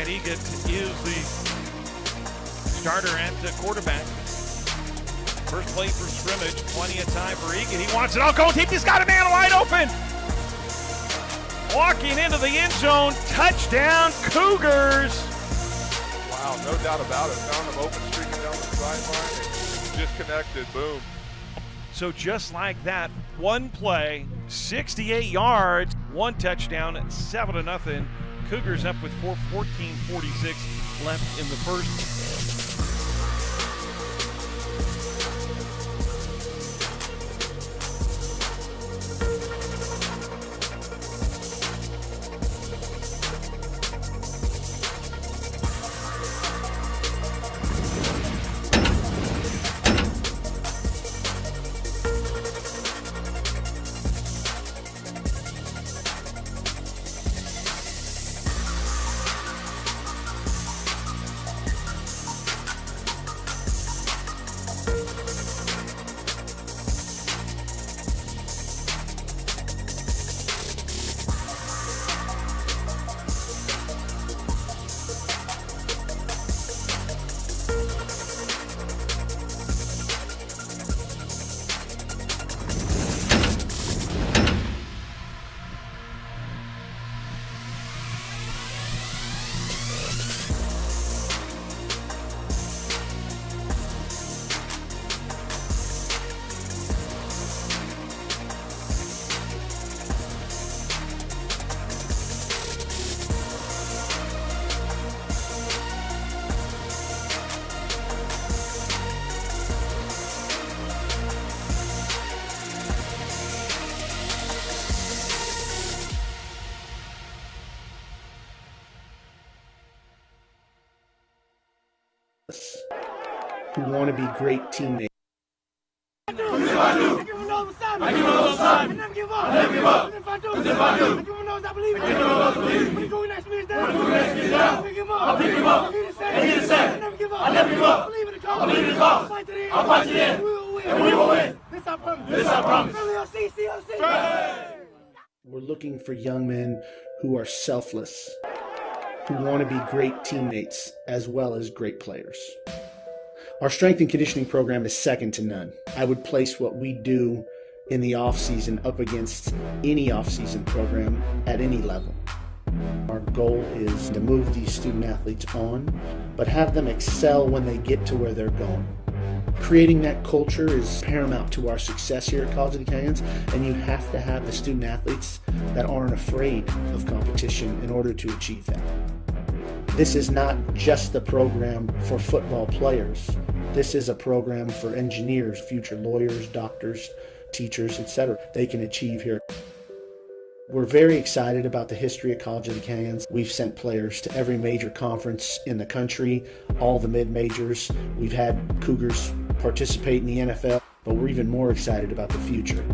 Ted Iacenda is the starter at the quarterback. First play from scrimmage, plenty of time for Iacenda. He wants it all going deep. He's got a man wide open. Walking into the end zone, touchdown, Cougars. Wow, no doubt about it. Found him open, streaking down the sideline, and disconnected, boom. So just like that, one play, 68 yards, one touchdown, 7-0. Cougars up with 14:46 left in the first. Who want to be great teammates. We're looking for young men who are selfless, who want to be great teammates as well as great players. Our strength and conditioning program is second to none. I would place what we do in the off-season up against any off-season program at any level. Our goal is to move these student athletes on, but have them excel when they get to where they're going. Creating that culture is paramount to our success here at College of the Canyons, and you have to have the student athletes that aren't afraid of competition in order to achieve that. This is not just the program for football players. This is a program for engineers, future lawyers, doctors, teachers, etc. They can achieve here. We're very excited about the history of College of the Canyons. We've sent players to every major conference in the country, all the mid-majors. We've had Cougars participate in the NFL, but we're even more excited about the future.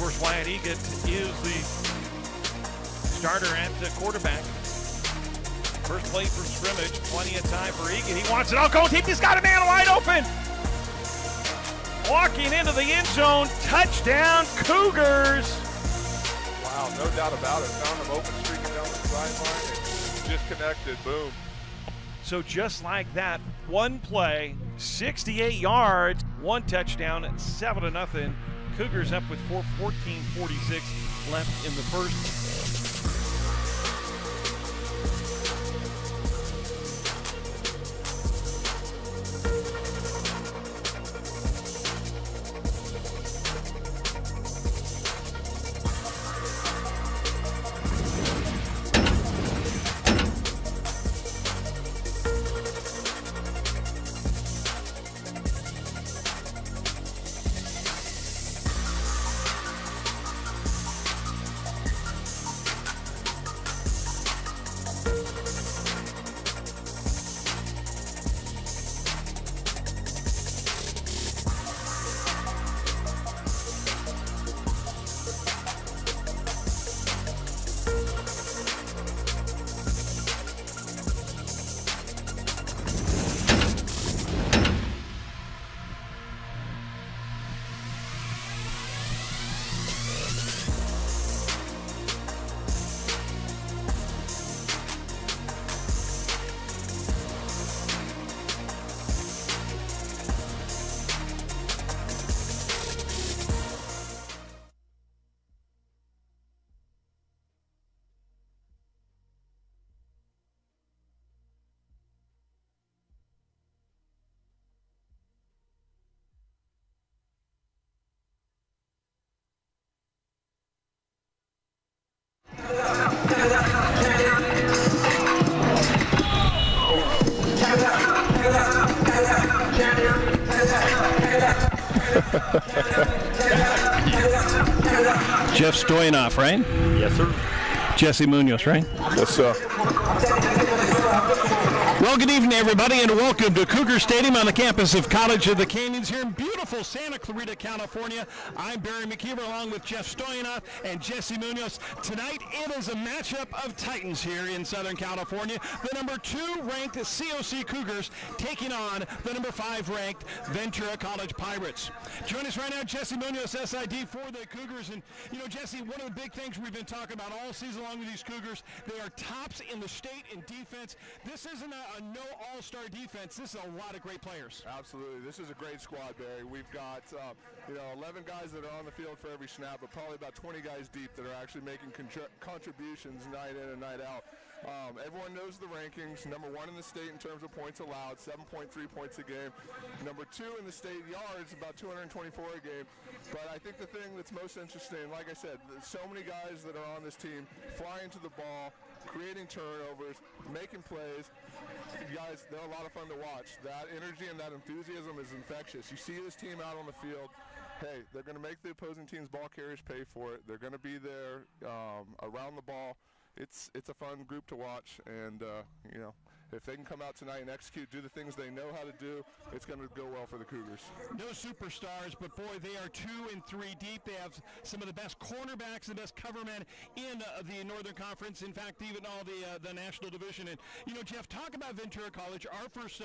course, Wyatt Egan is the starter at the quarterback. First play from scrimmage, plenty of time for Egan. He wants it all go deep. He's got a man wide open. Walking into the end zone, touchdown Cougars. Wow, no doubt about it. Found him open, streaking down the sideline, and disconnected. Boom. So just like that, one play, 68 yards, one touchdown, 7-0. Cougars up with 14:46 left in the first. Jeff Stoyanoff, right? Yes, sir. Jesse Munoz, right? Yes, sir. Well, good evening, everybody, and welcome to Cougar Stadium on the campus of College of the Canyons here in beautiful Santa Clarita, California. I'm Barry McKeever along with Jeff Stoyanoff and Jesse Munoz. Tonight, it is a matchup of Titans here in Southern California. The number 2 ranked COC Cougars taking on the number 5 ranked Ventura College Pirates. Join us right now, Jesse Munoz, SID for the Cougars. And, you know, Jesse, one of the big things we've been talking about all season long with these Cougars, they are tops in the state in defense. This isn't a no all-star defense. This is a lot of great players. Absolutely. This is a great squad, Barry. We've got, 11 guys that are on the field for every snap, but probably about 20 guys deep that are actually making contributions night in and night out. Everyone knows the rankings. Number 1 in the state in terms of points allowed, 7.3 points a game. Number 2 in the state yards, about 224 a game. But I think the thing that's most interesting, like I said, there's so many guys that are on this team flying to the ball, creating turnovers, making plays. You guys, they're a lot of fun to watch. That energy and that enthusiasm is infectious. You see this team out on the field, hey, they're going to make the opposing team's ball carriers pay for it. They're going to be there around the ball. It's a fun group to watch, and if they can come out tonight and execute, do the things they know how to do, it's going to go well for the Cougars. No superstars, but boy, they are 2 and 3 deep. They have some of the best cornerbacks, the best covermen in the Northern Conference. In fact, even all the National Division. And Jeff, talk about Ventura College. Our first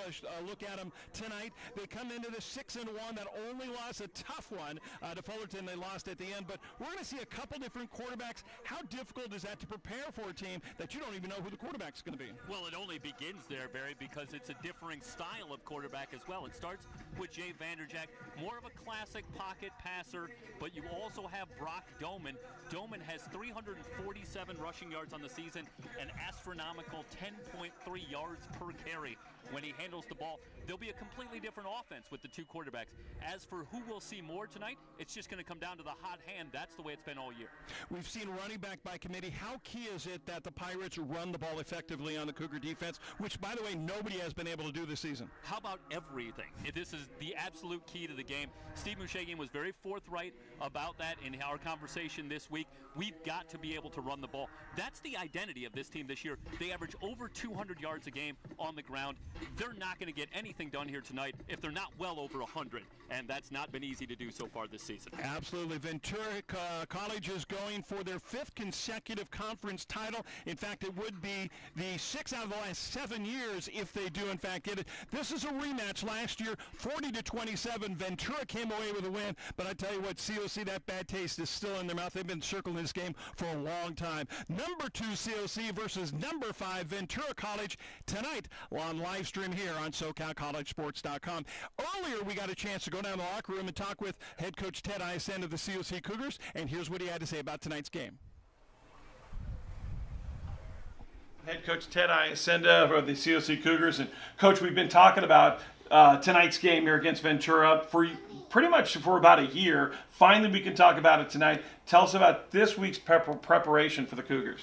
look at them tonight. They come into the 6-1. That only loss, a tough one to Fullerton. They lost at the end, but we're going to see a couple different quarterbacks. How difficult is that to prepare for a team that you don't even know who the quarterback's going to be? Well, it only begins there, Barry, because it's a differing style of quarterback as well. It starts with Jay Vanderjack, more of a classic pocket passer, but you also have Brock Doman. Doman has 347 rushing yards on the season, an astronomical 10.3 yards per carry. When he handles the ball, there'll be a completely different offense with the 2 quarterbacks. As for who we'll see more tonight, it's just going to come down to the hot hand. That's the way it's been all year. We've seen running back by committee. How key is it that the Pirates run the ball effectively on the Cougar defense, which, by the way, nobody has been able to do this season? How about everything? This is the absolute key to the game. Steve Mushagian was very forthright about that in our conversation this week. We've got to be able to run the ball. That's the identity of this team this year. They average over 200 yards a game on the ground. They're not going to get any anything done here tonight if they're not well over 100, and that's not been easy to do so far this season. Absolutely. Ventura College is going for their 5th consecutive conference title. In fact, it would be the 6 out of the last 7 years if they do, in fact, get it. This is a rematch. Last year, 40-27. Ventura came away with a win, but I tell you what, COC, that bad taste is still in their mouth. They've been circling this game for a long time. Number 2 COC versus number 5 Ventura College tonight on live stream here on SoCalCollegeSports.com. Earlier, we got a chance to go down to the locker room and talk with head coach Ted Iacenda of the COC Cougars, and here's what he had to say about tonight's game. Head coach Ted Iacenda of the COC Cougars. And Coach, we've been talking about tonight's game here against Ventura for pretty much for about a year. Finally, we can talk about it tonight. Tell us about this week's preparation for the Cougars.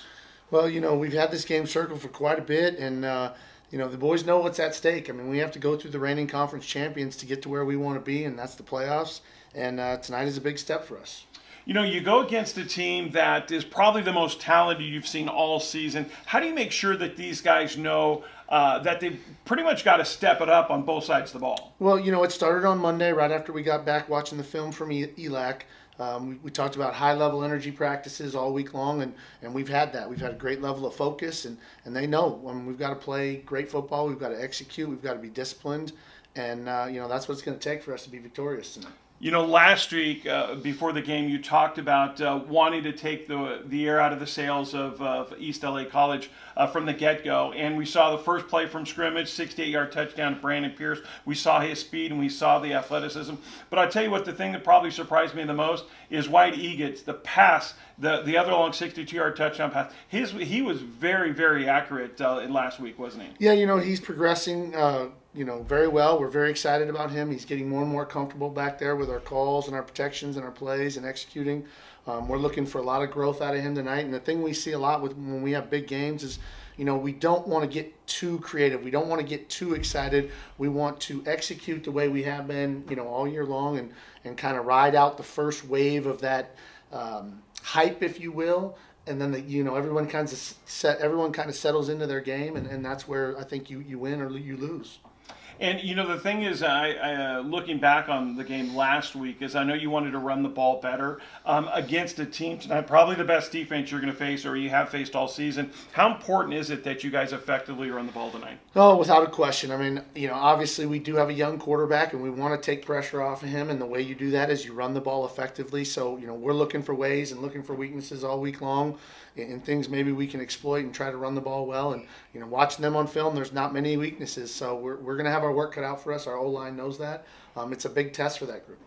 Well, we've had this game circled for quite a bit, and the boys know what's at stake. I mean, we have to go through the reigning conference champions to get to where we want to be, and that's the playoffs. And tonight is a big step for us. You go against a team that is probably the most talented you've seen all season. How do you make sure that these guys know that they've pretty much got to step it up on both sides of the ball? Well, it started on Monday right after we got back watching the film from ELAC. We talked about high-level energy practices all week long, and we've had that. We've had a great level of focus, and they know we've got to play great football. We've got to execute. We've got to be disciplined, and that's what it's going to take for us to be victorious tonight. Last week, before the game, you talked about wanting to take the air out of the sails of East LA College from the get-go. And we saw the first play from scrimmage, 68-yard touchdown to Brandon Pierce. We saw his speed and we saw the athleticism. But I'll tell you what, the thing that probably surprised me the most is White Eagles, the pass, the other long 62-yard touchdown pass. He was very, very accurate last week, wasn't he? Yeah, he's progressing very well. We're very excited about him. He's getting more and more comfortable back there with our calls and our protections and our plays and executing. We're looking for a lot of growth out of him tonight. And the thing we see a lot when we have big games is, we don't want to get too creative. We don't want to get too excited. We want to execute the way we have been, all year long and kind of ride out the first wave of that hype, if you will. And then everyone kind of settles into their game, and that's where I think you win or you lose. And, the thing is, looking back on the game last week, is I know you wanted to run the ball better against a team tonight, probably the best defense you're going to face or you have faced all season. How important is it that you guys effectively run the ball tonight? Oh, without a question. I mean, obviously we do have a young quarterback, and we want to take pressure off of him, and the way you do that is you run the ball effectively. So, we're looking for ways and looking for weaknesses all week long and things maybe we can exploit and try to run the ball well. And, watching them on film, there's not many weaknesses. So we're going to have our work cut out for us. Our O-line knows that. It's a big test for that group.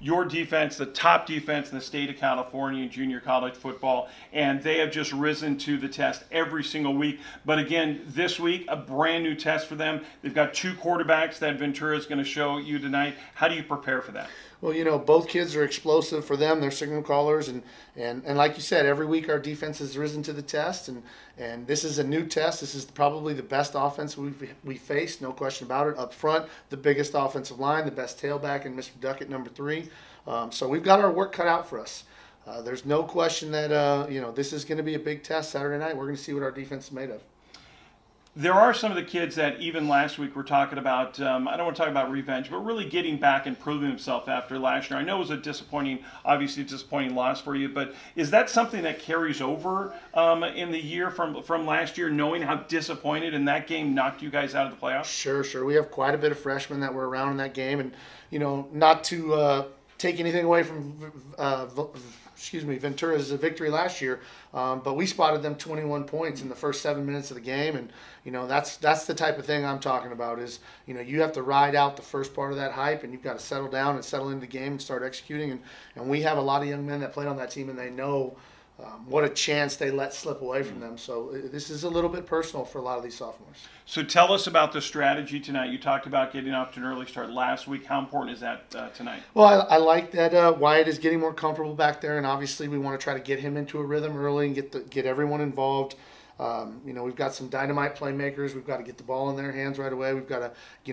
Your defense, the top defense in the state of California in junior college football, and they have just risen to the test every single week. But again, this week, a brand new test for them. They've got 2 quarterbacks that Ventura is going to show you tonight. How do you prepare for that? Well, both kids are explosive for them. They're signal callers, and like you said, every week our defense has risen to the test, and this is a new test. This is probably the best offense we faced, no question about it. Up front, the biggest offensive line, the best tailback, and Mr. Duckett, number 3. So we've got our work cut out for us. There's no question that this is going to be a big test Saturday night. We're going to see what our defense is made of. There are some of the kids that even last week were talking about, I don't want to talk about revenge, but really getting back and proving himself after last year. I know it was a disappointing loss for you, but is that something that carries over in the year from last year, knowing how disappointed in that game knocked you guys out of the playoffs? Sure. We have quite a bit of freshmen that were around in that game, and, not to take anything away from Ventura's victory last year, but we spotted them 21 points in the first 7 minutes of the game, and that's the type of thing I'm talking about. Is you have to ride out the first part of that hype, and you've got to settle down and settle into the game and start executing. And we have a lot of young men that played on that team, and they know what a chance they let slip away from them. So this is a little bit personal for a lot of these sophomores. So tell us about the strategy tonight. You talked about getting off to an early start last week. How important is that tonight? Well, I like that Wyatt is getting more comfortable back there, and obviously we want to try to get him into a rhythm early and get everyone involved. We've got some dynamite playmakers. We've got to get the ball in their hands right away. We've got to,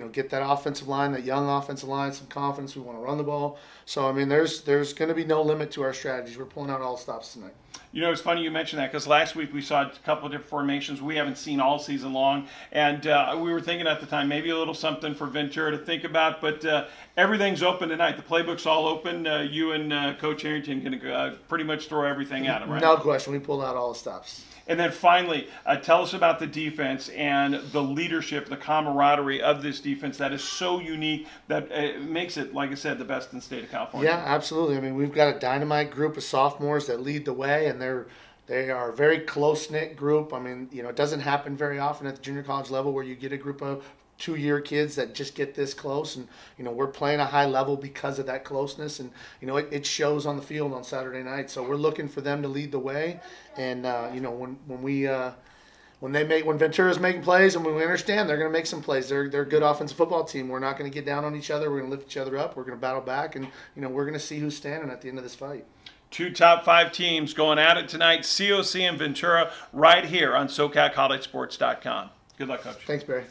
get that offensive line, that young offensive line, some confidence. We want to run the ball. So, I mean, there's going to be no limit to our strategies. We're pulling out all stops tonight. It's funny you mentioned that because last week we saw a couple of different formations we haven't seen all season long. And we were thinking at the time maybe a little something for Ventura to think about. But everything's open tonight. The playbook's all open. You and Coach Harrington going to pretty much throw everything at him, right? No question. We pulled out all the stops. And then finally, tell us about the defense and the leadership, the camaraderie of this defense that is so unique that makes it, like I said, the best in the state of California. Yeah, absolutely. I mean, we've got a dynamite group of sophomores that lead the way, and they are a very close-knit group. I mean, it doesn't happen very often at the junior college level where you get a group of two-year kids that just get this close, and we're playing a high level because of that closeness, and it shows on the field on Saturday night. So we're looking for them to lead the way, and when Ventura's making plays, and when we understand they're going to make some plays, they're a good offensive football team. We're not going to get down on each other. We're going to lift each other up. We're going to battle back, and we're going to see who's standing at the end of this fight. Two top 5 teams going at it tonight, COC and Ventura, right here on SoCalCollegeSports.com. Good luck, Coach. Thanks, Barry.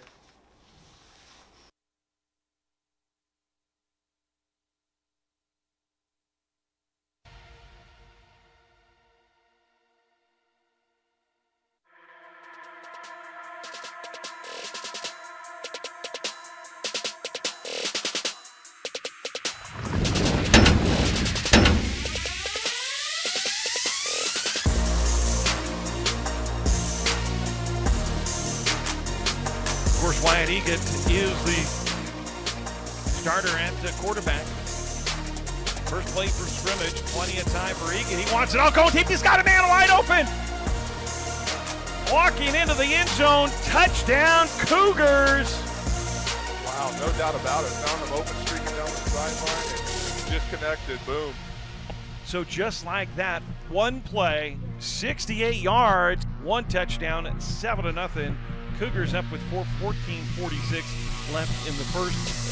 Of course, Wyatt Egan is the starter at the quarterback. First play from scrimmage, plenty of time for Egan. He wants it all going deep. He's got a man wide open. Walking into the end zone, touchdown, Cougars. Wow, no doubt about it. Found him open, streaking down the sideline, and disconnected, boom. So just like that, one play, 68 yards, one touchdown, 7-0. Cougars up with 14:46 left in the first.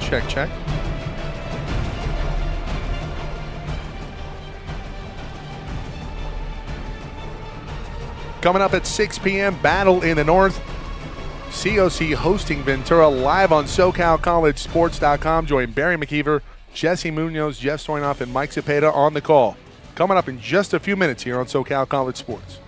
Check, check. Coming up at 6 p.m., Battle in the North. COC hosting Ventura live on SoCalCollegeSports.com. Join Barry McKeever, Jesse Munoz, Jeff Stoynoff, and Mike Cepeda on the call. Coming up in just a few minutes here on SoCal College Sports.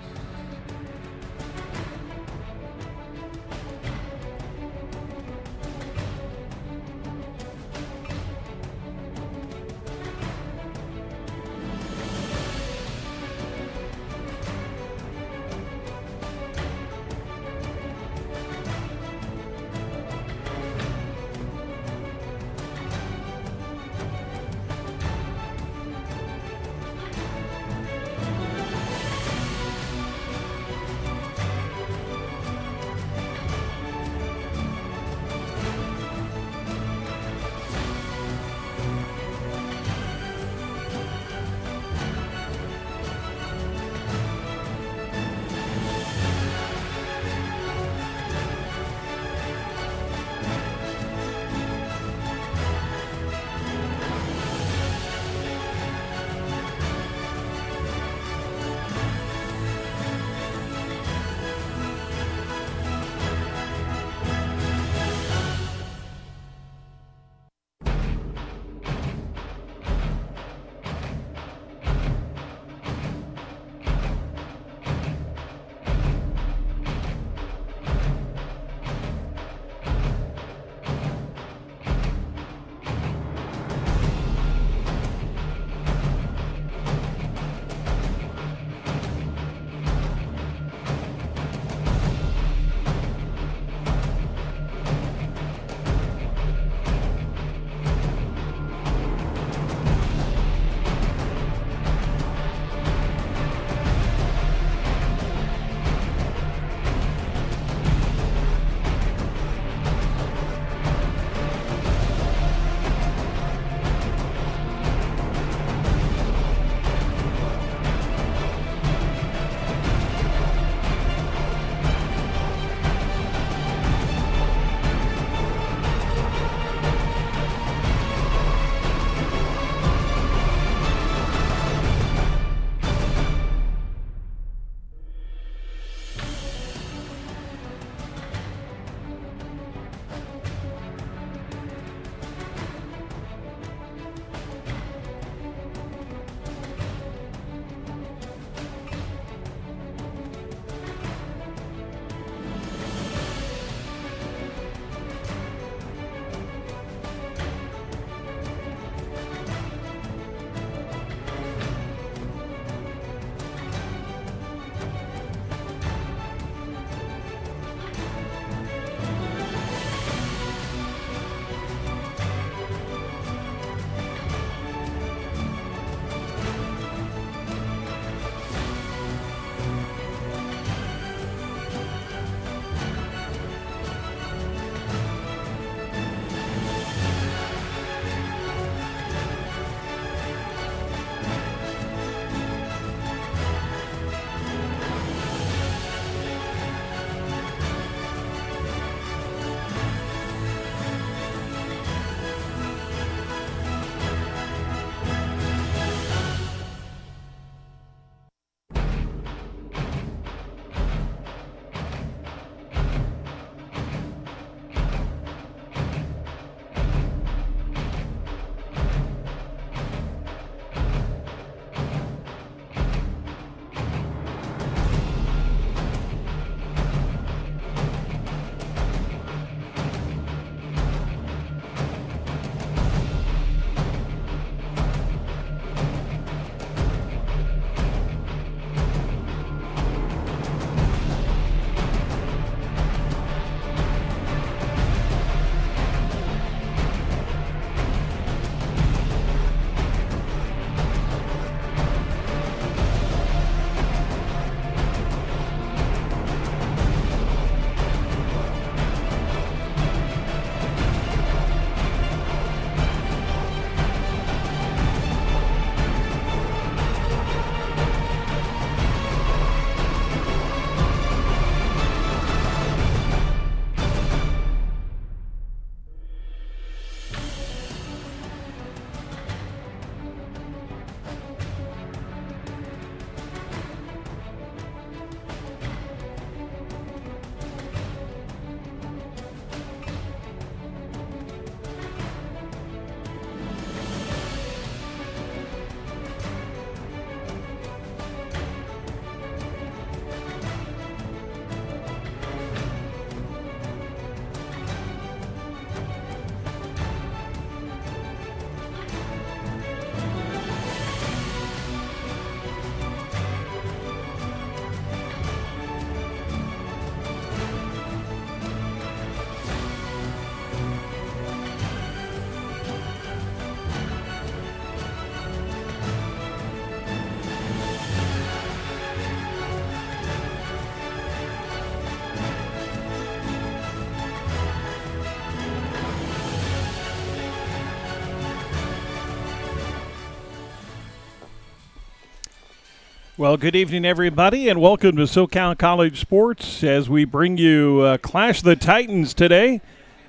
Well, good evening, everybody, and welcome to SoCal College Sports as we bring you Clash of the Titans today.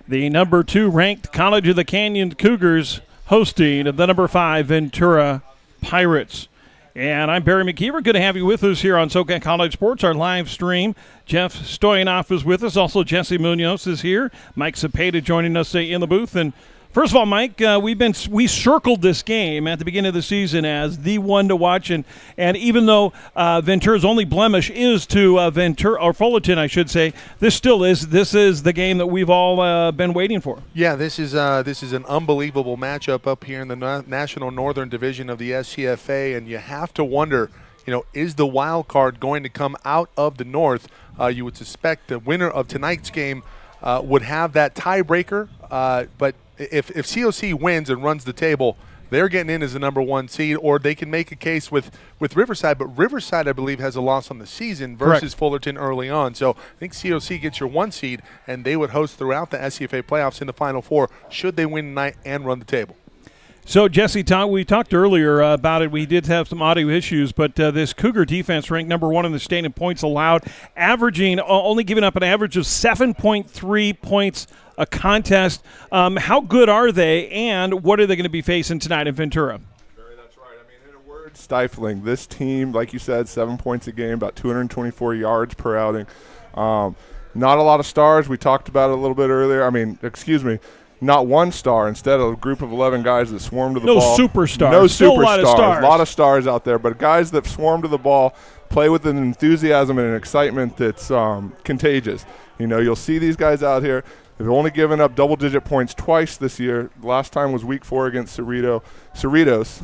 The number 2 ranked College of the Canyon Cougars hosting the number 5 Ventura Pirates. And I'm Barry McKeever. Good to have you with us here on SoCal College Sports, our live stream. Jeff Stoyanoff is with us. Also, Jesse Munoz is here. Mike Cepeda joining us in the booth. And first of all, Mike, we circled this game at the beginning of the season as the one to watch, and even though Ventura's only blemish is to Ventura, or Fullerton, I should say, this is the game that we've all been waiting for. Yeah, this is an unbelievable matchup up here in the National Northern Division of the SCFA, and you have to wonder, is the wild card going to come out of the North? You would suspect the winner of tonight's game would have that tiebreaker, but if COC wins and runs the table, they're getting in as the number 1 seed, or they can make a case with Riverside. But Riverside, I believe, has a loss on the season versus Correct. Fullerton early on. So I think COC gets your 1 seed, and they would host throughout the SCFA playoffs in the Final Four should they win tonight and run the table. So, Jesse, we talked earlier about it. We did have some audio issues, but this Cougar defense ranked number 1 in the state in points allowed, averaging only giving up an average of 7.3 points a contest. How good are they, and what are they going to be facing tonight in Ventura? Barry, that's right. I mean, in a word, stifling. This team, like you said, 7 points a game, about 224 yards per outing. Not a lot of stars. We talked about it a little bit earlier. Not one star, instead of a group of 11 guys that swarm to the ball. No superstars. No Still superstars. A lot of stars out there, but guys that swarm to the ball, play with an enthusiasm and an excitement that's contagious. You'll see these guys out here. They've only given up double-digit points twice this year. Last time was Week 4 against Cerritos.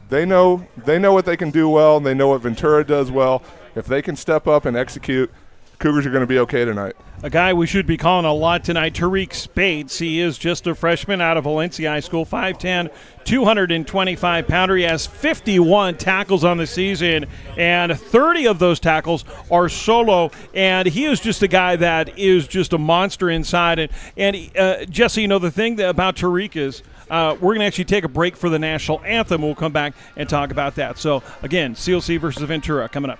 They know what they can do well, and they know what Ventura does well. If they can step up and execute, Cougars are going to be okay tonight. A guy we should be calling a lot tonight, Tariq Spates. He is just a freshman out of Valencia High School, 5'10", 225-pounder. He has 51 tackles on the season, and 30 of those tackles are solo. And he is just a guy that is just a monster inside. And Jesse, the thing about Tariq is we're going to actually take a break for the national anthem. We'll come back and talk about that. So, again, COC versus Ventura coming up.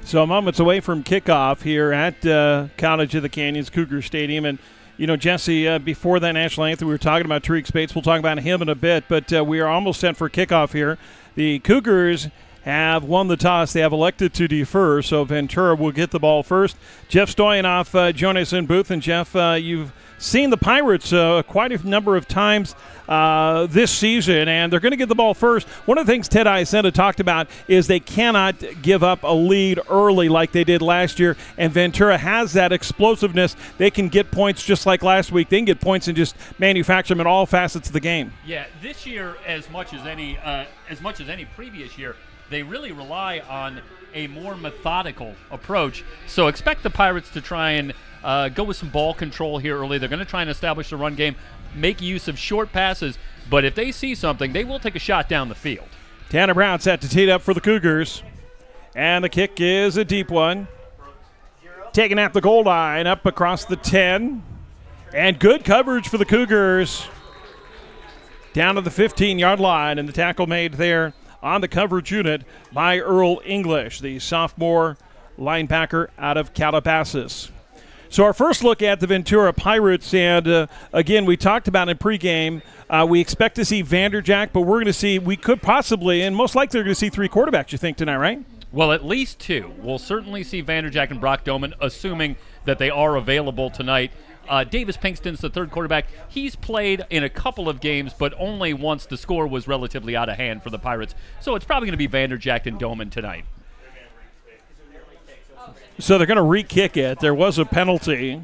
So moments away from kickoff here at College of the Canyons Cougar Stadium. And, Jesse, before that national anthem, we were talking about Tariq Spates. We'll talk about him in a bit, but we are almost set for kickoff here. The Cougars have won the toss. They have elected to defer, so Ventura will get the ball first. Jeff Stoyanoff joined us in booth. And, Jeff, you've seen the Pirates quite a number of times this season, and they're going to get the ball first. One of the things Ted Iacenda talked about is they cannot give up a lead early like they did last year, and Ventura has that explosiveness. They can get points just like last week. They can get points and just manufacture them in all facets of the game. Yeah, this year, as much as any previous year, they really rely on a more methodical approach. So expect the Pirates to try and go with some ball control here early. They're going to try and establish the run game, make use of short passes, but if they see something, they will take a shot down the field. Tanner Brown set to tee it up for the Cougars. And the kick is a deep one. Taken at the goal line, up across the 10. And good coverage for the Cougars. Down to the 15-yard line, and the tackle made there on the coverage unit by Earl English, the sophomore linebacker out of Calabasas. So our first look at the Ventura Pirates, and again, we talked about in pregame, we expect to see Vanderjack, but we're going to see, we could possibly, and most likely we're going to see 3 quarterbacks, you think, tonight, right? Well, at least 2. We'll certainly see Vanderjack and Brock Doman, assuming that they are available tonight. Davis Pinkston's the third quarterback. He's played in a couple of games, but only once the score was relatively out of hand for the Pirates. So it's probably going to be Vanderjack and Doman tonight. So they're going to re-kick it. There was a penalty.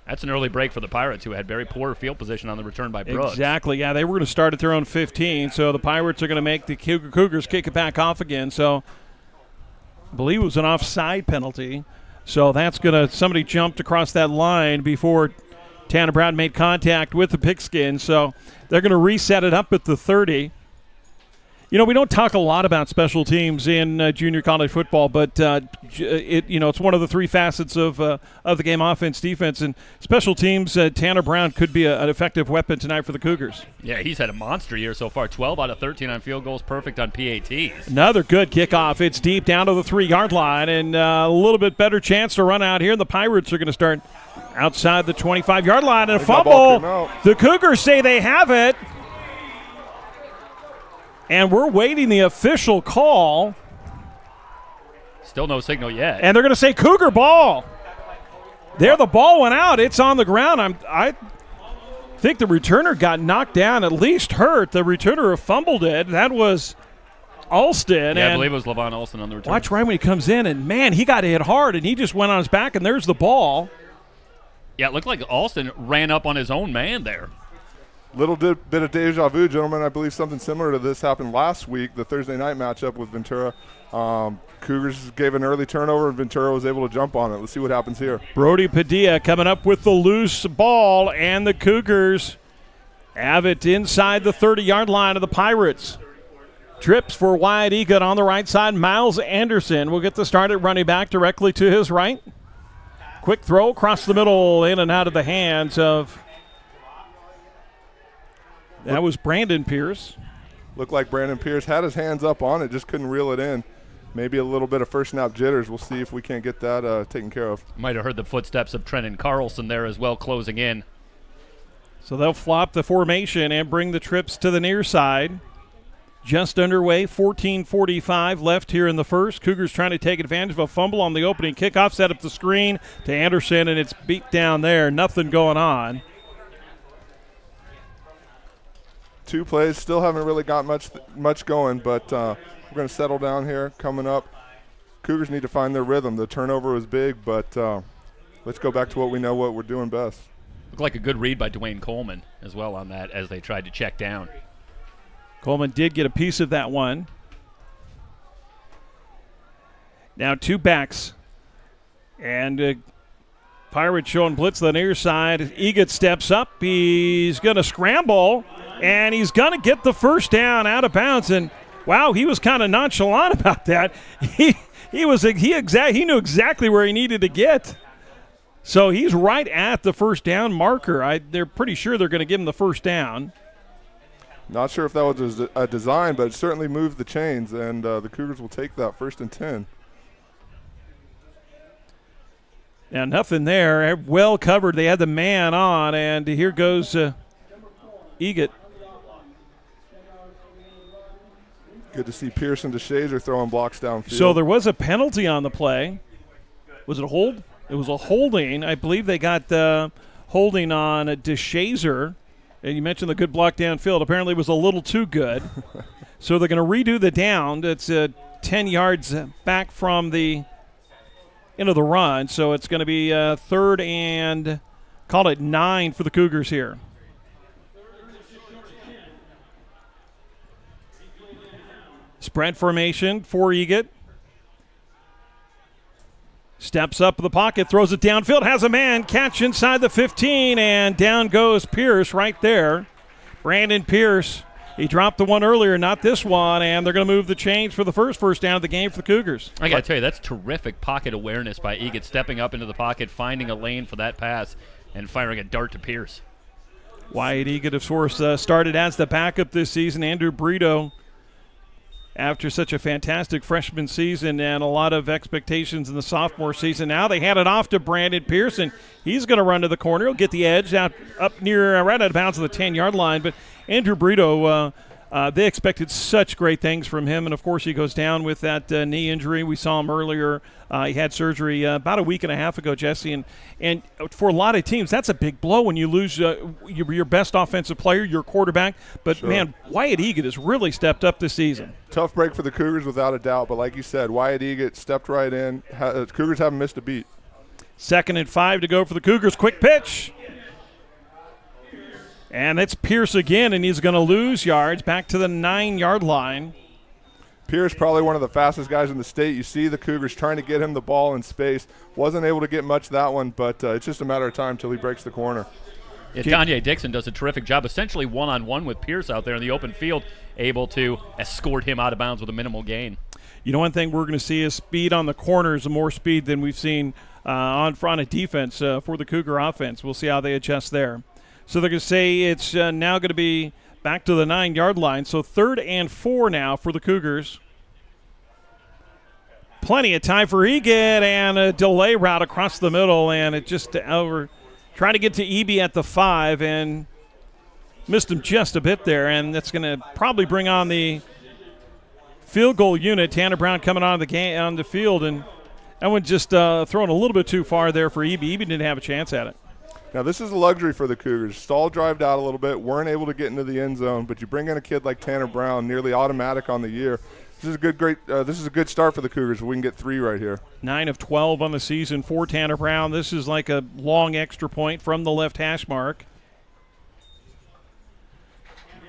That's an early break for the Pirates, who had very poor field position on the return by Brooks. Exactly, yeah. They were going to start at their own 15, so the Pirates are going to make the Cougars kick it back off again. So I believe it was an offside penalty. So that's going to – somebody jumped across that line before Tanner Brown made contact with the pigskin. So they're going to reset it up at the 30. You know, we don't talk a lot about special teams in junior college football, but it's one of the 3 facets of the game: offense, defense, and special teams. Tanner Brown could be an effective weapon tonight for the Cougars. Yeah, he's had a monster year so far. 12 out of 13 on field goals, perfect on PATs. Another good kickoff. It's deep down to the 3-yard line, and a little bit better chance to run out here. The Pirates are going to start outside the 25-yard line and a fumble. The Cougars say they have it. And we're waiting the official call. Still no signal yet. And they're going to say Cougar ball. There, the ball went out. It's on the ground. I think the returner got knocked down, at least hurt. The returner fumbled it. That was Alston. Yeah, I believe it was Levon Alston on the return. Watch right when he comes in, and, man, he got hit hard, and he just went on his back, and there's the ball. Yeah, it looked like Alston ran up on his own man there. Little bit of deja vu, gentlemen. I believe something similar to this happened last week, the Thursday night matchup with Ventura. Cougars gave an early turnover, and Ventura was able to jump on it. Let's see what happens here. Brody Padilla coming up with the loose ball, and the Cougars have it inside the 30-yard line of the Pirates. Trips for Wyatt Egan on the right side. Miles Anderson will get the start at running back directly to his right. Quick throw across the middle, in and out of the hands of... That was Brandon Pierce. Looked like Brandon Pierce had his hands up on it, just couldn't reel it in. Maybe a little bit of first snap jitters. We'll see if we can't get that taken care of. Might have heard the footsteps of Trenton Carlson there as well, closing in. So they'll flop the formation and bring the trips to the near side. Just underway, 14:45 left here in the first. Cougars trying to take advantage of a fumble on the opening kickoff, set up the screen to Anderson, and it's beat down there. Nothing going on. 2 plays, still haven't really got much going, but we're going to settle down here coming up. Cougars need to find their rhythm. The turnover was big, but let's go back to what we know, what we're doing best. Looked like a good read by Dwayne Coleman as well on that as they tried to check down. Coleman did get a piece of that one. Now 2 backs. And Pirates showing blitz the near side. Egan steps up. He's going to scramble. And he's going to get the first down out of bounds. And, wow, he was kind of nonchalant about that. He knew exactly where he needed to get. So he's right at the first down marker. They're pretty sure they're going to give him the first down. Not sure if that was a design, but it certainly moved the chains, and the Cougars will take that 1st and 10. Now, nothing there. Well covered. They had the man on, and here goes Egan. Good to see Pierce and DeShazer throwing blocks downfield. So there was a penalty on the play. Was it a hold? It was a holding. I believe they got holding on DeShazer. And you mentioned the good block downfield. Apparently it was a little too good. So they're going to redo the down. It's 10 yards back from the end of the run. So it's going to be 3rd and, call it 9 for the Cougars here. Spread formation for Egan. Steps up the pocket, throws it downfield, has a man, catch inside the 15, and down goes Pierce right there. Brandon Pierce, he dropped the one earlier, not this one, and they're going to move the chains for the first down of the game for the Cougars. I got to tell you, that's terrific pocket awareness by Egan, stepping up into the pocket, finding a lane for that pass, and firing a dart to Pierce. Wyatt Egan, of course, started as the backup this season. Andrew Brito, after such a fantastic freshman season and a lot of expectations in the sophomore season. Now they hand it off to Brandon Pearson. He's going to run to the corner. He'll get the edge out up near right out of bounds of the 10-yard line. But Andrew Brito, they expected such great things from him. And, of course, he goes down with that knee injury. We saw him earlier. He had surgery about a week and a half ago, Jesse. And for a lot of teams, that's a big blow when you lose your best offensive player, your quarterback. But, sure, man, Wyatt Egan has really stepped up this season. Tough break for the Cougars without a doubt. But like you said, Wyatt Egan stepped right in. Cougars haven't missed a beat. 2nd and 5 to go for the Cougars. Quick pitch. And it's Pierce again, and he's going to lose yards back to the 9-yard line. Pierce, probably one of the fastest guys in the state. You see the Cougars trying to get him the ball in space. Wasn't able to get much that one, but it's just a matter of time till he breaks the corner. Yeah, Kanye Dixon does a terrific job, essentially one-on-one with Pierce out there in the open field, able to escort him out of bounds with a minimal gain. You know, one thing we're going to see is speed on the corners, more speed than we've seen on front of defense for the Cougar offense. We'll see how they adjust there. So they're going to say it's now going to be back to the 9-yard line. So 3rd and 4 now for the Cougars. Plenty of time for Egan, and a delay route across the middle, and it just over trying to get to Eby at the 5 and missed him just a bit there, and that's going to probably bring on the field goal unit. Tanner Brown coming on the field, and that one just thrown a little bit too far there for Eby. Eby didn't have a chance at it. Now, this is a luxury for the Cougars. Stall drived out a little bit, weren't able to get into the end zone, but you bring in a kid like Tanner Brown, nearly automatic on the year. This is a good start for the Cougars. We can get 3 right here. 9 of 12 on the season for Tanner Brown. This is like a long extra point from the left hash mark.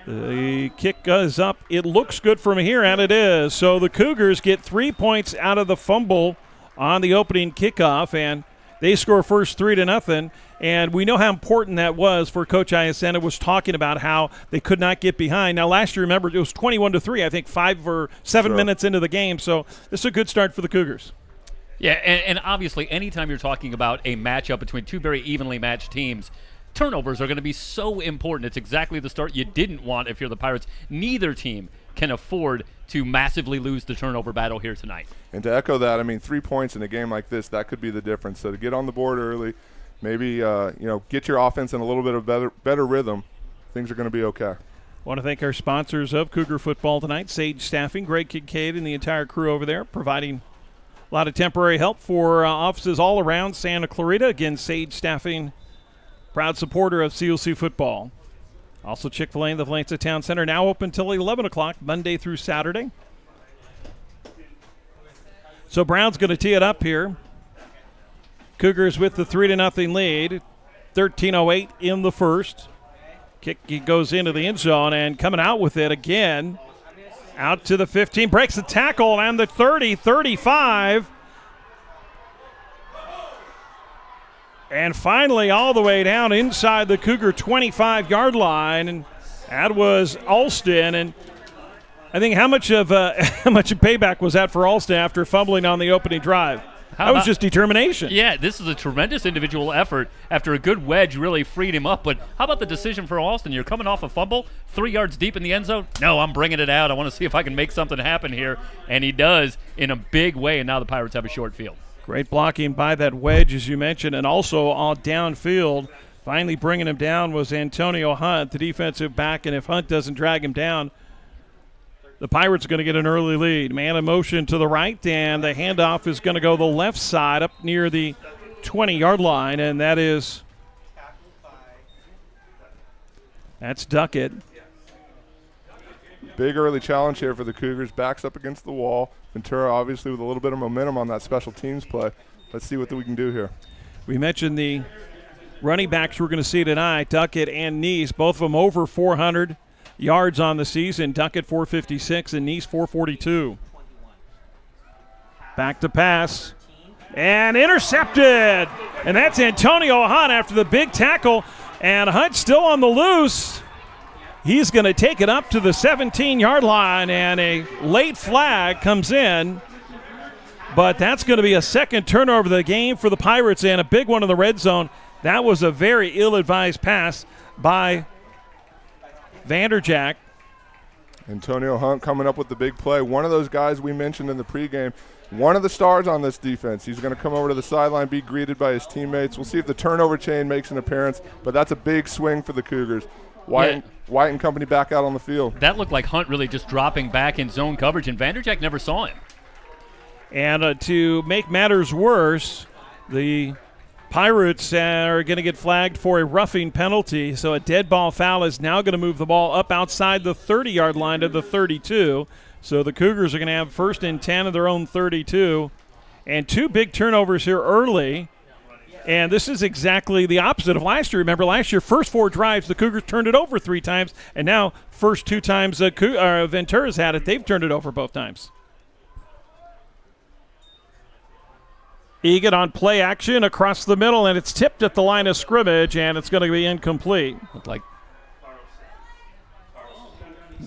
The kick is up. It looks good from here, and it is. So the Cougars get 3 points out of the fumble on the opening kickoff, and they score first 3-0. And we know how important that was for Coach Iacenda. Was talking about how they could not get behind. Now, last year, remember, it was 21-3, I think 5 or 7 minutes into the game. So this is a good start for the Cougars. Yeah, and obviously anytime you're talking about a matchup between two very evenly matched teams, turnovers are going to be so important. It's exactly the start you didn't want if you're the Pirates. Neither team can afford to massively lose the turnover battle here tonight. And to echo that, I mean, 3 points in a game like this, that could be the difference. So to get on the board early, maybe get your offense in a little bit of better rhythm, things are going to be okay. I want to thank our sponsors of Cougar football tonight, Sage Staffing, Greg Kincaid, and the entire crew over there, providing a lot of temporary help for offices all around Santa Clarita. Again, Sage Staffing, proud supporter of COC football. Also, Chick-fil-A in the Valencia Town Center, now open until 11 o'clock, Monday through Saturday. So Brown's going to tee it up here. Cougars with the 3-0 lead, 13:08 in the first. Kick goes into the end zone, and coming out with it again, out to the 15, breaks the tackle, and the 30, 35. And finally all the way down inside the Cougar 25-yard line, and that was Alston. And I think how much of payback was that for Alston after fumbling on the opening drive? That was just determination. Yeah, this is a tremendous individual effort. After a good wedge really freed him up. But how about the decision for Alston? You're coming off a fumble, 3 yards deep in the end zone. No, I'm bringing it out. I want to see if I can make something happen here. And he does in a big way, and now the Pirates have a short field. Great blocking by that wedge, as you mentioned, and also all downfield. Finally bringing him down was Antonio Hunt, the defensive back, and if Hunt doesn't drag him down, the Pirates are going to get an early lead. Man in motion to the right, and the handoff is going to go the left side up near the 20-yard line, and that's Duckett. Big early challenge here for the Cougars. Backs up against the wall. Ventura obviously with a little bit of momentum on that special teams play. Let's see what we can do here. We mentioned the running backs we're going to see tonight, Duckett and Neese, both of them over 400 yards on the season. Duckett 456 and Neese 442. Back to pass. And intercepted. And that's Antonio Hunt after the big tackle. And Hunt still on the loose. He's going to take it up to the 17-yard line, and a late flag comes in. But that's going to be a second turnover of the game for the Pirates, and a big one in the red zone. That was a very ill-advised pass by Vanderjack. Antonio Hunt coming up with the big play. One of those guys we mentioned in the pregame, one of the stars on this defense. He's going to come over to the sideline, be greeted by his teammates. We'll see if the turnover chain makes an appearance, but that's a big swing for the Cougars. White and company back out on the field. That looked like Hunt really just dropping back in zone coverage, and Vanderjack never saw him. And to make matters worse, the Pirates are going to get flagged for a roughing penalty. So a dead ball foul is now going to move the ball up outside the 30-yard line to the 32. So the Cougars are going to have 1st and 10 of their own 32. And 2 big turnovers here early. And this is exactly the opposite of last year. Remember, last year, first 4 drives, the Cougars turned it over 3 times. And now, first 2 times Ventura's had it, they've turned it over both times. Egan on play action across the middle, and it's tipped at the line of scrimmage, and it's going to be incomplete. Looked like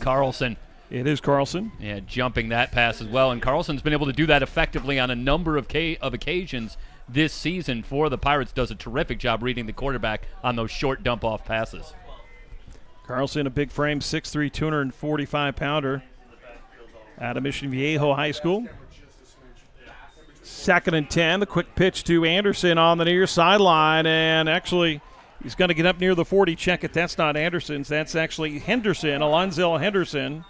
Carlson. It is Carlson. Yeah, jumping that pass as well. And Carlson's been able to do that effectively on a number of occasions this season for the Pirates. Does a terrific job reading the quarterback on those short dump-off passes. Carlson, a big frame, 6'3", 245-pounder out of Mission Viejo High School. 2nd and 10, the quick pitch to Anderson on the near sideline, and actually he's going to get up near the 40. Check it, that's not Anderson's, that's actually Henderson, Alonzo Henderson.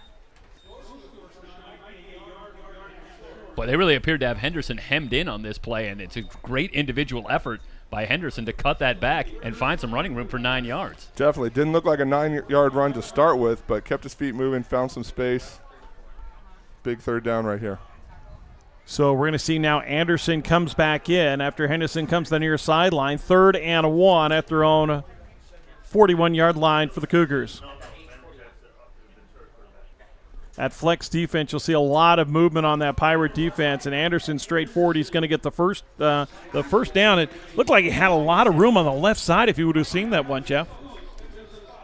But they really appeared to have Henderson hemmed in on this play, and it's a great individual effort by Henderson to cut that back and find some running room for 9 yards. Definitely. Didn't look like a 9-yard run to start with, but kept his feet moving, found some space. Big 3rd down right here. So we're going to see now Anderson comes back in after Henderson comes to the near sideline. 3rd and 1 at their own 41-yard line for the Cougars. At flex defense, you'll see a lot of movement on that Pirate defense, and Anderson straight forward. He's going to get the first down. It looked like he had a lot of room on the left side if you would have seen that one, Jeff.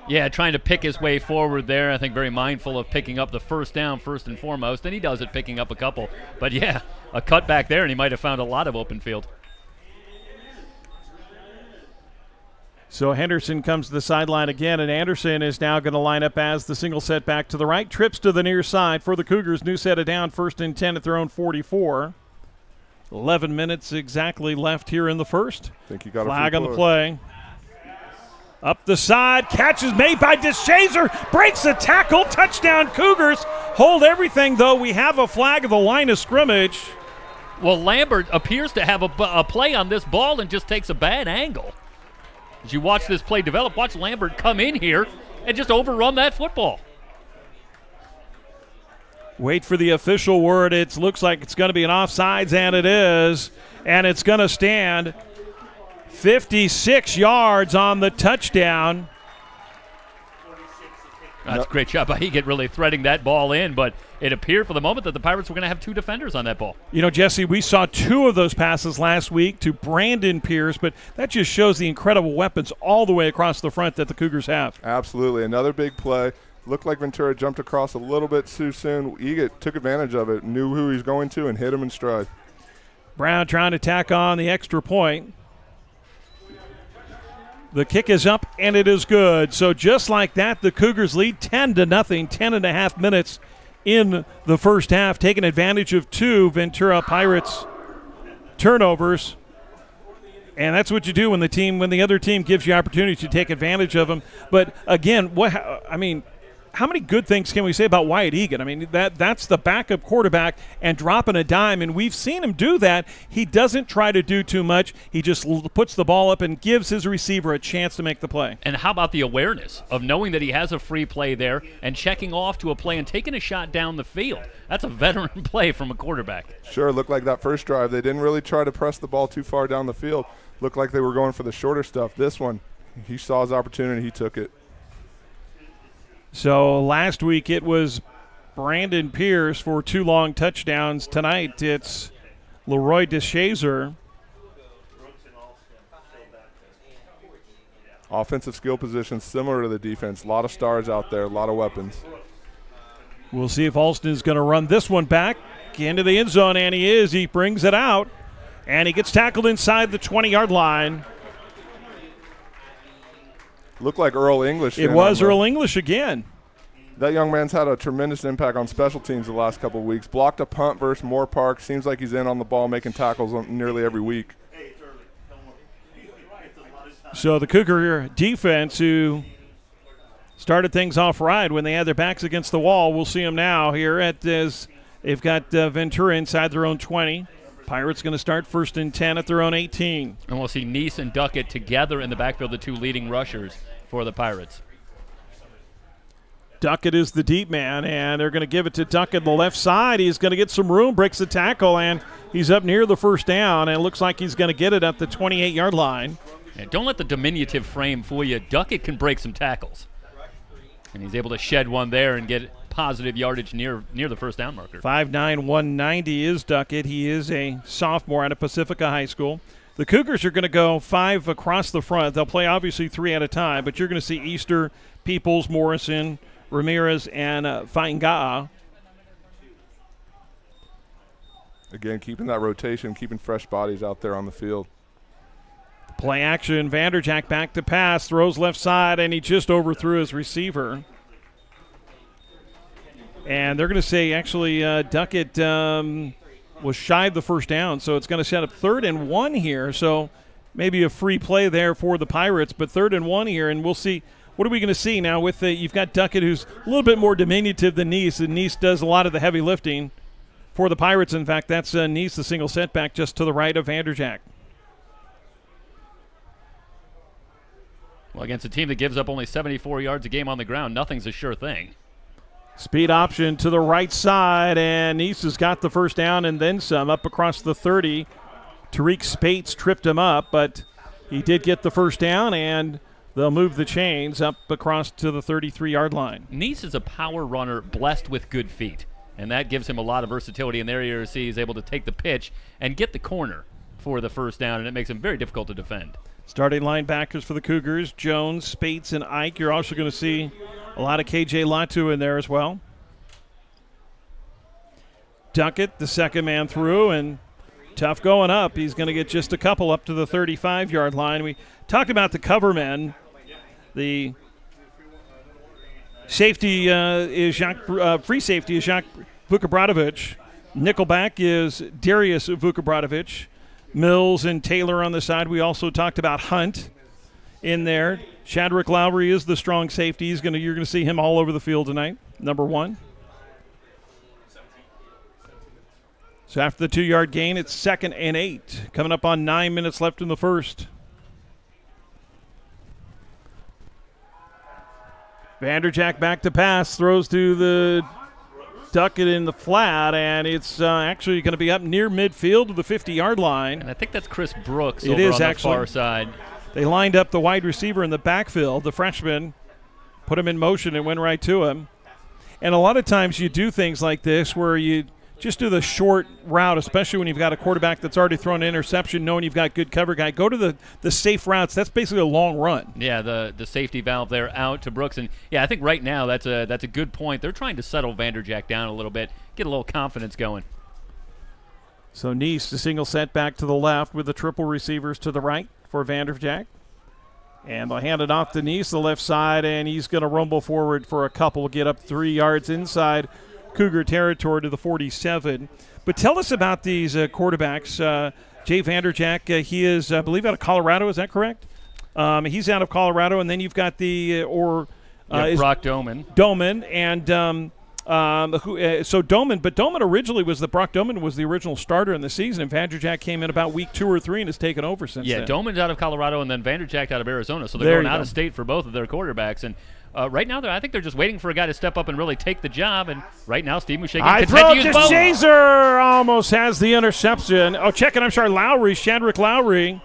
Yeah, trying to pick his way forward there. I think very mindful of picking up the first down first and foremost, and he does it, picking up a couple. But, yeah, a cut back there, and he might have found a lot of open field. So Henderson comes to the sideline again, and Anderson is now going to line up as the single set back to the right. Trips to the near side for the Cougars. New set of down, 1st and 10 at their own 44. 11 minutes exactly left here in the first. Think you got flag on the play. Up the side, catch is made by DeShazer, breaks the tackle, touchdown Cougars. Hold everything, though. We have a flag of the line of scrimmage. Well, Lambert appears to have a play on this ball and just takes a bad angle. As you watch this play develop, watch Lambert come in here and just overrun that football. Wait for the official word. It looks like it's going to be an offsides, and it is. And it's going to stand 56 yards on the touchdown. That's a great job by Egan really threading that ball in, but it appeared for the moment that the Pirates were going to have 2 defenders on that ball. You know, Jesse, we saw 2 of those passes last week to Brandon Pierce, but that just shows the incredible weapons all the way across the front that the Cougars have. Absolutely. Another big play. Looked like Ventura jumped across a little bit too soon. Egan took advantage of it, knew who he's going to, and hit him in stride. Brown trying to tack on the extra point. The kick is up, and it is good. So just like that, the Cougars lead 10-0, 10 and a half minutes in the first half, taking advantage of 2 Ventura Pirates turnovers. And that's what you do when the other team gives you opportunity to take advantage of them. But again, how many good things can we say about Wyatt Egan? I mean, that's the backup quarterback and dropping a dime, and we've seen him do that. He doesn't try to do too much. He just puts the ball up and gives his receiver a chance to make the play. And how about the awareness of knowing that he has a free play there and checking off to a play and taking a shot down the field? That's a veteran play from a quarterback. Sure, looked like that first drive. They didn't really try to press the ball too far down the field. Looked like they were going for the shorter stuff. This one, he saw his opportunity. He took it. So last week it was Brandon Pierce for 2 long touchdowns. Tonight it's Leroy DeShazer. Offensive skill positions similar to the defense. A lot of stars out there, a lot of weapons. We'll see if Alston is going to run this one back into the end zone, and he is. He brings it out, and he gets tackled inside the 20-yard line. Looked like Earl English. It was Earl English again. That young man's had a tremendous impact on special teams the last couple of weeks. Blocked a punt versus Moore Park. Seems like he's in on the ball, making tackles nearly every week. So the Cougar defense, who started things off right when they had their backs against the wall, we'll see them now here as they've got Ventura inside their own 20. Pirates going to start 1st and 10 at their own 18. And we'll see Neese and Duckett together in the backfield, the 2 leading rushers for the Pirates. Duckett is the deep man, and they're going to give it to Duckett the left side. He's going to get some room, breaks the tackle, and he's up near the first down, and it looks like he's going to get it at the 28-yard line. And don't let the diminutive frame fool you. Duckett can break some tackles. And he's able to shed one there and get positive yardage near the first down marker. 5'9", 190 is Duckett. He is a sophomore out of Pacifica High School. The Cougars are going to go 5 across the front. They'll play obviously 3 at a time, but you're going to see Easter, Peoples, Morrison, Ramirez, and Fainga'a. Again, keeping that rotation, keeping fresh bodies out there on the field. Play action, Vanderjack back to pass, throws left side, and he just overthrew his receiver. And they're going to say, actually, Duckett was shy of the first down, so it's going to set up 3rd and 1 here. So maybe a free play there for the Pirates, but 3rd and 1 here, and we'll see. What are we going to see now with you've got Duckett, who's a little bit more diminutive than Neese, and Neese does a lot of the heavy lifting for the Pirates. In fact, that's Neese, the single setback just to the right of Vanderjack. Well, against a team that gives up only 74 yards a game on the ground, nothing's a sure thing. Speed option to the right side, and Neese has got the first down and then some up across the 30. Tariq Spates tripped him up, but he did get the first down, and they'll move the chains up across to the 33-yard line. Neese is a power runner blessed with good feet, and that gives him a lot of versatility. And there you see he's able to take the pitch and get the corner for the first down, and it makes him very difficult to defend. Starting linebackers for the Cougars, Jones, Spates, and Ike. You're also going to see a lot of KJ Latu in there as well. Duckett, the second man through, and tough going up. He's going to get just a couple up to the 35-yard line. We talked about the cover men. The safety is free safety is Jacques Vukobradovic. Nickelback is Darius Vukobradovic. Mills and Taylor on the side. We also talked about Hunt in there. Chadwick Lowry is the strong safety. You're going to see him all over the field tonight, number 1. So after the 2-yard gain, it's 2nd and 8. Coming up on 9 minutes left in the first. Vanderjack back to pass, throws to the Duckett in the flat, and it's actually going to be up near midfield to the 50-yard line. And I think that's Chris Brooks it over is on the actually. far side. They lined up the wide receiver in the backfield, the freshman, put him in motion and went right to him. And a lot of times you do things like this where you just do the short route, especially when you've got a quarterback that's already thrown an interception, knowing you've got good cover guy. Go to the safe routes. That's basically a long run. Yeah, the safety valve there out to Brooks. And, yeah, I think right now that's a good point. They're trying to settle Vanderjack down a little bit, get a little confidence going. So Neese, the single setback to the left with the triple receivers to the right for Vanderjack. And they'll hand it off to Neese, the left side, and he's going to rumble forward for a couple, get up 3 yards inside Cougar territory to the 47. But tell us about these quarterbacks. Jay Vanderjack, he is, I believe, out of Colorado. Is that correct? He's out of Colorado. And then you've got the Brock Doman. Doman, and so Doman, but Doman originally was Brock Doman was the original starter in the season, and Vanderjagt came in about week 2 or 3 and has taken over since then. Yeah, Doman's out of Colorado, and then Vanderjagt out of Arizona, so they're going out of state for both of their quarterbacks. And right now, I think they're just waiting for a guy to step up and really take the job. And right now, Steve Mushagan throw to Shazer, almost has the interception. Oh, Shadrick Lowry.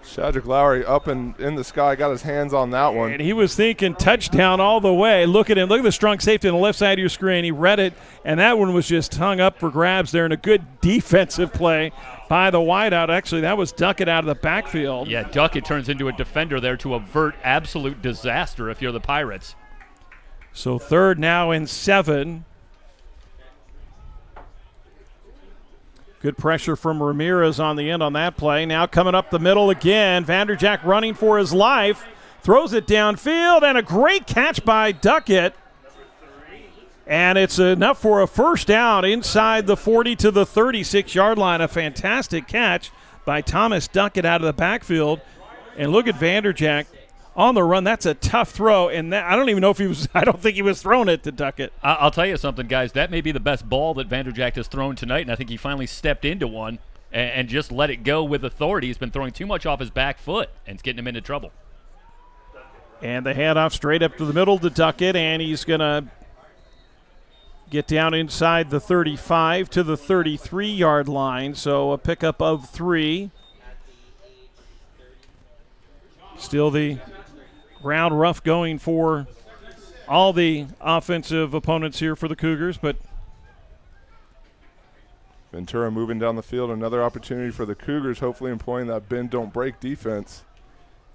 Shadrick Lowry up in the sky, got his hands on that one. And he was thinking touchdown all the way. Look at him. Look at the strong safety on the left side of your screen. He read it, and that one was just hung up for grabs there, and a good defensive play by the wideout. Actually, that was Duckett out of the backfield. Yeah, Duckett turns into a defender there to avert absolute disaster if you're the Pirates. So 3rd now and 7. Good pressure from Ramirez on the end on that play. Now coming up the middle again. Vanderjagt running for his life. Throws it downfield, and a great catch by Duckett. And it's enough for a first down inside the 40 to the 36-yard line. A fantastic catch by Thomas Duckett out of the backfield. And look at Vanderjagt on the run. That's a tough throw, and I don't even know if he was – I don't think he was throwing it to Duckett. I'll tell you something, guys. That may be the best ball that Vanderjagt has thrown tonight, and I think he finally stepped into one and just let it go with authority. He's been throwing too much off his back foot, and it's getting him into trouble. And the handoff straight up to the middle to Duckett, and he's going to get down inside the 35 to the 33-yard line, so a pickup of 3. Still the ground rough going for all the offensive opponents here for the Cougars, but Ventura moving down the field. Another opportunity for the Cougars, hopefully employing that bend, don't break defense.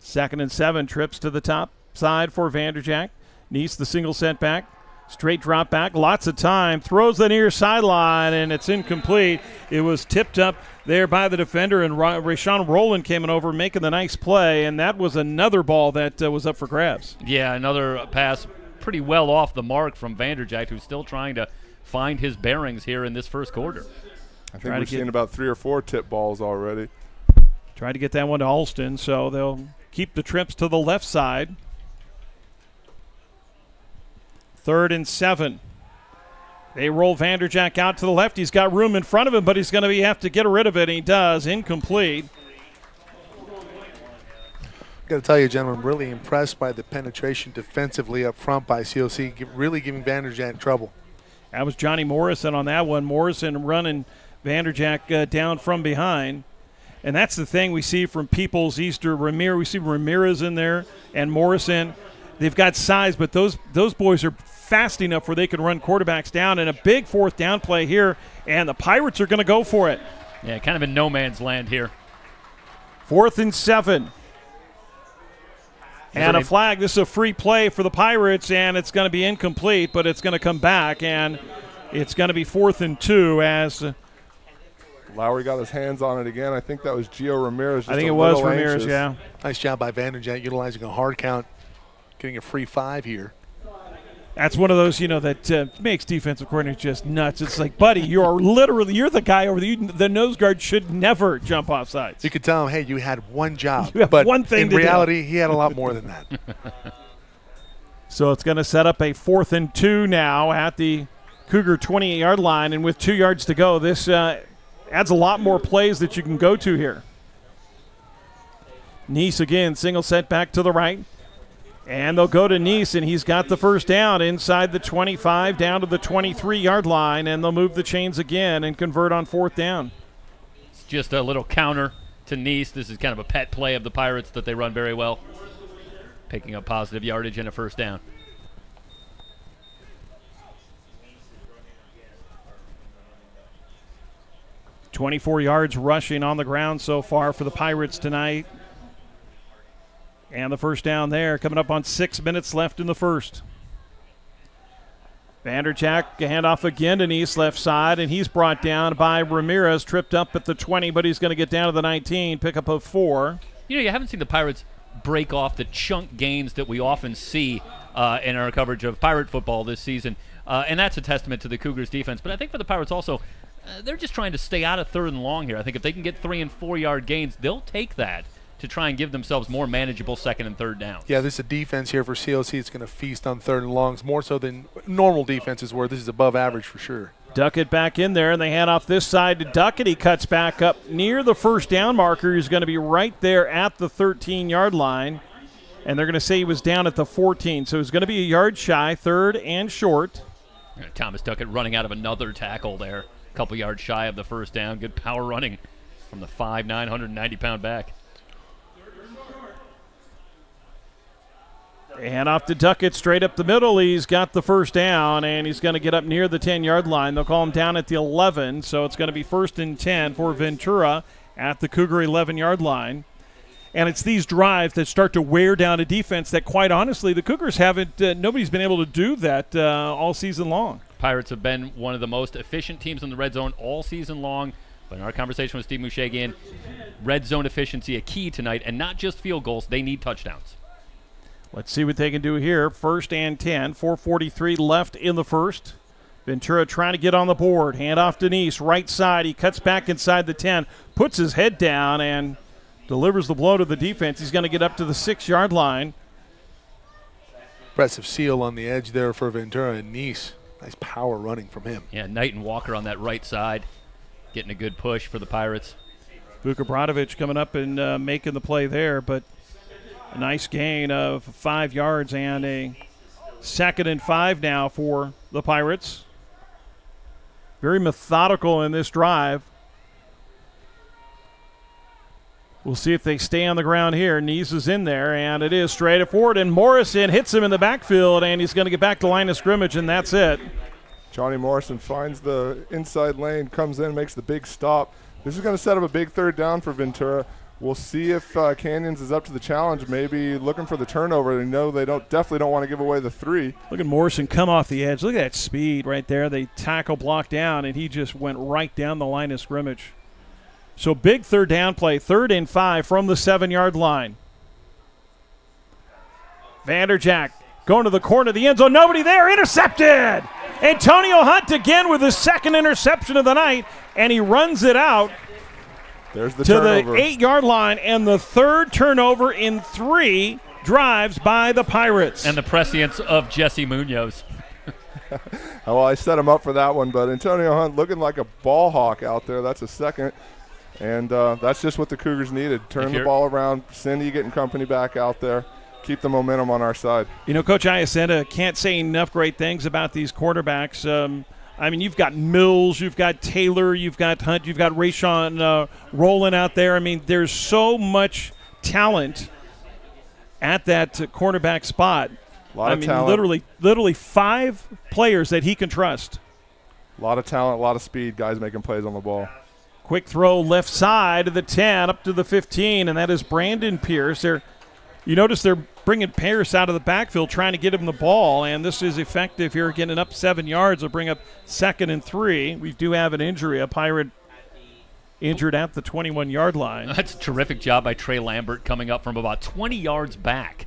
2nd and 7, trips to the top side for Vanderjagt. Neese the single setback. Straight drop back, lots of time, throws the near sideline, and it's incomplete. It was tipped up there by the defender, and Rashawn Rowland came in over, making the nice play, and that was another ball that was up for grabs. Yeah, another pass pretty well off the mark from Vanderjagt, who's still trying to find his bearings here in this first quarter. I think we're seeing about 3 or 4 tip balls already. Try to get that one to Alston, so they'll keep the trips to the left side. 3rd and 7. They roll Vanderjagt out to the left. He's got room in front of him, but he's going to have to get rid of it, and he does. Incomplete. Got to tell you, gentlemen, I'm really impressed by the penetration defensively up front by COC, really giving Vanderjagt trouble. That was Johnny Morrison on that one. Morrison running Vanderjagt down from behind. And that's the thing we see from Peoples, Easter, Ramirez. We see Ramirez in there and Morrison. They've got size, but those boys are fast enough where they can run quarterbacks down. And a big 4th down play here, and the Pirates are going to go for it. Yeah, kind of in no man's land here. 4th and 7. And a flag. This is a free play for the Pirates, and it's going to be incomplete, but it's going to come back, and it's going to be 4th and 2 as Lowry got his hands on it again. I think that was Gio Ramirez. I think it was Ramirez, yeah. Nice job by Vanderjagt utilizing a hard count, getting a free 5 here. That's one of those, that makes defensive coordinators just nuts. It's like, buddy, you're the guy over there. The nose guard should never jump off sides. You could tell him, hey, you had one job. You have but one thing in reality, he had a lot more than that. So it's going to set up a 4th and 2 now at the Cougar 28-yard line. And with 2 yards to go, this adds a lot more plays that you can go to here. Neese again, single setback to the right. And they'll go to Neese, and he's got the first down inside the 25 down to the 23-yard line, and they'll move the chains again and convert on 4th down. It's just a little counter to Neese. This is kind of a pet play of the Pirates that they run very well, picking up positive yardage and a first down. .24 yards rushing on the ground so far for the Pirates tonight. And the first down there coming up on 6 minutes left in the first. Vanderjagt, a handoff again to Neese left side, and he's brought down by Ramirez, tripped up at the 20, but he's going to get down to the 19, pickup of 4. You haven't seen the Pirates break off the chunk gains that we often see in our coverage of Pirate football this season, and that's a testament to the Cougars' defense. But I think for the Pirates also, they're just trying to stay out of 3rd and long here. I think if they can get 3- and 4-yard gains, they'll take that. to try and give themselves more manageable second and third downs. Yeah, this is a defense here for COC. It's going to feast on third and longs more so than normal defenses where this is above average for sure. Duckett back in there, and they hand off this side to Duckett. He cuts back up near the first down marker. He's going to be right there at the 13-yard line, and they're going to say he was down at the 14. So he's going to be a yard shy, third and short. Thomas Duckett running out of another tackle there, a couple yards shy of the first down. Good power running from the 5'9", 190-pound back. Hand off to Duckett straight up the middle. He's got the first down, and he's going to get up near the 10-yard line. They'll call him down at the 11, so it's going to be 1st and 10 for Ventura at the Cougar 11-yard line. And it's these drives that start to wear down a defense that, quite honestly, the Cougars haven't nobody's been able to do that all season long. Pirates have been one of the most efficient teams in the red zone all season long. But in our conversation with Steve Mushagian, red zone efficiency a key tonight, and not just field goals. They need touchdowns. Let's see what they can do here. 1st and 10, 4:43 left in the first. Ventura trying to get on the board. Hand off to Nice, right side. He cuts back inside the 10, puts his head down, and delivers the blow to the defense. He's going to get up to the 6-yard line. Impressive seal on the edge there for Ventura, and Nice. Nice power running from him. Yeah, Knight and Walker on that right side, getting a good push for the Pirates. Vuka Bradovic coming up and making the play there, but a nice gain of 5 yards and a 2nd and 5 now for the Pirates. Very methodical in this drive. We'll see if they stay on the ground here. Nees is in there, and it is straight forward, and Morrison hits him in the backfield, and he's going to get back to line of scrimmage, and that's it. Johnny Morrison finds the inside lane, comes in, makes the big stop. This is going to set up a big third down for Ventura. We'll see if Canyons is up to the challenge, maybe looking for the turnover. They know they definitely don't want to give away the 3. Look at Morrison come off the edge. Look at that speed right there. They tackle block down, and he just went right down the line of scrimmage. So big third down play, 3rd and 5 from the 7-yard line. Vanderjack going to the corner of the end zone. Nobody there. Intercepted. Antonio Hunt again with his 2nd interception of the night, and he runs it out. There's the to turnover. The 8-yard line, and the 3rd turnover in 3 drives by the Pirates. And the prescience of Jesse Munoz. Well, I set him up for that one, but Antonio Hunt looking like a ball hawk out there. That's a 2nd, and that's just what the Cougars needed. Turn the ball around, Cindy getting company back out there, keep the momentum on our side. You know, Coach Iacenda can't say enough great things about these quarterbacks. I mean, you've got Mills, you've got Taylor, you've got Hunt, you've got Rayshawn Rowland out there. I mean, there's so much talent at that cornerback spot. A lot of talent. Literally 5 players that he can trust. A lot of talent, a lot of speed, guys making plays on the ball. Quick throw left side of the 10 up to the 15, and that is Brandon Pierce. You notice they're bringing Pierce out of the backfield trying to get him the ball, and this is effective here, getting up 7 yards. They'll bring up 2nd and 3. We do have an injury, a Pirate injured at the 21-yard line. That's a terrific job by Trey Lambert coming up from about 20 yards back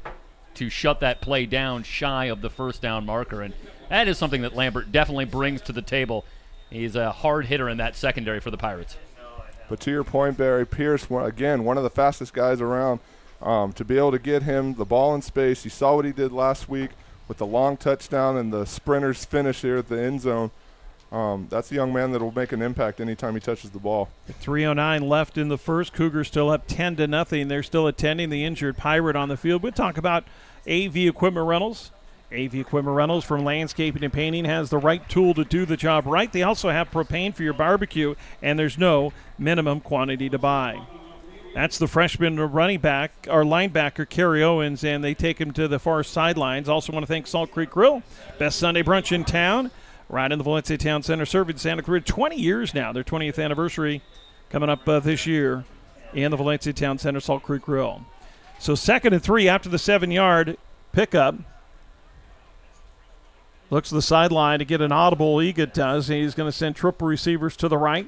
to shut that play down shy of the first down marker, and that is something that Lambert definitely brings to the table. He's a hard hitter in that secondary for the Pirates. But to your point, Barry, Pierce, again, one of the fastest guys around. To be able to get him the ball in space, you saw what he did last week with the long touchdown and the sprinter's finish here at the end zone. That's a young man that will make an impact anytime he touches the ball. 3:09 left in the first. Cougars still up 10-0. They're still attending the injured Pirate on the field. We'll talk about AV Equipment Rentals. AV Equipment Rentals from Landscaping and Painting has the right tool to do the job right. They also have propane for your barbecue, and there's no minimum quantity to buy. That's the freshman running back, or linebacker, Kerry Owens, and they take him to the far sidelines. Also want to thank Salt Creek Grill, best Sunday brunch in town, right in the Valencia Town Center, serving Santa Cruz 20 years now. Their 20th anniversary coming up this year in the Valencia Town Center, Salt Creek Grill. So 2nd and 3 after the 7-yard pickup. Looks to the sideline to get an audible. Egan does. He's going to send triple receivers to the right.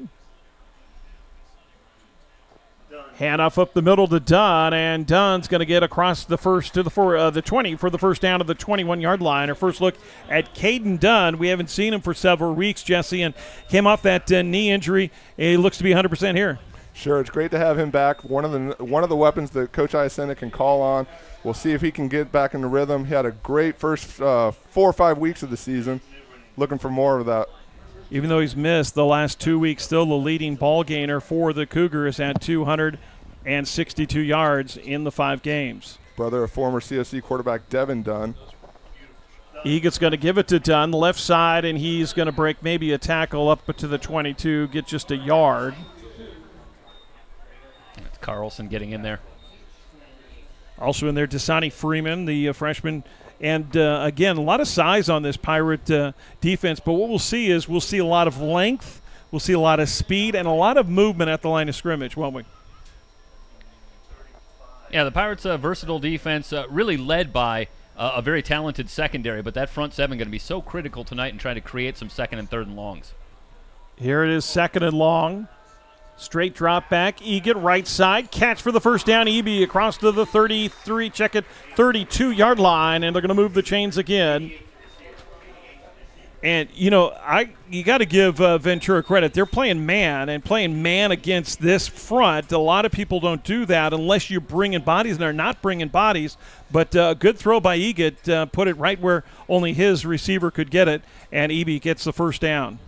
Handoff up the middle to Dunn, and Dunn's going to get across the 20 for the first down of the 21-yard line. Our first look at Caden Dunn. We haven't seen him for several weeks, Jesse, and came off that knee injury. He looks to be 100% here. Sure, it's great to have him back. One of the weapons that Coach Iacenda can call on. We'll see if he can get back in the rhythm. He had a great first 4 or 5 weeks of the season. Looking for more of that. Even though he's missed the last 2 weeks, still the leading ball gainer for the Cougars at 262 yards in the 5 games. Brother of former COC quarterback Devin Dunn. Eagle's going to give it to Dunn, left side, and he's going to break maybe a tackle up to the 22, get just a yard. That's Carlson getting in there. Also in there, Dasani Freeman, the freshman. And, again, a lot of size on this Pirate defense. But what we'll see is we'll see a lot of length, we'll see a lot of speed, and a lot of movement at the line of scrimmage, won't we? Yeah, the Pirates' versatile defense really led by a very talented secondary. But that front seven going to be so critical tonight in trying to create some second and third and longs. Here it is, second and long. Straight drop back. Egan, right side. Catch for the first down. Eby across to the 33, check it, 32-yard line, and they're going to move the chains again. And, you know, you got to give Ventura credit. They're playing man, and playing man against this front. A lot of people don't do that unless you're bringing bodies, and they're not bringing bodies. But a good throw by Egan, put it right where only his receiver could get it, and Eby gets the first down.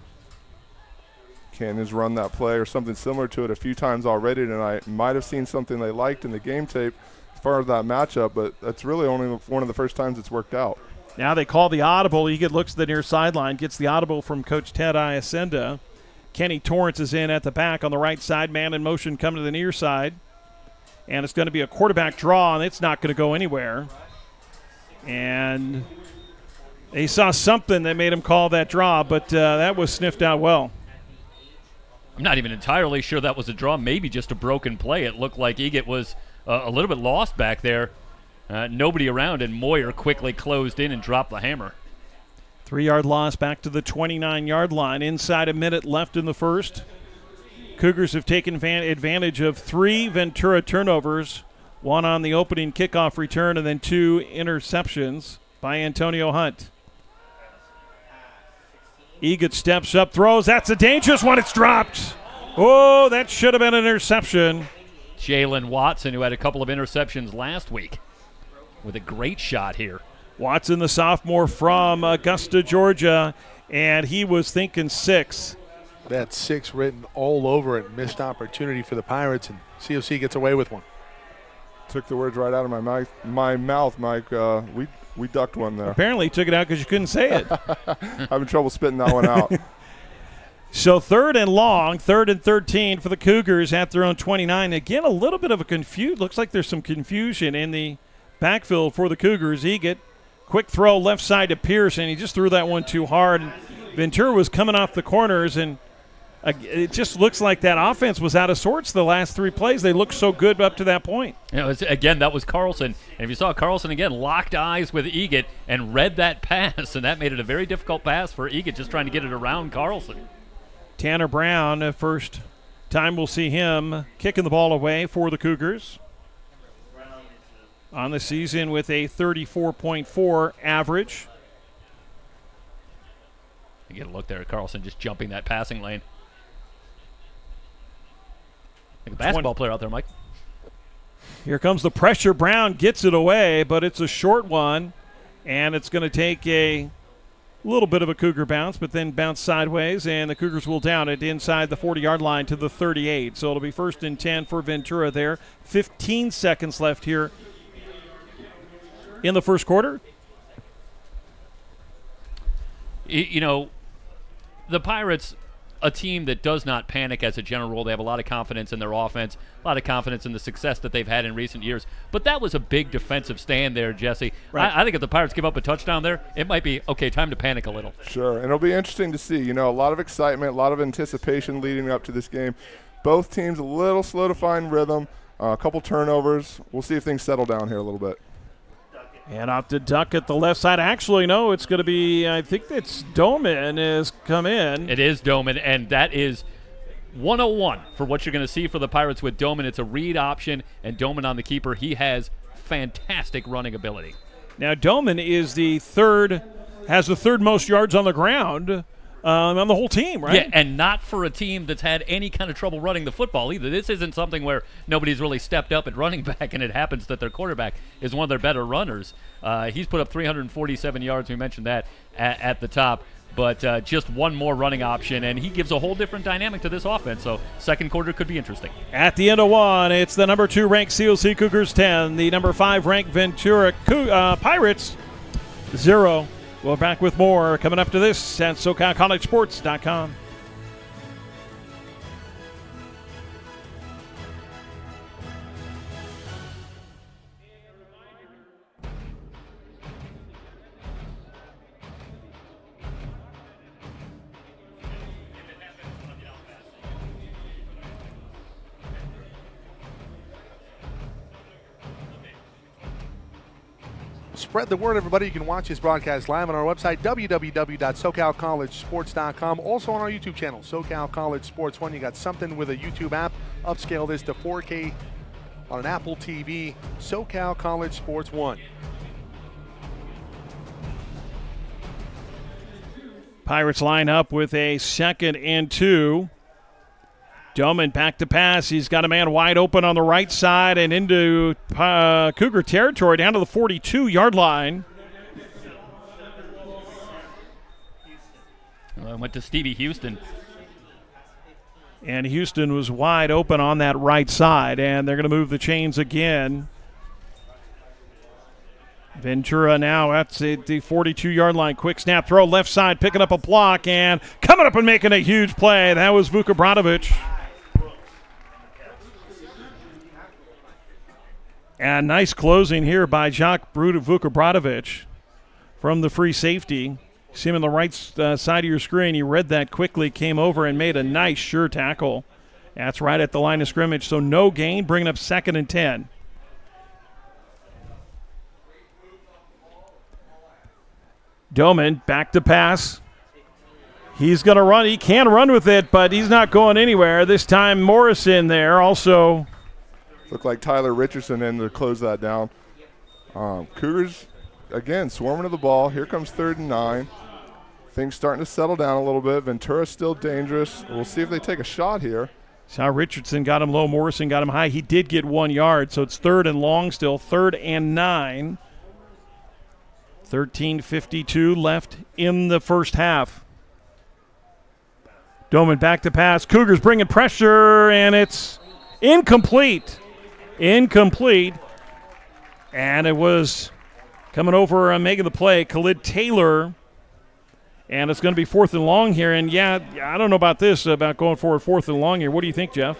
Canyon's run that play or something similar to it a few times already tonight. Might have seen something they liked in the game tape as far as that matchup, but that's really only one of the first times it's worked out. Now they call the audible. Egan looks to the near sideline, gets the audible from Coach Ted Iacenda. Kenny Torrance is in at the back on the right side. Man in motion coming to the near side. And it's going to be a quarterback draw, and it's not going to go anywhere. And they saw something that made him call that draw, but that was sniffed out well. I'm not even entirely sure that was a draw, maybe just a broken play. It looked like Egan was a little bit lost back there. Nobody around, and Moyer quickly closed in and dropped the hammer. 3-yard loss back to the 29-yard line. Inside a minute left in the first. Cougars have taken advantage of 3 Ventura turnovers, 1 on the opening kickoff return, and then 2 interceptions by Antonio Hunt. Egan steps up, throws. That's a dangerous one. It's dropped. Oh, that should have been an interception. Jalen Watson, who had a couple of interceptions last week, with a great shot here. Watson, the sophomore from Augusta, Georgia, and he was thinking 6. That 6 written all over it. Missed opportunity for the Pirates, and COC gets away with one. Took the words right out of my mouth, Mike. We ducked one there. Apparently took it out because you couldn't say it. Having trouble spitting that one out. So 3rd and long, 3rd and 13 for the Cougars at their own 29. Again, a little bit of a confusion. Looks like there's some confusion in the backfield for the Cougars. Egan, quick throw left side to Pierce, and he just threw that one too hard. Ventura was coming off the corners, and it just looks like that offense was out of sorts the last 3 plays. They looked so good up to that point. You know, again, that was Carlson. And if you saw Carlson again, locked eyes with Egan and read that pass, and that made it a very difficult pass for Egan, just trying to get it around Carlson. Tanner Brown, first time we'll see him kicking the ball away for the Cougars. On the season with a 34.4 average. You get a look there at Carlson just jumping that passing lane. Like a basketball player out there, Mike. Here comes the pressure. Brown gets it away, but it's a short one, and it's going to take a little bit of a Cougar bounce, but then bounce sideways, and the Cougars will down it inside the 40-yard line to the 38. So it'll be 1st and 10 for Ventura there. 15 seconds left here in the first quarter. You know, the Pirates, a team that does not panic as a general rule. They have a lot of confidence in their offense, a lot of confidence in the success that they've had in recent years. But that was a big defensive stand there, Jesse. Right. I think if the Pirates give up a touchdown there, it might be, okay, time to panic a little. Sure, and it'll be interesting to see. You know, a lot of excitement, a lot of anticipation leading up to this game. Both teams a little slow to find rhythm, a couple turnovers. We'll see if things settle down here a little bit. And off to Duck at the left side. Actually, no, it's going to be, I think it's Doman has come in. It is Doman, and that is 101 for what you're going to see for the Pirates with Doman. It's a read option, and Doman on the keeper. He has fantastic running ability. Now, Doman is has the third most yards on the ground on the whole team, right? Yeah, and not for a team that's had any kind of trouble running the football either. This isn't something where nobody's really stepped up at running back, and it happens that their quarterback is one of their better runners. He's put up 347 yards. We mentioned that at the top. But just one more running option, and he gives a whole different dynamic to this offense. So second quarter could be interesting. At the end of one, it's the number 2 ranked COC Cougars 10, the number 5 ranked Ventura Pirates 0. We're back with more coming up to this at SoCalCollegeSports.com. Spread the word, everybody. You can watch this broadcast live on our website, www.socalcollegesports.com. Also on our YouTube channel, SoCal College Sports 1. You got something with a YouTube app. Upscale this to 4K on an Apple TV, SoCal College Sports 1. Pirates line up with a 2nd and 2. Doman back to pass. He's got a man wide open on the right side and into Cougar territory down to the 42-yard line. Well, went to Stevie Houston. And Houston was wide open on that right side, and they're going to move the chains again. Ventura now at the 42-yard line. Quick snap throw, left side, picking up a block, and coming up and making a huge play. That was Vukobratovic. And nice closing here by Jacques Vukobratovic from the free safety. See him on the right side of your screen. He read that quickly, came over and made a nice sure tackle. That's right at the line of scrimmage. So no gain, bringing up 2nd and 10. Doman back to pass. He's going to run. He can run with it, but he's not going anywhere. This time Morrison there also. Looked like Tyler Richardson in to close that down. Cougars, again, swarming to the ball. Here comes 3rd and 9. Things starting to settle down a little bit. Ventura's still dangerous. We'll see if they take a shot here. So Richardson got him low. Morrison got him high. He did get 1 yard, so it's 3rd and long still. 3rd and 9. 13:52 left in the first half. Doman back to pass. Cougars bringing pressure, and it's incomplete. Incomplete. And it was coming over and making the play, Khalid Taylor. And it's going to be 4th and long here. And, yeah, I don't know about this, about going forward 4th and long here. What do you think, Jeff?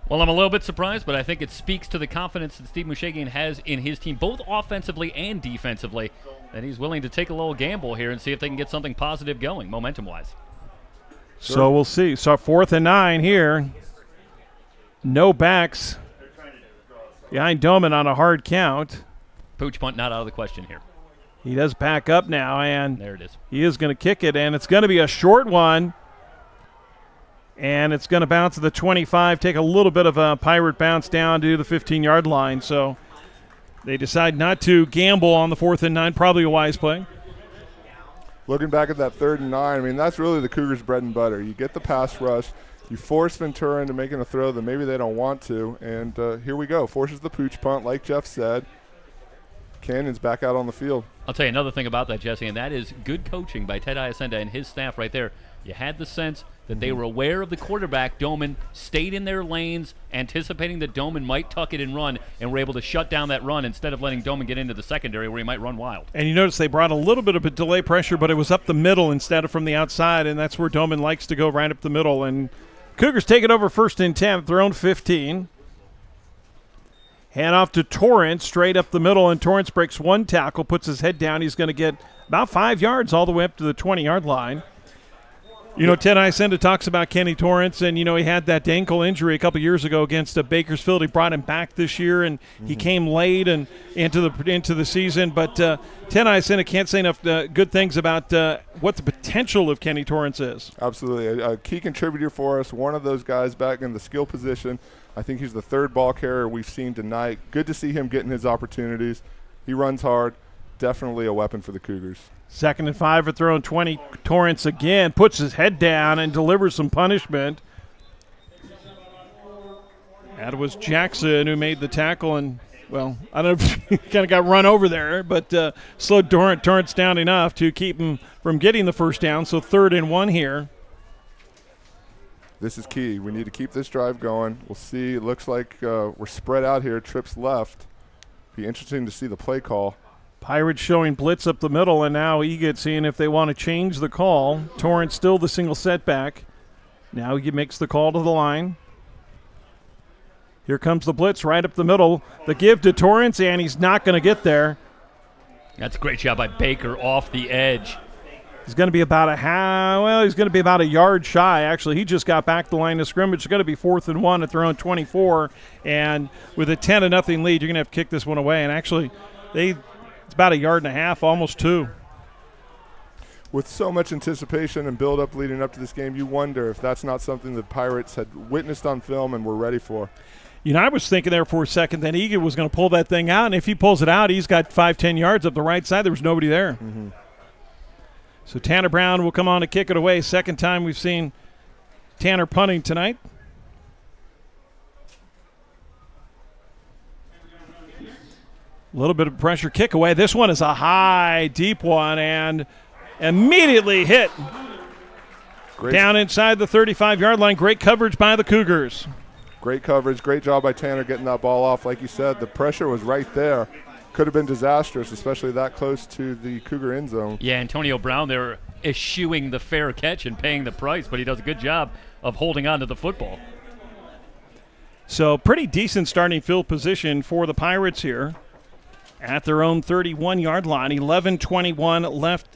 Well, I'm a little bit surprised, but I think it speaks to the confidence that Steve Mushagian has in his team, both offensively and defensively, that he's willing to take a little gamble here and see if they can get something positive going, momentum-wise. Sure. So we'll see. So 4th and 9 here. No backs. Behind Doman on a hard count. Pooch punt not out of the question here. He does back up now, and there it is. He is going to kick it, and it's going to be a short one. And it's going to bounce to the 25, take a little bit of a Pirate bounce down to the 15-yard line. So they decide not to gamble on the 4th and 9. Probably a wise play. Looking back at that 3rd and 9, I mean, that's really the Cougars' bread and butter. You get the pass rush. You force Ventura into making a throw that maybe they don't want to. And here we go. Forces the pooch punt, like Jeff said. Cannon's back out on the field. I'll tell you another thing about that, Jesse, and that is good coaching by Ted Iacenda and his staff right there. You had the sense that they were aware of the quarterback. Doman stayed in their lanes, anticipating that Doman might tuck it and run, and were able to shut down that run instead of letting Doman get into the secondary where he might run wild. And you notice they brought a little bit of a delay pressure, but it was up the middle instead of from the outside, and that's where Doman likes to go, right up the middle. And Cougars take it over 1st and 10, their own 15. Hand off to Torrance, straight up the middle, and Torrance breaks 1 tackle, puts his head down. He's going to get about 5 yards all the way up to the 20-yard line. You know, Ted Iacenda talks about Kenny Torrance, and, you know, he had that ankle injury a couple years ago against Bakersfield. He brought him back this year, and he came late and into the season. But Ted Iacenda can't say enough good things about what the potential of Kenny Torrance is. Absolutely. A key contributor for us, one of those guys back in the skill position. I think he's the 3rd ball carrier we've seen tonight. Good to see him getting his opportunities. He runs hard. Definitely a weapon for the Cougars. 2nd and 5 at their own 20. Torrance again puts his head down and delivers some punishment. That was Jackson who made the tackle, and, well, I don't know if he kind of got run over there, but slowed Torrance down enough to keep him from getting the first down. So 3rd and 1 here. This is key. We need to keep this drive going. We'll see. It looks like we're spread out here. Trips left. Be interesting to see the play call. Pirates showing blitz up the middle, and now Egan seeing if they want to change the call. Torrance still the single setback. Now he makes the call to the line. Here comes the blitz right up the middle. The give to Torrance, and he's not going to get there. That's a great job by Baker off the edge. He's going to be about he's going to be about a yard shy. Actually, he just got back the line of scrimmage. It's going to be 4th and 1 at their own 24, and with a 10-0 lead, you're going to have to kick this one away. And actually, it's about a yard and a half, almost 2. With so much anticipation and build-up leading up to this game, you wonder if that's not something the Pirates had witnessed on film and were ready for. You know, I was thinking there for a second that Egan was going to pull that thing out, and if he pulls it out, he's got 5-10 yards up the right side. There was nobody there. Mm-hmm. So Tanner Brown will come on to kick it away. Second time we've seen Tanner punting tonight. A little bit of pressure kick away. This one is a high, deep one, and immediately hit down inside the 35-yard line. Great coverage by the Cougars. Great coverage. Great job by Tanner getting that ball off. Like you said, the pressure was right there. Could have been disastrous, especially that close to the Cougar end zone. Yeah, Antonio Brown there eschewing the fair catch and paying the price, but he does a good job of holding on to the football. So pretty decent starting field position for the Pirates here at their own 31-yard line. 11:21 left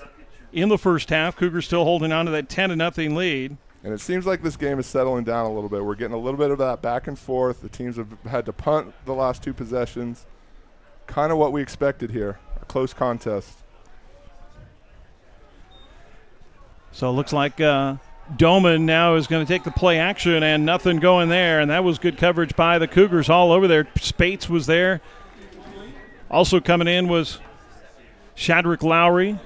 in the first half. Cougars still holding on to that 10-0 lead. And it seems like this game is settling down a little bit. We're getting a little bit of that back and forth. The teams have had to punt the last 2 possessions. Kind of what we expected here, a close contest. So it looks like Doman now is going to take the play action, and nothing going there, and that was good coverage by the Cougars all over there. Spates was there. Also coming in was Shadrick Lowry.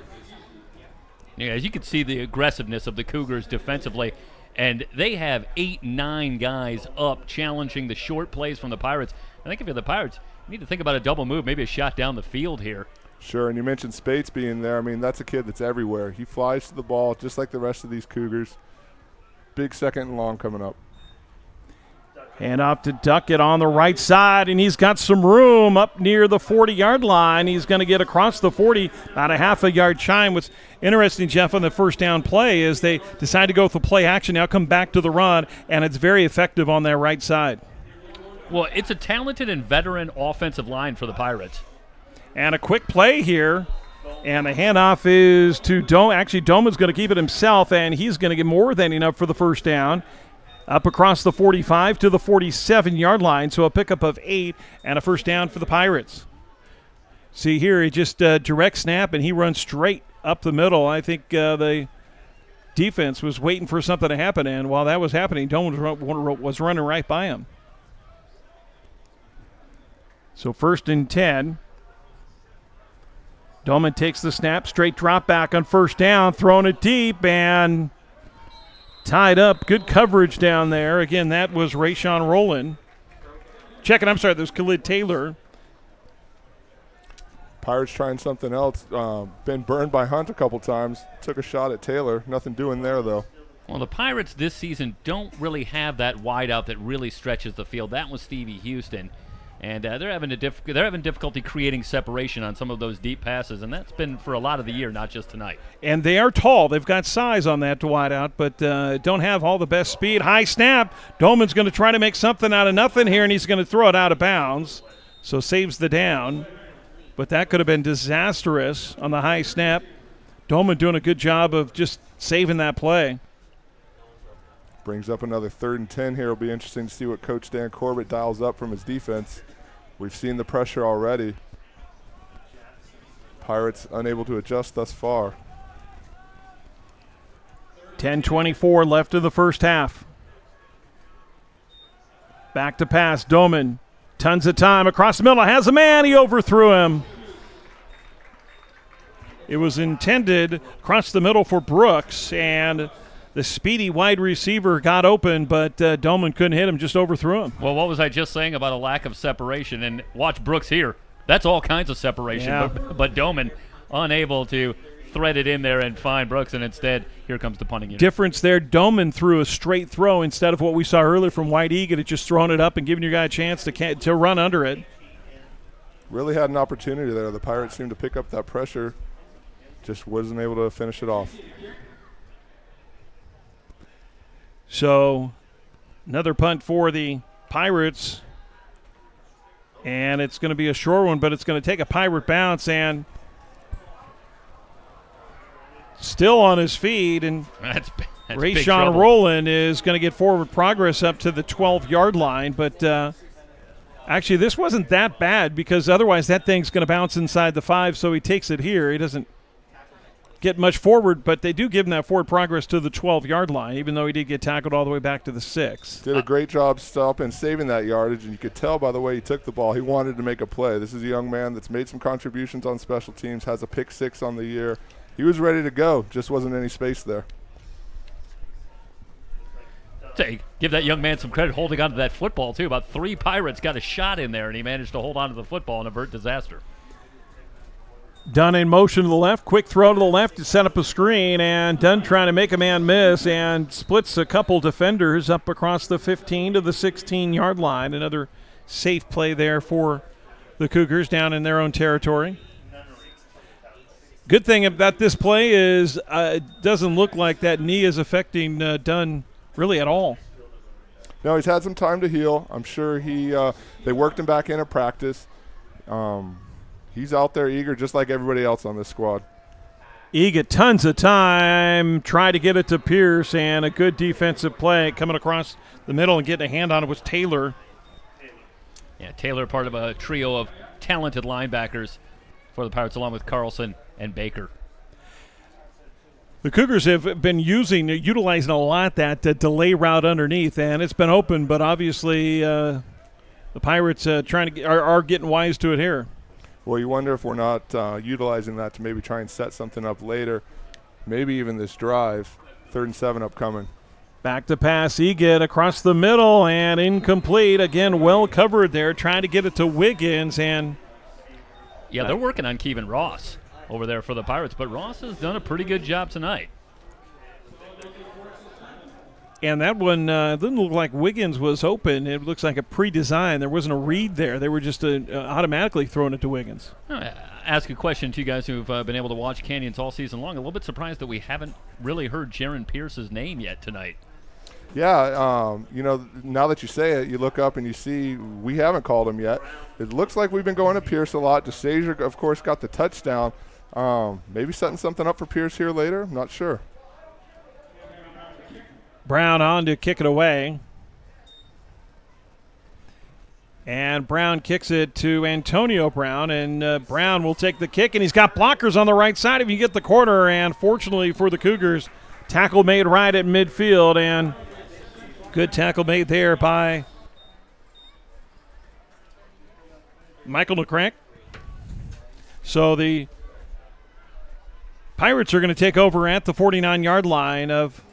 Yeah, as you can see the aggressiveness of the Cougars defensively, and they have 8-9 guys up challenging the short plays from the Pirates. I think if you're the Pirates, you need to think about a double move, maybe a shot down the field here. Sure, and you mentioned Spates being there. I mean, that's a kid that's everywhere. He flies to the ball just like the rest of these Cougars. Big 2nd and long coming up. Hand off to Duckett on the right side, and he's got some room up near the 40-yard line. He's going to get across the 40, about a half a yard shy. What's interesting, Jeff, on the first down play is they decide to go with the play action, now come back to the run, and it's very effective on their right side. Well, it's a talented and veteran offensive line for the Pirates. And a quick play here, and the handoff is to Doman. Actually, Doman's going to keep it himself, and he's going to get more than enough for the first down. Up across the 45 to the 47-yard line, so a pickup of 8 and a first down for the Pirates. See here, he just direct snap, and he runs straight up the middle. I think the defense was waiting for something to happen, and while that was happening, Doman was running right by him. So 1st and 10. Doman takes the snap, straight drop back on first down, throwing it deep, and tied up. Good coverage down there. Again, that was Rayshawn Rowland. Checking, I'm sorry, that was Khalid Taylor. Pirates trying something else. Been burned by Hunt a couple times. Took a shot at Taylor. Nothing doing there, though. Well, the Pirates this season don't really have that wideout that really stretches the field. That was Stevie Houston. And they're having difficulty creating separation on some of those deep passes, and that's been for a lot of the year, not just tonight. And they are tall. They've got size on that to wide out, but don't have all the best speed. High snap. Doman's going to try to make something out of nothing here, and he's going to throw it out of bounds, so saves the down. But that could have been disastrous on the high snap. Doman doing a good job of just saving that play. Brings up another 3rd and 10 here. It'll be interesting to see what Coach Dan Corbett dials up from his defense. We've seen the pressure already. Pirates unable to adjust thus far. 10:24 left of the first half. Back to pass. Doman. Tons of time across the middle. Has a man. He overthrew him. It was intended across the middle for Brooks, and the speedy wide receiver got open, but Doman couldn't hit him, just overthrew him. Well, what was I just saying about a lack of separation? And watch Brooks here. That's all kinds of separation, Yeah. but Doman unable to thread it in there and find Brooks, and instead, here comes the punting unit. Difference there, Doman threw a straight throw instead of what we saw earlier from White Egan, at just throwing it up and giving your guy a chance to run under it. Really had an opportunity there. The Pirates seemed to pick up that pressure. Just wasn't able to finish it off. So another punt for the Pirates. And it's going to be a short one, but it's going to take a Pirate bounce, and still on his feet. And That's big Rayshawn trouble. Rowland is going to get forward progress up to the 12-yard line. But actually, this wasn't that bad, because otherwise that thing's going to bounce inside the 5, so he takes it here. He doesn't get much forward, but they do give him that forward progress to the 12-yard line, even though he did get tackled all the way back to the 6. Did a great job stopping, saving that yardage, and you could tell by the way he took the ball, he wanted to make a play. This is a young man that's made some contributions on special teams, has a pick 6 on the year. He was ready to go, just wasn't any space there. Give that young man some credit holding on to that football, too. About 3 Pirates got a shot in there, and he managed to hold on to the football and avert disaster. Dunn in motion to the left, quick throw to the left to set up a screen, and Dunn trying to make a man miss and splits a couple defenders up across the 15 to the 16-yard line. Another safe play there for the Cougars down in their own territory. Good thing about this play is it doesn't look like that knee is affecting Dunn really at all. No, he's had some time to heal. I'm sure they worked him back in at practice. He's out there eager just like everybody else on this squad. Egan, tons of time, try to get it to Pierce, and a good defensive play coming across the middle and getting a hand on it was Taylor. Yeah, Taylor, part of a trio of talented linebackers for the Pirates, along with Carlson and Baker. The Cougars have been utilizing a lot that delay route underneath, and it's been open, but obviously the Pirates are getting wise to it here. Well, you wonder if we're not utilizing that to maybe try and set something up later, maybe even this drive. 3rd and 7 upcoming. Back to pass, Egan across the middle and incomplete. Again, well covered there, trying to get it to Wiggins. And yeah, they're working on Kevin Ross over there for the Pirates, but Ross has done a pretty good job tonight. And that one didn't look like Wiggins was open. It looks like a pre-design. There wasn't a read there. They were just automatically throwing it to Wiggins. Ask a question to you guys who've been able to watch Canyons all season long. A little bit surprised that we haven't really heard Jaron Pierce's name yet tonight. Yeah, now that you say it, you look up and you see we haven't called him yet. It looks like we've been going to Pierce a lot. DeSazier, of course, got the touchdown. Maybe setting something up for Pierce here later. I'm not sure. Brown on to kick it away. And Brown kicks it to Antonio Brown, and Brown will take the kick, and he's got blockers on the right side if you get the corner, and fortunately for the Cougars, tackle made right at midfield, and good tackle made there by Michael McCrank. So the Pirates are going to take over at the 49-yard line of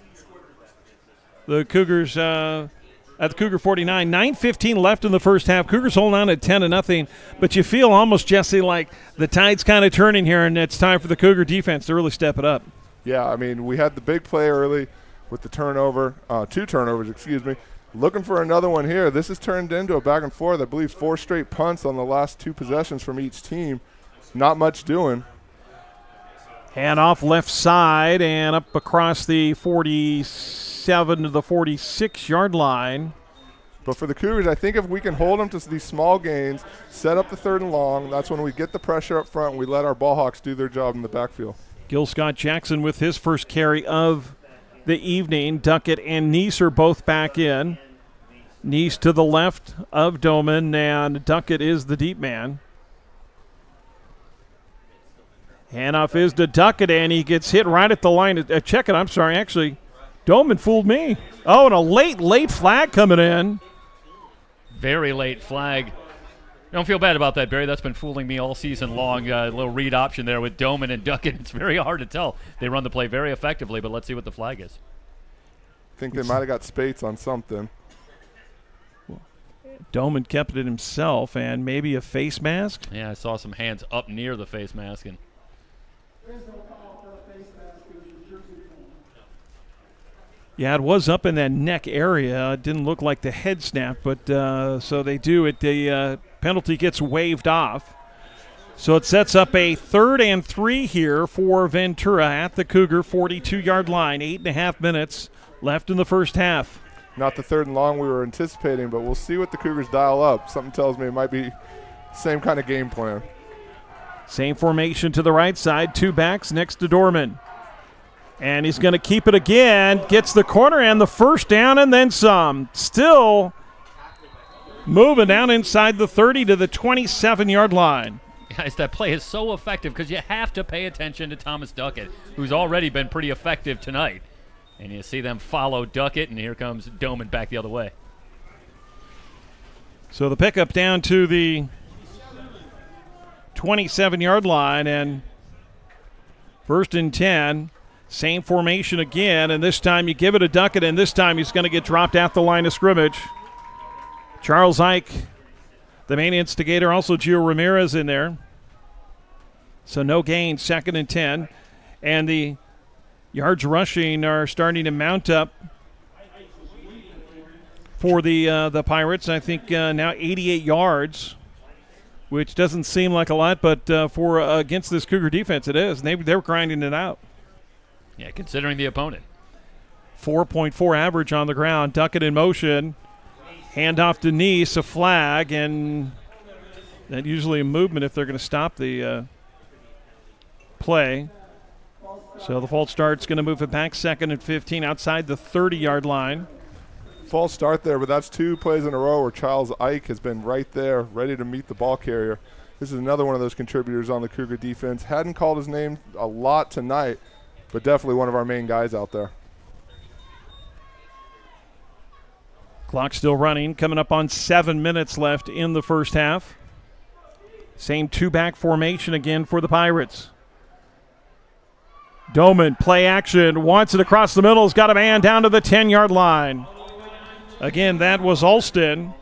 the Cougars at the Cougar 49. 9:15 left in the first half. Cougars holding on at 10-0, but you feel almost, Jesse, like the tide's kind of turning here, and it's time for the Cougar defense to really step it up. Yeah, I mean, we had the big play early with the turnover, 2 turnovers, excuse me. Looking for another one here. This has turned into a back and forth. I believe 4 straight punts on the last 2 possessions from each team. Not much doing. Hand off left side and up across the 47 to the 46-yard line. But for the Cougars, I think if we can hold them to these small gains, set up the 3rd and long, that's when we get the pressure up front and we let our ball hawks do their job in the backfield. Gil Scott Jackson with his first carry of the evening. Duckett and Neese are both back in. Neese to the left of Doman, and Duckett is the deep man. Handoff is to Duckett, and he gets hit right at the line. Check it, I'm sorry, actually, Doman fooled me. Oh, and a late flag coming in. Very late flag. Don't feel bad about that, Barry. That's been fooling me all season long. A little read option there with Doman and Duckett. It's very hard to tell. They run the play very effectively, but let's see what the flag is. I think they might have got Spates on something. Doman kept it himself, and maybe a face mask. Yeah, I saw some hands up near the face mask. And yeah, it was up in that neck area. It didn't look like the head snap, but so they do it. The penalty gets waved off. So it sets up a 3rd and 3 here for Ventura at the Cougar 42-yard line. 8.5 minutes left in the first half. Not the 3rd and long we were anticipating, but we'll see what the Cougars dial up. Something tells me it might be same kind of game plan. Same formation to the right side. 2 backs next to Dorman. And he's going to keep it again. Gets the corner and the first down and then some. Still moving down inside the 30 to the 27-yard line. Guys, that play is so effective because you have to pay attention to Thomas Duckett, who's already been pretty effective tonight. And you see them follow Duckett, and here comes Doman back the other way. So the pickup down to the 27-yard line, and 1st and 10. Same formation again, and this time you give it to Duckett, and this time he's going to get dropped at the line of scrimmage. Charles Ike, the main instigator, also Gio Ramirez in there. So no gain, 2nd and 10. And the yards rushing are starting to mount up for the Pirates. I think now 88 yards, which doesn't seem like a lot, but for against this Cougar defense it is. And they're grinding it out. Yeah, considering the opponent. 4.4 average on the ground. Duckett in motion. Handoff to Nice, a flag, and that usually a movement if they're going to stop the play. So the false start's going to move it back, 2nd and 15 outside the 30-yard line. False start there, but that's 2 plays in a row where Charles Ike has been right there, ready to meet the ball carrier. This is another one of those contributors on the Cougar defense. Hadn't called his name a lot tonight, but definitely one of our main guys out there. Clock still running, coming up on 7 minutes left in the first half. Same 2-back formation again for the Pirates. Doman, play action, wants it across the middle, has got a man down to the 10-yard line. Again, that was Alston.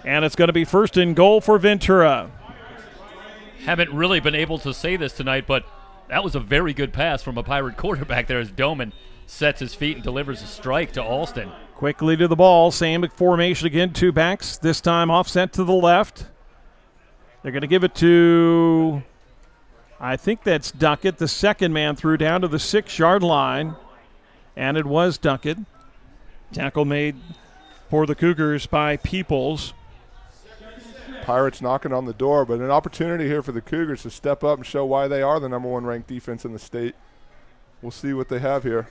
And it's going to be 1st and goal for Ventura. Haven't really been able to say this tonight, but that was a very good pass from a Pirate quarterback there as Doman sets his feet and delivers a strike to Alston. Quickly to the ball, same formation again, 2 backs, this time offset to the left. They're going to give it to, I think that's Duckett. The second man threw down to the 6-yard line, and it was Duckett. Tackle made for the Cougars by Peoples. Pirates knocking on the door, but an opportunity here for the Cougars to step up and show why they are the #1 ranked defense in the state. We'll see what they have here.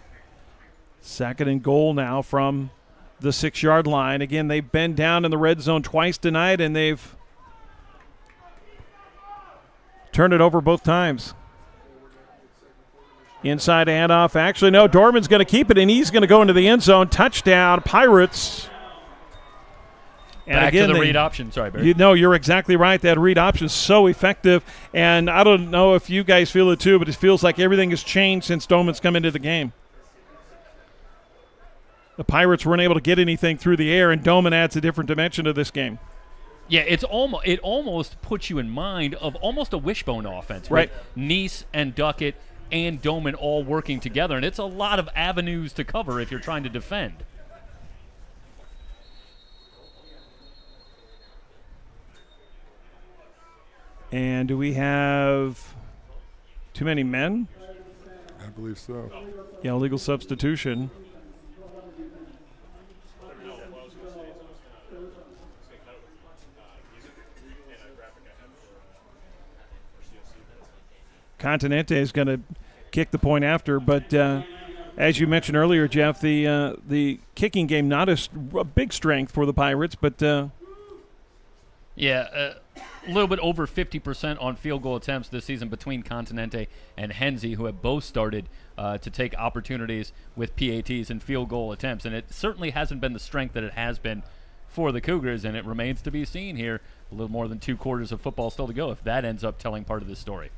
2nd and goal now from the 6-yard line. Again, they've been down in the red zone twice tonight, and they've turned it over both times. Inside handoff. Actually, no, Dorman's going to keep it, and he's going to go into the end zone. Touchdown, Pirates. And back again, to the read option. Sorry, Barry. You're exactly right. That read option is so effective. And I don't know if you guys feel it too, but it feels like everything has changed since Doman's come into the game. The Pirates weren't able to get anything through the air, and Doman adds a different dimension to this game. Yeah, it almost puts you in mind of almost a wishbone offense. Right. Nice and Duckett and Doman all working together, and it's a lot of avenues to cover if you're trying to defend. And do we have too many men? I believe so. Yeah, illegal substitution. Continente is going to kick the point after, but as you mentioned earlier, Jeff, the kicking game not a big strength for the Pirates, but a little bit over 50% on field goal attempts this season between Continente and Henze, who have both started to take opportunities with PATs and field goal attempts, and it certainly hasn't been the strength that it has been for the Cougars, and it remains to be seen here. A little more than 2 quarters of football still to go if that ends up telling part of this story.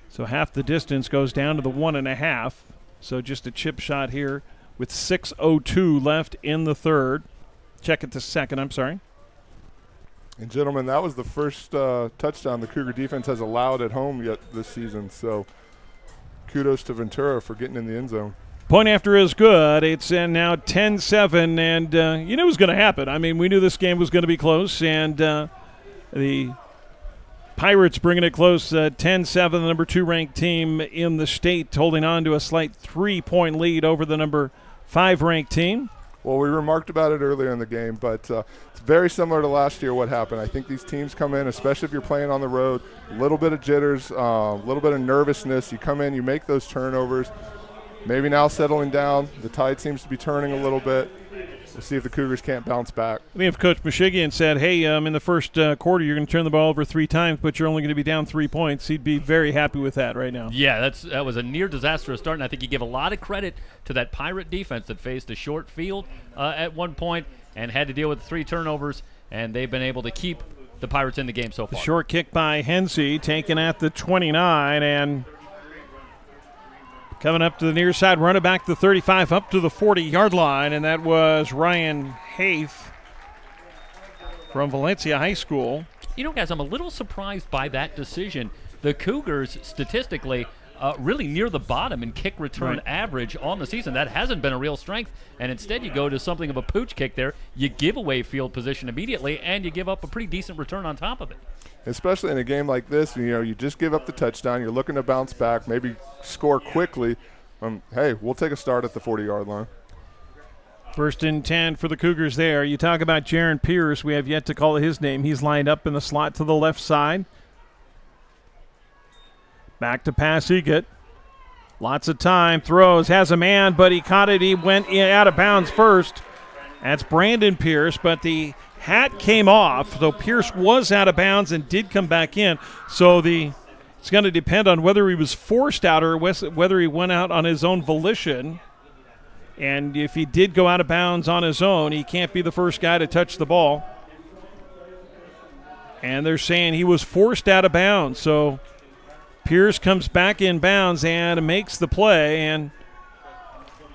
So half the distance goes down to the 1.5. So just a chip shot here with 6:02 left in the third. Check it to second, I'm sorry. And gentlemen, that was the first touchdown the Cougar defense has allowed at home yet this season. So kudos to Ventura for getting in the end zone. Point after is good. It's now 10-7, and you knew it was going to happen. I mean, we knew this game was going to be close, and the Pirates bringing it close, 10-7, the number 2 ranked team in the state, holding on to a slight 3-point lead over the number 5 ranked team. Well, we remarked about it earlier in the game, but it's very similar to last year what happened. I think these teams come in, especially if you're playing on the road, a little bit of jitters, a little bit of nervousness. You come in, you make those turnovers. Maybe now settling down. The tide seems to be turning a little bit. We'll see if the Cougars can't bounce back. I mean, if Coach Michigan said, hey, in the first quarter you're going to turn the ball over 3 times, but you're only going to be down 3 points, he'd be very happy with that right now. Yeah, that was a near disastrous start, and I think you give a lot of credit to that Pirate defense that faced a short field at one point and had to deal with 3 turnovers, and they've been able to keep the Pirates in the game so far. The short kick by Hensey, taken at the 29, and coming up to the near side, run it back to the 35, up to the 40-yard line, and that was Ryan Haith from Valencia High School. You know, guys, I'm a little surprised by that decision. The Cougars, statistically, really near the bottom in kick return average on the season. That hasn't been a real strength, and instead you go to something of a pooch kick there. You give away field position immediately, and you give up a pretty decent return on top of it. Especially in a game like this, you know, you just give up the touchdown. You're looking to bounce back, maybe score quickly. Hey, we'll take a start at the 40-yard line. 1st and 10 for the Cougars there. You talk about Jaron Pierce. We have yet to call his name. He's lined up in the slot to the left side. Back to pass Egot. Lots of time. Throws. Has a man, but he caught it. He went out of bounds first. That's Brandon Pierce, but the hat came off, so Pierce was out of bounds and did come back in. So it's going to depend on whether he was forced out or whether he went out on his own volition. And if he did go out of bounds on his own, he can't be the first guy to touch the ball. And they're saying he was forced out of bounds. So Pierce comes back in bounds and makes the play. And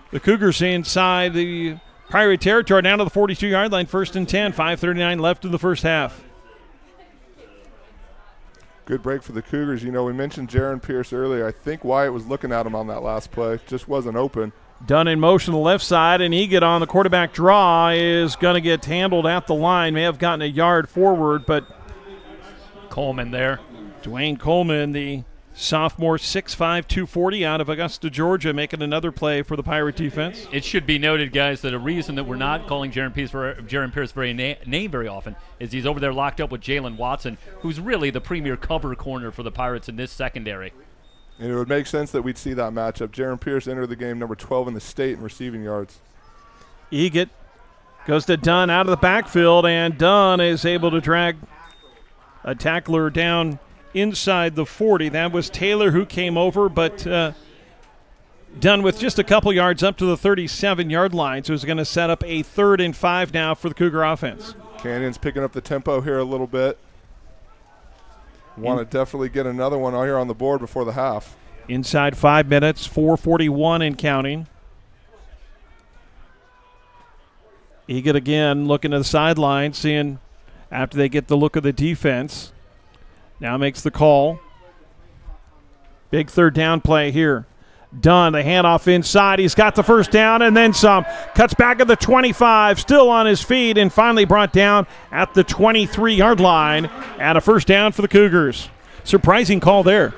the Cougars inside the Pirate territory down to the 42-yard line, 1st and 10, 5:39 left in the first half. Good break for the Cougars. You know, we mentioned Jaron Pierce earlier. I think Wyatt was looking at him on that last play. Just wasn't open. Dunn in motion to the left side, and Egot on the quarterback draw is going to get handled at the line. May have gotten a yard forward, but Coleman there. Dwayne Coleman, the sophomore, 6'5", 240 out of Augusta, Georgia, making another play for the Pirate defense. It should be noted, guys, that a reason that we're not calling Jaron Pierce name very often is he's over there locked up with Jalen Watson, who's really the premier cover corner for the Pirates in this secondary. And it would make sense that we'd see that matchup. Jaron Pierce entered the game number 12 in the state in receiving yards. Egot goes to Dunn out of the backfield, and Dunn is able to drag a tackler down inside the 40. That was Taylor who came over, but Dunn with just a couple yards up to the 37-yard line, so he's going to set up a 3rd and 5 now for the Cougar offense. Canyon's picking up the tempo here a little bit. Want to definitely get another one out here on the board before the half. Inside 5 minutes, 4:41 and counting. Egot again looking to the sideline, seeing after they get the look of the defense. Now makes the call. Big 3rd down play here. Dunn, the handoff inside. He's got the first down and then some. Cuts back at the 25, still on his feet, and finally brought down at the 23-yard line. And a 1st down for the Cougars. Surprising call there.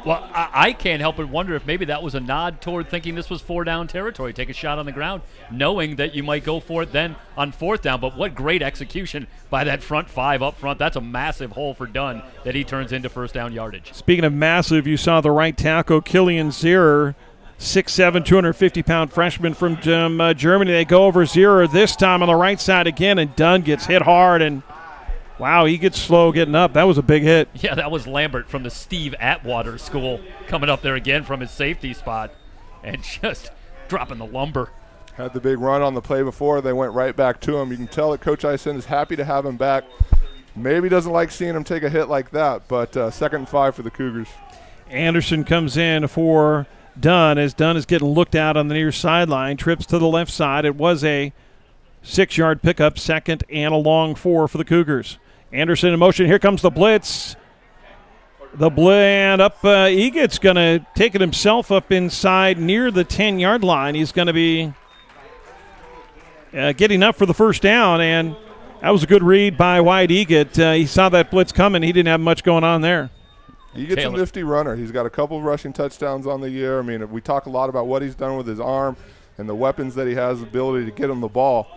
Well, I can't help but wonder if maybe that was a nod toward thinking this was 4-down territory. Take a shot on the ground, knowing that you might go for it then on 4th down. But what great execution by that front 5 up front. That's a massive hole for Dunn that he turns into 1st down yardage. Speaking of massive, you saw the right tackle, Killian Zierer, 6'7", 250-pound freshman from Germany. They go over Zierer this time on the right side again, and Dunn gets hit hard, and wow, he gets slow getting up. That was a big hit. Yeah, that was Lambert from the Steve Atwater School coming up there again from his safety spot and just dropping the lumber. Had the big run on the play before. They went right back to him. You can tell that Coach Iacenda is happy to have him back. Maybe doesn't like seeing him take a hit like that, but 2nd and 5 for the Cougars. Anderson comes in for Dunn as Dunn is getting looked at on the near sideline. Trips to the left side. It was a 6-yard pickup, 2nd and a long 4 for the Cougars. Anderson in motion. Here comes the blitz. The blend up. Egot's going to take it himself up inside near the 10-yard line. He's going to be getting up for the first down, and that was a good read by Wyatt Egot. He saw that blitz coming. He didn't have much going on there. Egot's a nifty runner. He's got a couple of rushing touchdowns on the year. I mean, we talk a lot about what he's done with his arm and the weapons that he has, the ability to get him the ball,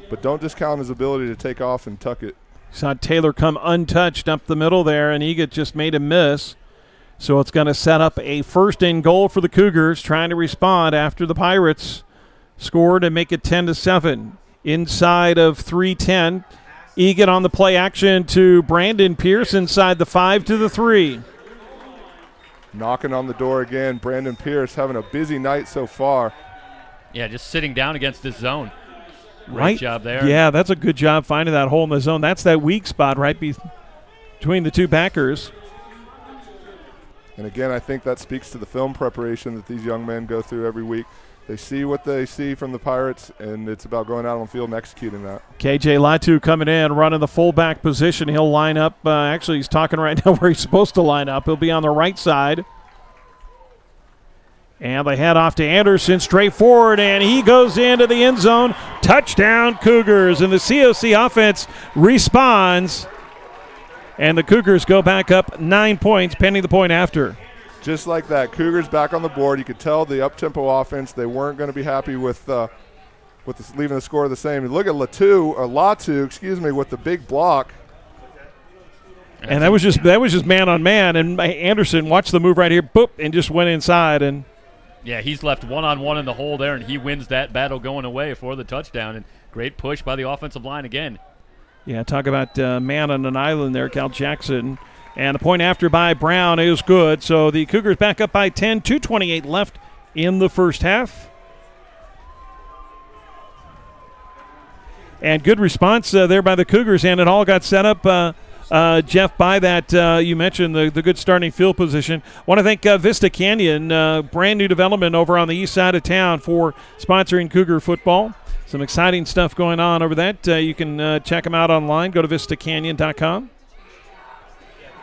but don't discount his ability to take off and tuck it. Saw Taylor come untouched up the middle there, and Egot just made a miss. So it's going to set up a 1st and goal for the Cougars, trying to respond after the Pirates scored and make it 10-7. Inside of 3:10, Egot on the play action to Brandon Pierce inside the 5 to the 3. Knocking on the door again. Brandon Pierce having a busy night so far. Yeah, just sitting down against this zone. Great job there. Yeah, that's a good job finding that hole in the zone. That's that weak spot right between the two backers. And again, I think that speaks to the film preparation that these young men go through every week. They see what they see from the Pirates, and it's about going out on the field and executing that. KJ Latu coming in, running the fullback position. He'll line up. Actually, he's talking right now where he's supposed to line up. He'll be on the right side. And they head off to Anderson, straight forward, and he goes into the end zone. Touchdown, Cougars. And the COC offense responds, and the Cougars go back up 9 points, pending the point after. Just like that, Cougars back on the board. You could tell the up-tempo offense, they weren't going to be happy with leaving the score the same. Look at Latu, with the big block. And that was just man on man, and Anderson watched the move right here, boop, and just went inside. And yeah, he's left one-on-one in the hole there, and he wins that battle going away for the touchdown. And great push by the offensive line again. Yeah, talk about man on an island there, Cal Jackson. And the point after by Brown is good. So the Cougars back up by 10, 2:28 left in the first half. And good response there by the Cougars, and it all got set up, Jeff, by that you mentioned the good starting field position. I want to thank Vista Canyon, brand new development over on the east side of town, for sponsoring Cougar football. Some exciting stuff going on over that. You can check them out online. Go to vistacanyon.com.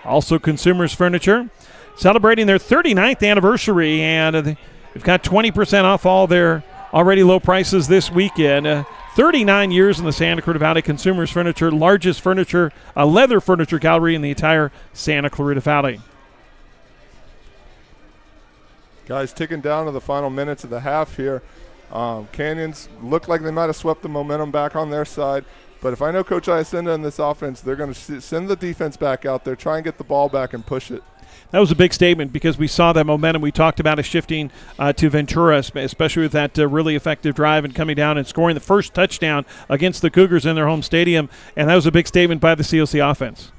Also, Consumers Furniture, celebrating their 39th anniversary, and they've got 20% off all their already low prices this weekend. 39 years in the Santa Clarita Valley. Consumers Furniture, largest leather furniture gallery in the entire Santa Clarita Valley. Guys, ticking down to the final minutes of the half here. Canyons look like they might have swept the momentum back on their side. But if I know Coach Iacenda in this offense, they're going to send the defense back out there, try and get the ball back and push it. That was a big statement because we saw that momentum. We talked about it shifting to Ventura, especially with that really effective drive and coming down and scoring the first touchdown against the Cougars in their home stadium. And that was a big statement by the COC offense.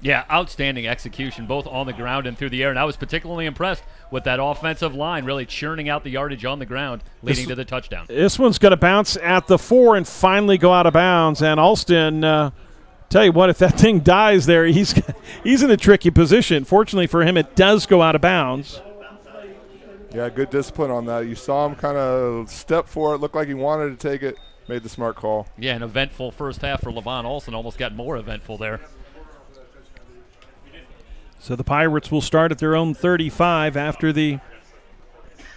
Yeah, outstanding execution, both on the ground and through the air. And I was particularly impressed with that offensive line really churning out the yardage on the ground, leading to the touchdown. This one's going to bounce at the 4 and finally go out of bounds. And Alston, tell you what, if that thing dies there, he's in a tricky position. Fortunately for him, it does go out of bounds. Yeah, good discipline on that. You saw him kind of step for it, looked like he wanted to take it, made the smart call. Yeah, an eventful first half for Levon Alston, almost got more eventful there. So the Pirates will start at their own 35 after the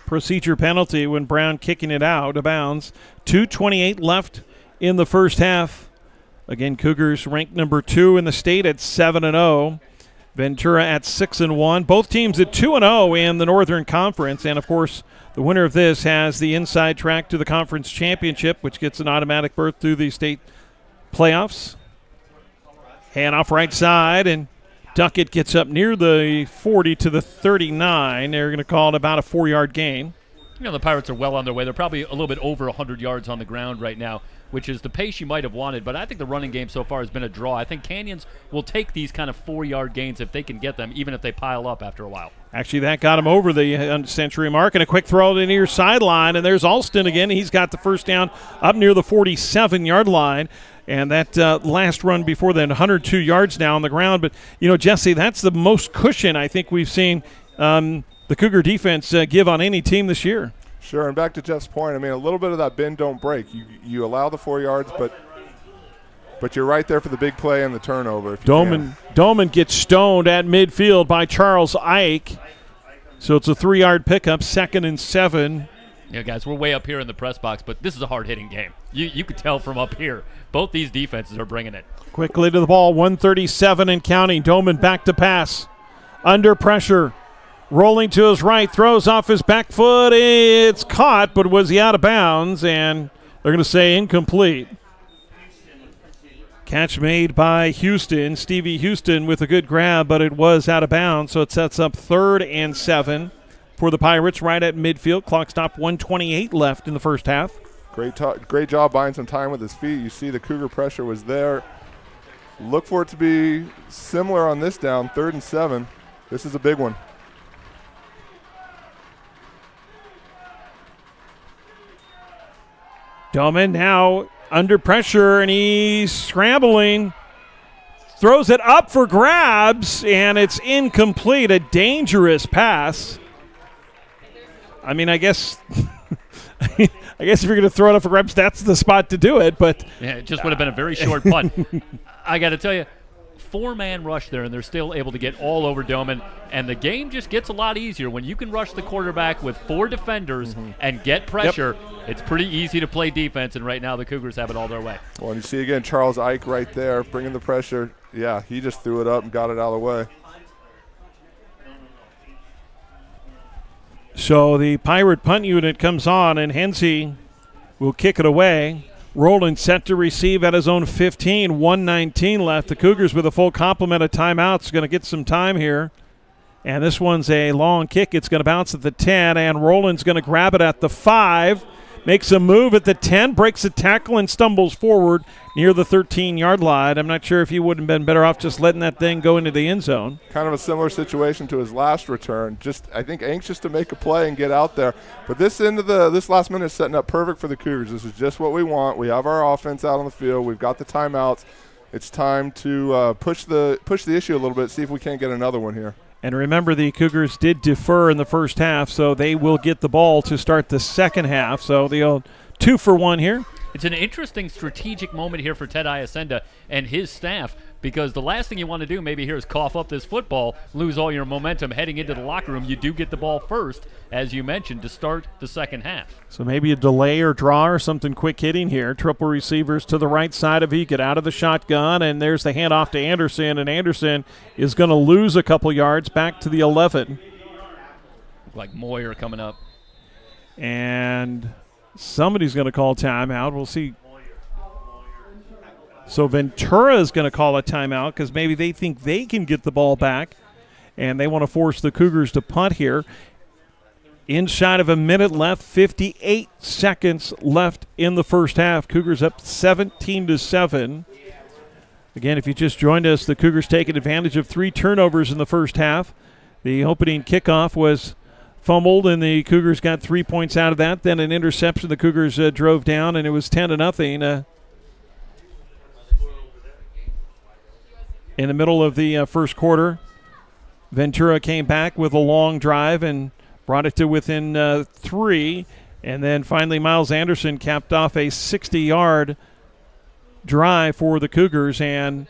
procedure penalty when Brown kicking it out of bounds. 2:28 left in the first half. Again, Cougars ranked number 2 in the state at 7-0. Ventura at 6-1. Both teams at 2-0 in the Northern Conference. And, of course, the winner of this has the inside track to the conference championship, which gets an automatic berth through the state playoffs. Hand off right side, and Duckett gets up near the 40 to the 39. They're going to call it about a 4-yard gain. The Pirates are well on their way. They're probably a little bit over 100 yards on the ground right now, which is the pace you might have wanted. But I think the running game so far has been a draw. I think Canyons will take these kind of 4-yard gains if they can get them, even if they pile up after a while. Actually, that got him over the century mark, and a quick throw to the near sideline. And there's Alston again. He's got the first down up near the 47-yard line. And that last run before then, 102 yards now on the ground. But, Jesse, that's the most cushion I think we've seen the Cougar defense give on any team this year. Sure, and back to Jeff's point, a little bit of that bend, don't break. You allow the 4 yards, but you're right there for the big play and the turnover. Doman gets stoned at midfield by Charles Ike. So it's a 3-yard pickup, 2nd and 7. Yeah, guys, we're way up here in the press box, but this is a hard-hitting game. You could tell from up here. Both these defenses are bringing it. Quickly to the ball, 137 and counting. Doman back to pass. Under pressure. Rolling to his right, throws off his back foot. It's caught, but was he out of bounds? And they're going to say incomplete. Catch made by Houston. Stevie Houston with a good grab, but it was out of bounds, so it sets up 3rd and 7 for the Pirates right at midfield. Clock stop, 1:28 left in the first half. Great job buying some time with his feet. You see the Cougar pressure was there. Look for it to be similar on this down, 3rd and 7. This is a big one. Doman now under pressure, and he's scrambling. Throws it up for grabs, and it's incomplete. A dangerous pass. I guess if you're going to throw it up for grabs, that's the spot to do it. But yeah, it just would have been a very short punt. I got to tell you, 4-man rush there, and they're still able to get all over Doman. And the game just gets a lot easier when you can rush the quarterback with 4 defenders and get pressure. Yep. It's pretty easy to play defense, and right now the Cougars have it all their way. Well, and you see again Charles Ike right there bringing the pressure. Yeah, he just threw it up and got it out of the way. So the Pirate punt unit comes on, and Hensey will kick it away. Roland set to receive at his own 15, 1:19 left. The Cougars with a full complement of timeouts going to get some time here. And this one's a long kick. It's going to bounce at the 10, and Roland's going to grab it at the 5. Makes a move at the 10, breaks a tackle, and stumbles forward near the 13-yard line. I'm not sure if he wouldn't have been better off just letting that thing go into the end zone. Kind of a similar situation to his last return. Just, I think, anxious to make a play and get out there. But this last minute is setting up perfect for the Cougars. This is just what we want. We have our offense out on the field. We've got the timeouts. It's time to push the issue a little bit, see if we can't get another one here. And remember, the Cougars did defer in the first half, so they will get the ball to start the second half. So the old 2-for-1 here. It's an interesting strategic moment here for Ted Iacenda and his staff, because the last thing you want to do maybe here is cough up this football, lose all your momentum heading into the locker room. You do get the ball first, as you mentioned, to start the second half. So maybe a delay or draw or something quick hitting here. Triple receivers to the right side of Egan out of the shotgun, and there's the handoff to Anderson, and Anderson is going to lose a couple yards back to the 11. Like Moyer coming up. And somebody's going to call timeout. We'll see. So Ventura is going to call a timeout because maybe they think they can get the ball back, and they want to force the Cougars to punt here. Inside of a minute left, 58 seconds left in the first half. Cougars up 17-7. Again, if you just joined us, the Cougars taking advantage of 3 turnovers in the first half. The opening kickoff was fumbled, and the Cougars got 3 points out of that. Then an interception the Cougars drove down, and it was 10-0. In the middle of the first quarter, Ventura came back with a long drive and brought it to within 3. And then finally Miles Anderson capped off a 60-yard drive for the Cougars. And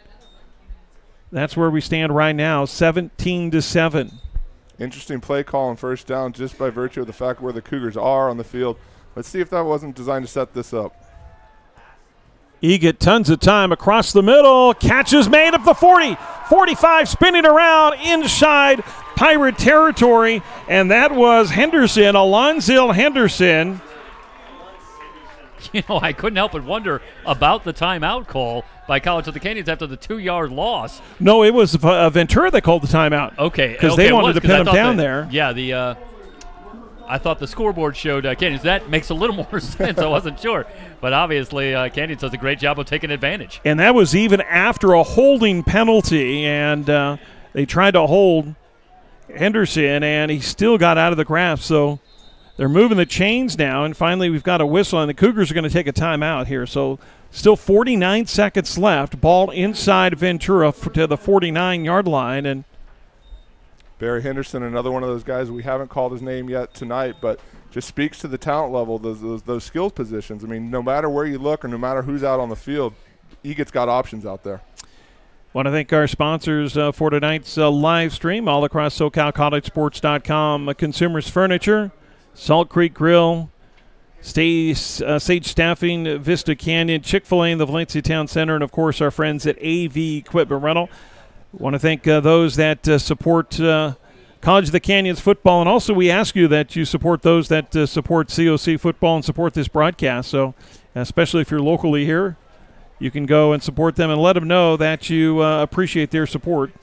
that's where we stand right now, 17-7. Interesting play call on first down just by virtue of the fact where the Cougars are on the field. Let's see if that wasn't designed to set this up. Egan, tons of time across the middle. Catch is made up the 40. 45 spinning around inside Pirate territory. And that was Henderson, Alonzo Henderson. I couldn't help but wonder about the timeout call by College of the Canyons after the 2-yard loss. No, it was Ventura that called the timeout. Okay. Because they wanted to pin him down there. Yeah, I thought the scoreboard showed Canyons. That makes a little more sense. I wasn't sure. But obviously, Canyons does a great job of taking advantage. And that was even after a holding penalty, and they tried to hold Henderson, and he still got out of the grasp. So they're moving the chains now, and finally we've got a whistle, and the Cougars are going to take a timeout here. So still 49 seconds left. Ball inside Ventura to the 49-yard line, and Barry Henderson, another one of those guys, we haven't called his name yet tonight, but just speaks to the talent level, those skills positions. I mean, no matter where you look or no matter who's out on the field, Eagle's got options out there. Want to thank our sponsors for tonight's live stream all across SoCalCollegeSports.com, Consumers Furniture, Salt Creek Grill, Sage Staffing, Vista Canyon, Chick-fil-A in the Valencia Town Center, and, of course, our friends at AV Equipment Rental. Want to thank those that support College of the Canyons football, and also we ask you that you support those that support COC football and support this broadcast. So especially if you're locally here, you can go and support them and let them know that you appreciate their support.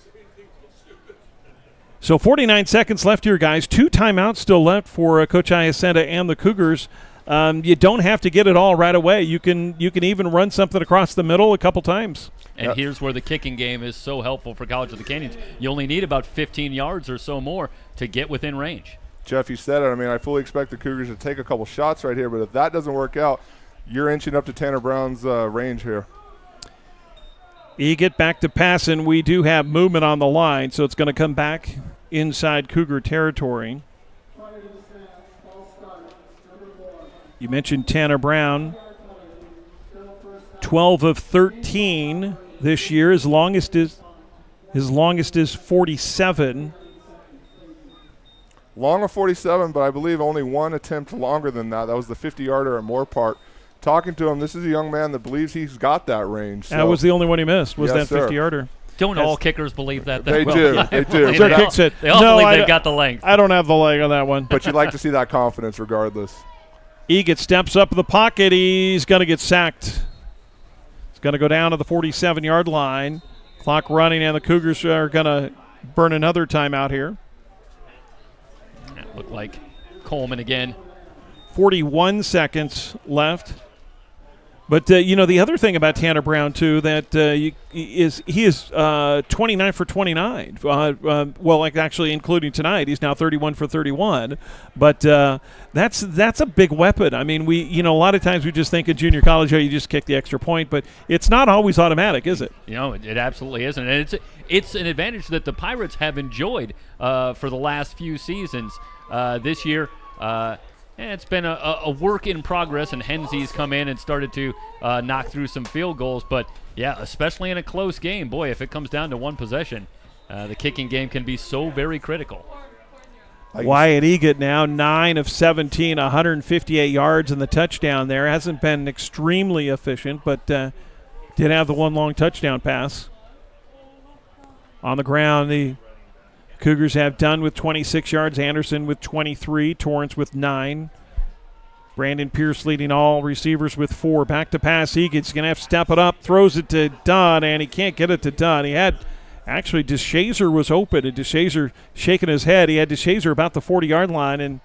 So 49 seconds left here, guys. 2 timeouts still left for Coach Iacenda and the Cougars. You don't have to get it all right away. You can even run something across the middle a couple times. And here's where the kicking game is so helpful for College of the Canyons. You only need about 15 yards or so more to get within range. Jeff, you said it. I mean, I fully expect the Cougars to take a couple shots right here, but if that doesn't work out, you're inching up to Tanner Brown's range here. You get back to passing. We do have movement on the line, so it's going to come back inside Cougar territory. You mentioned Tanner Brown. 12 of 13 this year. His longest is 47. Long of 47, but I believe only one attempt longer than that. That was the 50-yarder at Moore Park. Talking to him, this is a young man that believes he's got that range. So. That was the only one he missed, was yes, that 50-yarder. Don't all kickers believe that? They well? do. Yeah, they do. Their kick said, they all believe they've got the length. I don't have the leg on that one. But you'd like to see that confidence regardless. Egan steps up in the pocket. He's going to get sacked. He's going to go down to the 47-yard line. Clock running, and the Cougars are going to burn another timeout here. That looked like Coleman again. 41 seconds left. But, the other thing about Tanner Brown, too, that he is 29 for 29. Actually, including tonight, he's now 31 for 31. But that's a big weapon. I mean, a lot of times we just think in junior college, you just kick the extra point. But it's not always automatic, is it? It absolutely isn't. And it's an advantage that the Pirates have enjoyed for the last few seasons. This year, it's been a work in progress, and Hensley's come in and started to knock through some field goals. But, yeah, especially in a close game, boy, if it comes down to one possession, the kicking game can be so very critical. Wyatt Egan now 9 of 17, 158 yards, and the touchdown there. Hasn't been extremely efficient, but did have the one long touchdown pass. On the ground, the Cougars have Dunn with 26 yards, Anderson with 23, Torrance with 9. Brandon Pierce leading all receivers with 4. Back to pass, Egan's going to have to step it up, throws it to Dunn, and he can't get it to Dunn. Actually, DeShazer was open, and DeShazer shaking his head. He had DeShazer about the 40-yard line and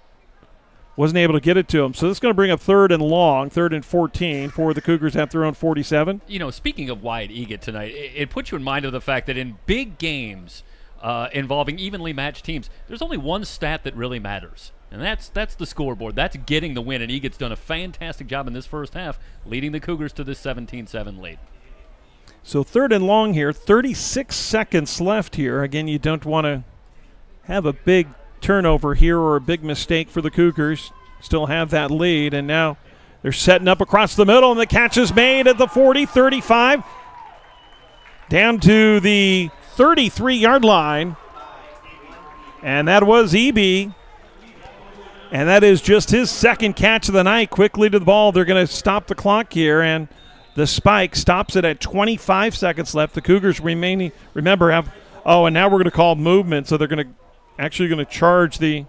wasn't able to get it to him. So this is going to bring up 3rd and long, 3rd and 14 for the Cougars at their own 47. Speaking of Wyatt Egan tonight, it puts you in mind of the fact that in big games involving evenly matched teams, there's only one stat that really matters, and that's the scoreboard. That's getting the win, and Egan's done a fantastic job in this first half, leading the Cougars to this 17-7 lead. So 3rd and long here, 36 seconds left here. Again, you don't want to have a big turnover here or a big mistake for the Cougars. Still have that lead, and now they're setting up across the middle, and the catch is made at the 40, 35, down to the 33-yard line, and that was EB, and that is just his second catch of the night. Quickly to the ball. They're going to stop the clock here, and the spike stops it at 25 seconds left. The Cougars and now we're going to call movement, so they're going to charge the.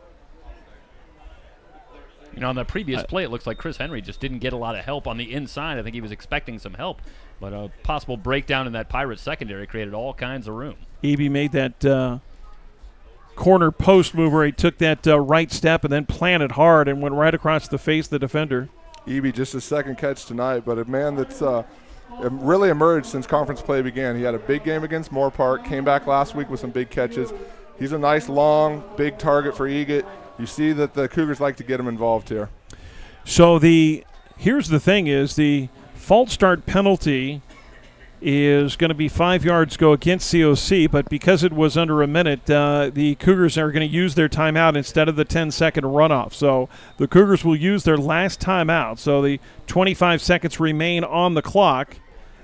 On the previous play, it looks like Chris Henry just didn't get a lot of help on the inside. I think he was expecting some help. But a possible breakdown in that Pirates secondary created all kinds of room. EB made that corner post move where he took that right step and then planted hard and went right across the face of the defender. Eby, just his second catch tonight, but a man that's really emerged since conference play began. He had a big game against Moore Park, came back last week with some big catches. He's a nice, long, big target for Egot. You see that the Cougars like to get him involved here. So here's the thing is the false start penalty is going to be 5 yards go against COC, but because it was under a minute, the Cougars are going to use their timeout instead of the 10-second runoff. So the Cougars will use their last timeout. So the 25 seconds remain on the clock,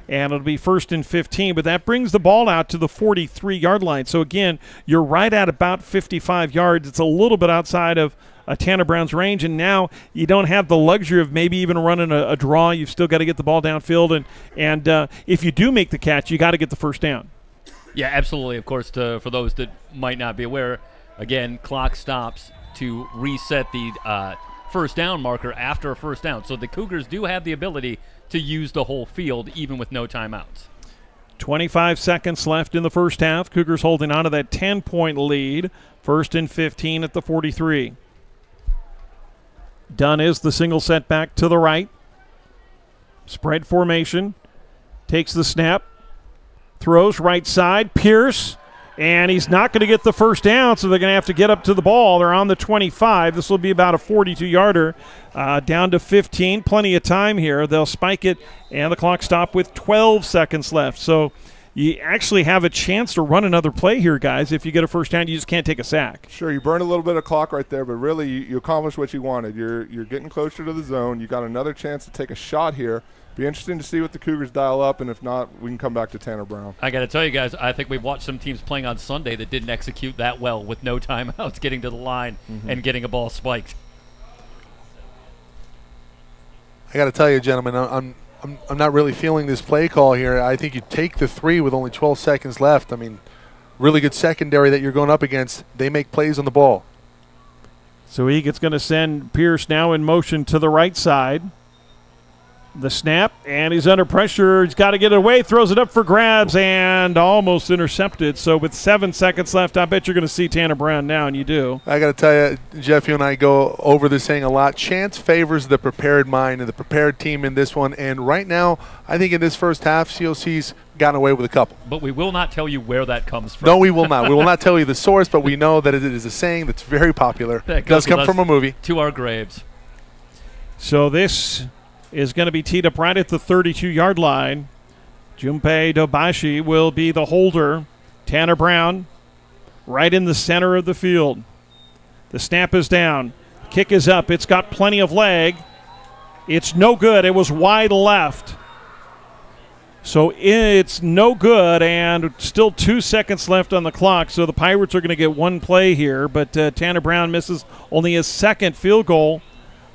and it'll be 1st and 15, but that brings the ball out to the 43-yard line. So, again, you're right at about 55 yards. It's a little bit outside of Tanner Brown's range, and now you don't have the luxury of maybe even running a draw. You've still got to get the ball downfield, and if you do make the catch, you got to get the first down. Yeah, absolutely. Of course, for those that might not be aware, again, clock stops to reset the first down marker after a first down. So the Cougars do have the ability to use the whole field even with no timeouts. 25 seconds left in the first half. Cougars holding on to that 10-point lead. 1st and 15 at the 43. Dunn is the single setback to the right. Spread formation. Takes the snap. Throws right side. Pierce. And he's not going to get the first down, so they're going to have to get up to the ball. They're on the 25. This will be about a 42-yarder. Down to 15. Plenty of time here. They'll spike it, and the clock stopped with 12 seconds left. So you actually have a chance to run another play here, guys. If you get a first down, you just can't take a sack. Sure, you burn a little bit of clock right there, but really you accomplished what you wanted. You're getting closer to the zone. You got another chance to take a shot here. Be interesting to see what the Cougars dial up, and if not, we can come back to Tanner Brown. I got to tell you guys, I think we've watched some teams playing on Sunday that didn't execute that well with no timeouts, getting to the line and getting a ball spiked. I got to tell you, gentlemen, I'm not really feeling this play call here. I think you take the 3 with only 12 seconds left. I mean, really good secondary that you're going up against. They make plays on the ball. So Egot's going to send Pierce now in motion to the right side. The snap, and he's under pressure. He's got to get it away. Throws it up for grabs and almost intercepted. So with 7 seconds left, I bet you're going to see Tanner Brown now, and you do. I got to tell you, Jeff, you and I go over this thing a lot. Chance favors the prepared mind and the prepared team in this one. And right now, I think in this first half, COC's gotten away with a couple. But we will not tell you where that comes from. No, we will not. We will not tell you the source, but we know that it is a saying that's very popular. It does come from a movie. To our graves. So this is going to be teed up right at the 32-yard line. Junpei Dobashi will be the holder. Tanner Brown right in the center of the field. The snap is down. Kick is up. It's got plenty of leg. It's no good. It was wide left. So it's no good, and still 2 seconds left on the clock. So the Pirates are going to get one play here, but Tanner Brown misses only his second field goal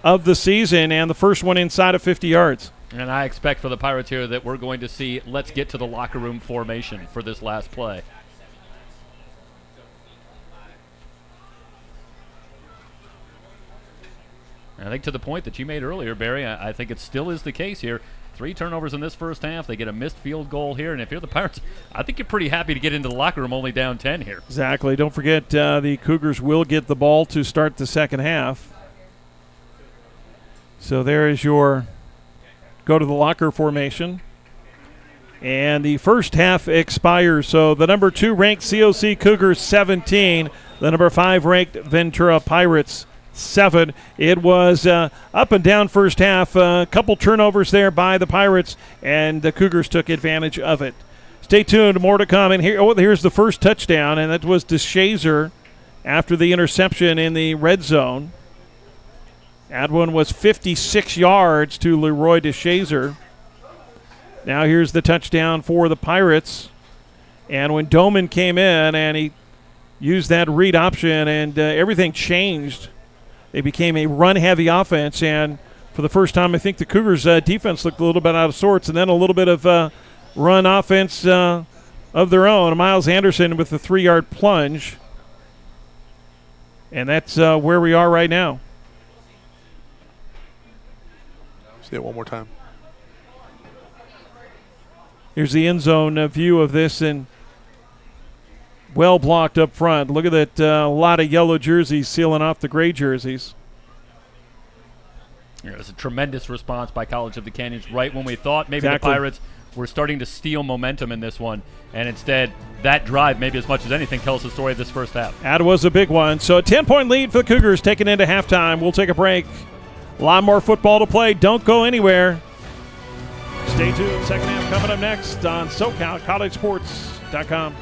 of the season, and the first one inside of 50 yards. And I expect for the Pirates here that we're going to see let's get to the locker room formation for this last play. And I think to the point that you made earlier, Barry, I think it still is the case here. 3 turnovers in this first half. They get a missed field goal here, and if you're the Pirates, I think you're pretty happy to get into the locker room only down 10 here. Exactly. Don't forget the Cougars will get the ball to start the second half. So there is your go to the locker formation. And the first half expires. So the number 2 ranked COC Cougars 17. The number 5 ranked Ventura Pirates 7. It was up and down first half. A couple turnovers there by the Pirates, and the Cougars took advantage of it. Stay tuned. More to come. And here's the first touchdown, and that was DeShazer after the interception in the red zone. That one was 56 yards to Leroy DeShazer. Now here's the touchdown for the Pirates. And when Doman came in and he used that read option, and everything changed. They became a run-heavy offense, and for the first time I think the Cougars' defense looked a little bit out of sorts, and then a little bit of run offense of their own. Miles Anderson with the 3-yard plunge. And that's where we are right now. See it one more time. Here's the end zone view of this, and well blocked up front. Look at that, a lot of yellow jerseys sealing off the gray jerseys. It was a tremendous response by College of the Canyons right when we thought maybe Exactly. the Pirates were starting to steal momentum in this one. And instead, that drive, maybe as much as anything, tells the story of this first half. That was a big one. So a 10-point lead for the Cougars taking into halftime. We'll take a break. A lot more football to play. Don't go anywhere. Stay tuned. Second half coming up next on SoCal, collegesports.com.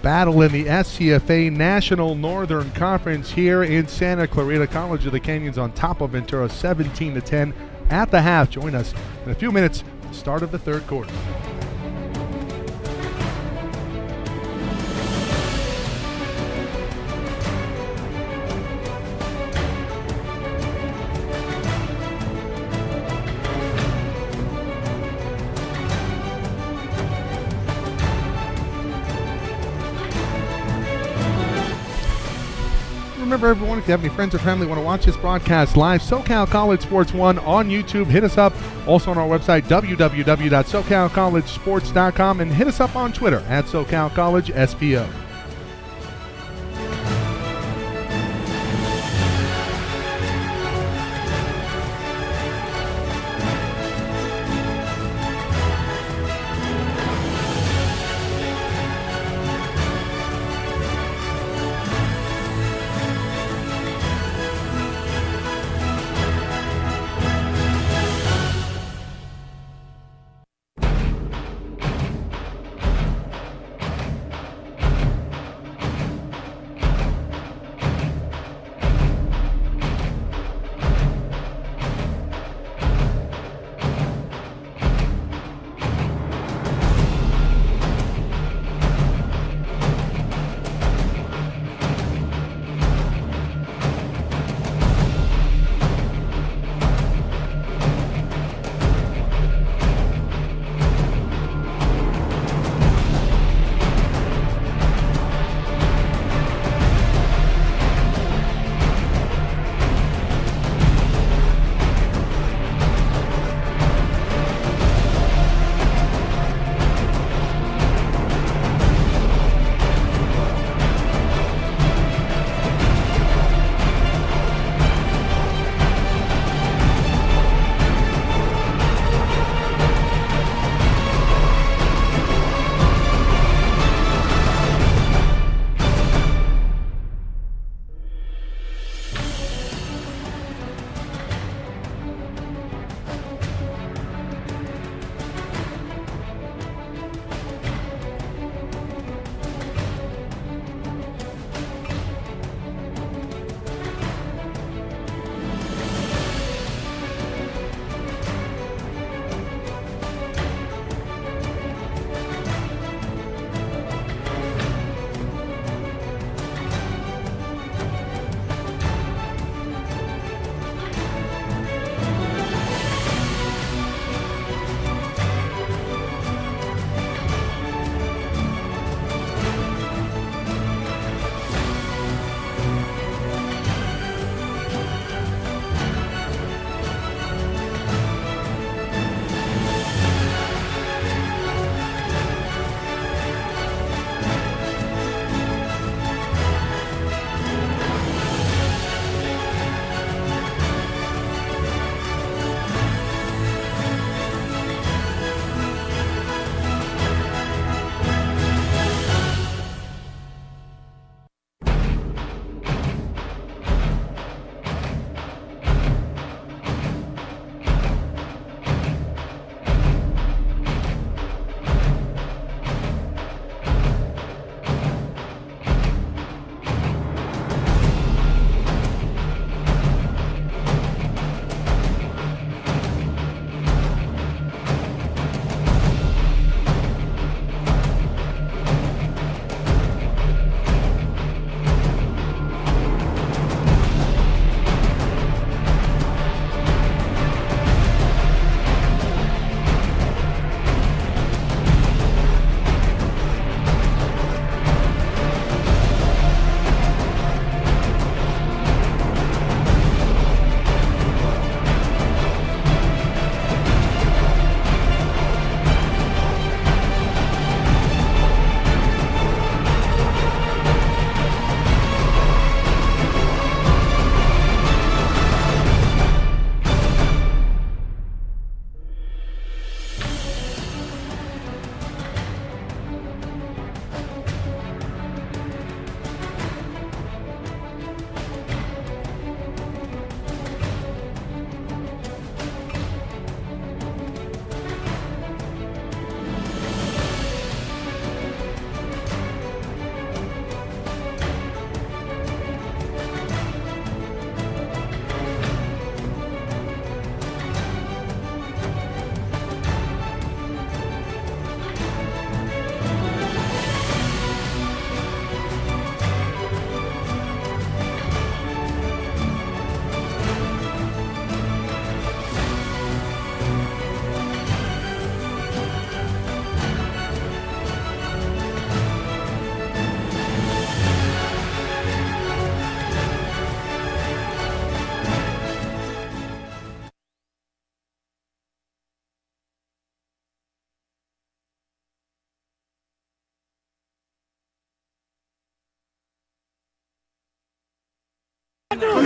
battle in the SCFA National Northern Conference here in Santa Clarita. College of the Canyons on top of Ventura 17-10 at the half. Join us in a few minutes, start of the third quarter. Remember, everyone, if you have any friends or family want to watch this broadcast live, SoCal College Sports 1 on YouTube, hit us up. Also on our website, www.socalcollegesports.com, and hit us up on Twitter at SoCal College SPO.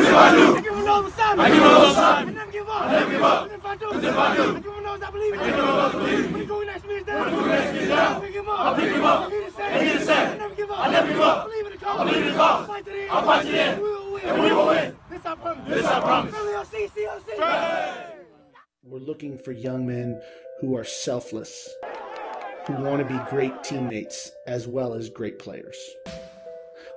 if I do. I give him all the time. I give him all the time. I never give up. I never give up. What if I do? What if I do? I give him all I believe in. I give him all I believe in. When he go next to me, down. When he go next to me, down. I'll pick him up. I'll pick him up. And he the same. I never give up. I never give up. I believe in the cause. I believe in the cause. I'll fight to the end. I'll fight to the end. And we will win. This I promise. This I promise. We're looking for young men who are selfless, who want to be great teammates as well as great players.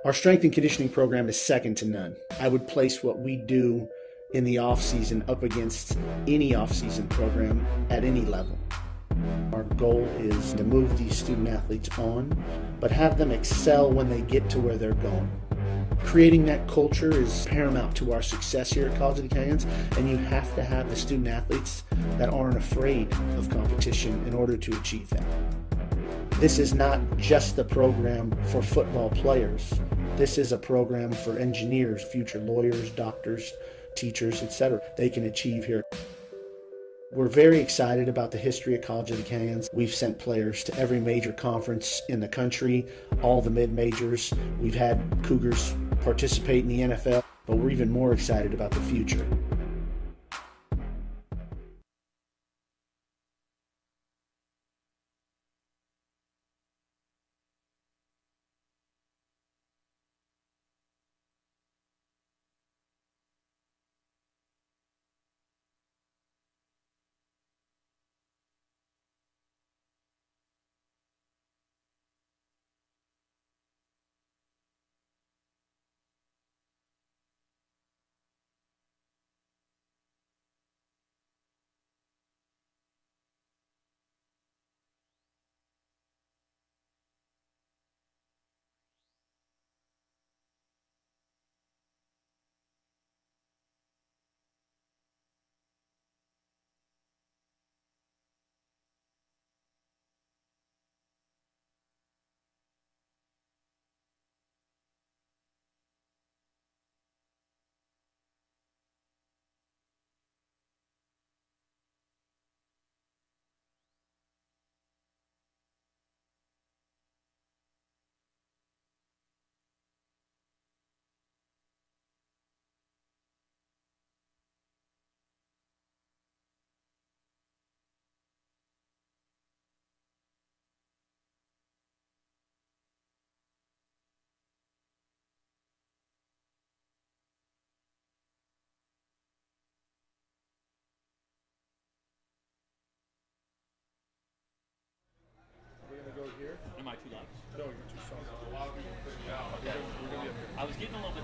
Our strength and conditioning program is second to none. I would place what we do in the off-season up against any off-season program at any level. Our goal is to move these student athletes on, but have them excel when they get to where they're going. Creating that culture is paramount to our success here at College of the Canyons, and you have to have the student athletes that aren't afraid of competition in order to achieve that. This is not just a program for football players. This is a program for engineers, future lawyers, doctors, teachers, etc. They can achieve here. We're very excited about the history of College of the Canyons. We've sent players to every major conference in the country, all the mid-majors. We've had Cougars participate in the NFL, but we're even more excited about the future. Am I too loud? No, you're too soft. Okay. I was getting a little bit.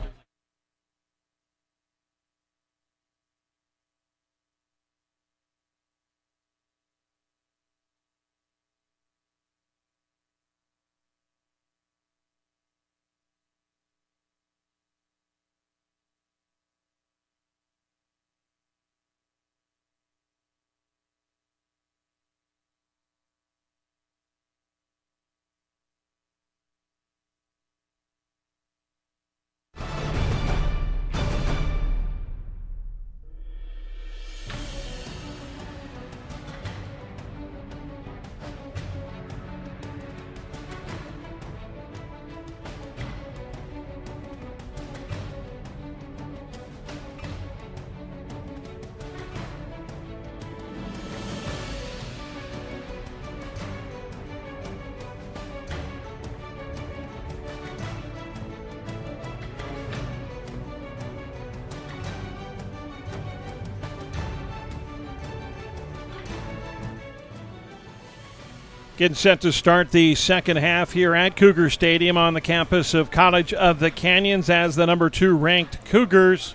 Getting set to start the second half here at Cougar Stadium on the campus of College of the Canyons, as the number 2 ranked Cougars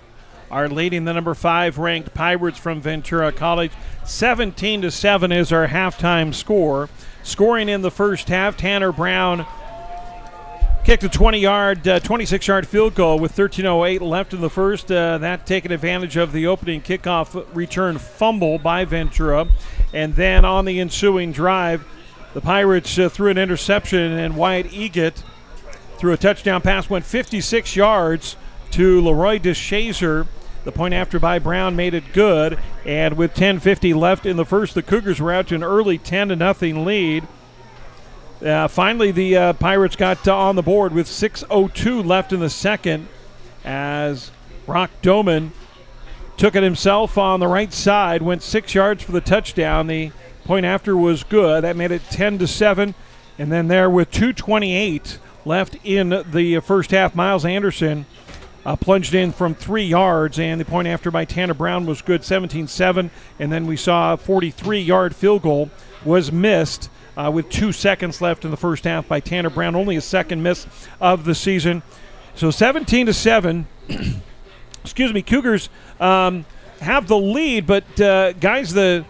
are leading the number 5 ranked Pirates from Ventura College. 17-7 is our halftime score. Scoring in the first half, Tanner Brown kicked a 26-yard field goal with 13:08 left in the first. That taking advantage of the opening kickoff return fumble by Ventura. And then on the ensuing drive, the Pirates threw an interception, and Wyatt Egat threw a touchdown pass, went 56 yards to Leroy DeShazer. The point after by Brown made it good, and with 10:50 left in the first, the Cougars were out to an early 10-0 lead. Finally, the Pirates got on the board with 6:02 left in the second, as Brock Doman took it himself on the right side, went 6 yards for the touchdown. The point after was good. That made it 10-7. And then there with 2:28 left in the first half, Miles Anderson plunged in from 3 yards, and the point after by Tanner Brown was good, 17-7. And then we saw a 43-yard field goal was missed with 2 seconds left in the first half by Tanner Brown, only a second miss of the season. So 17-7. Excuse me, Cougars have the lead, but guys, the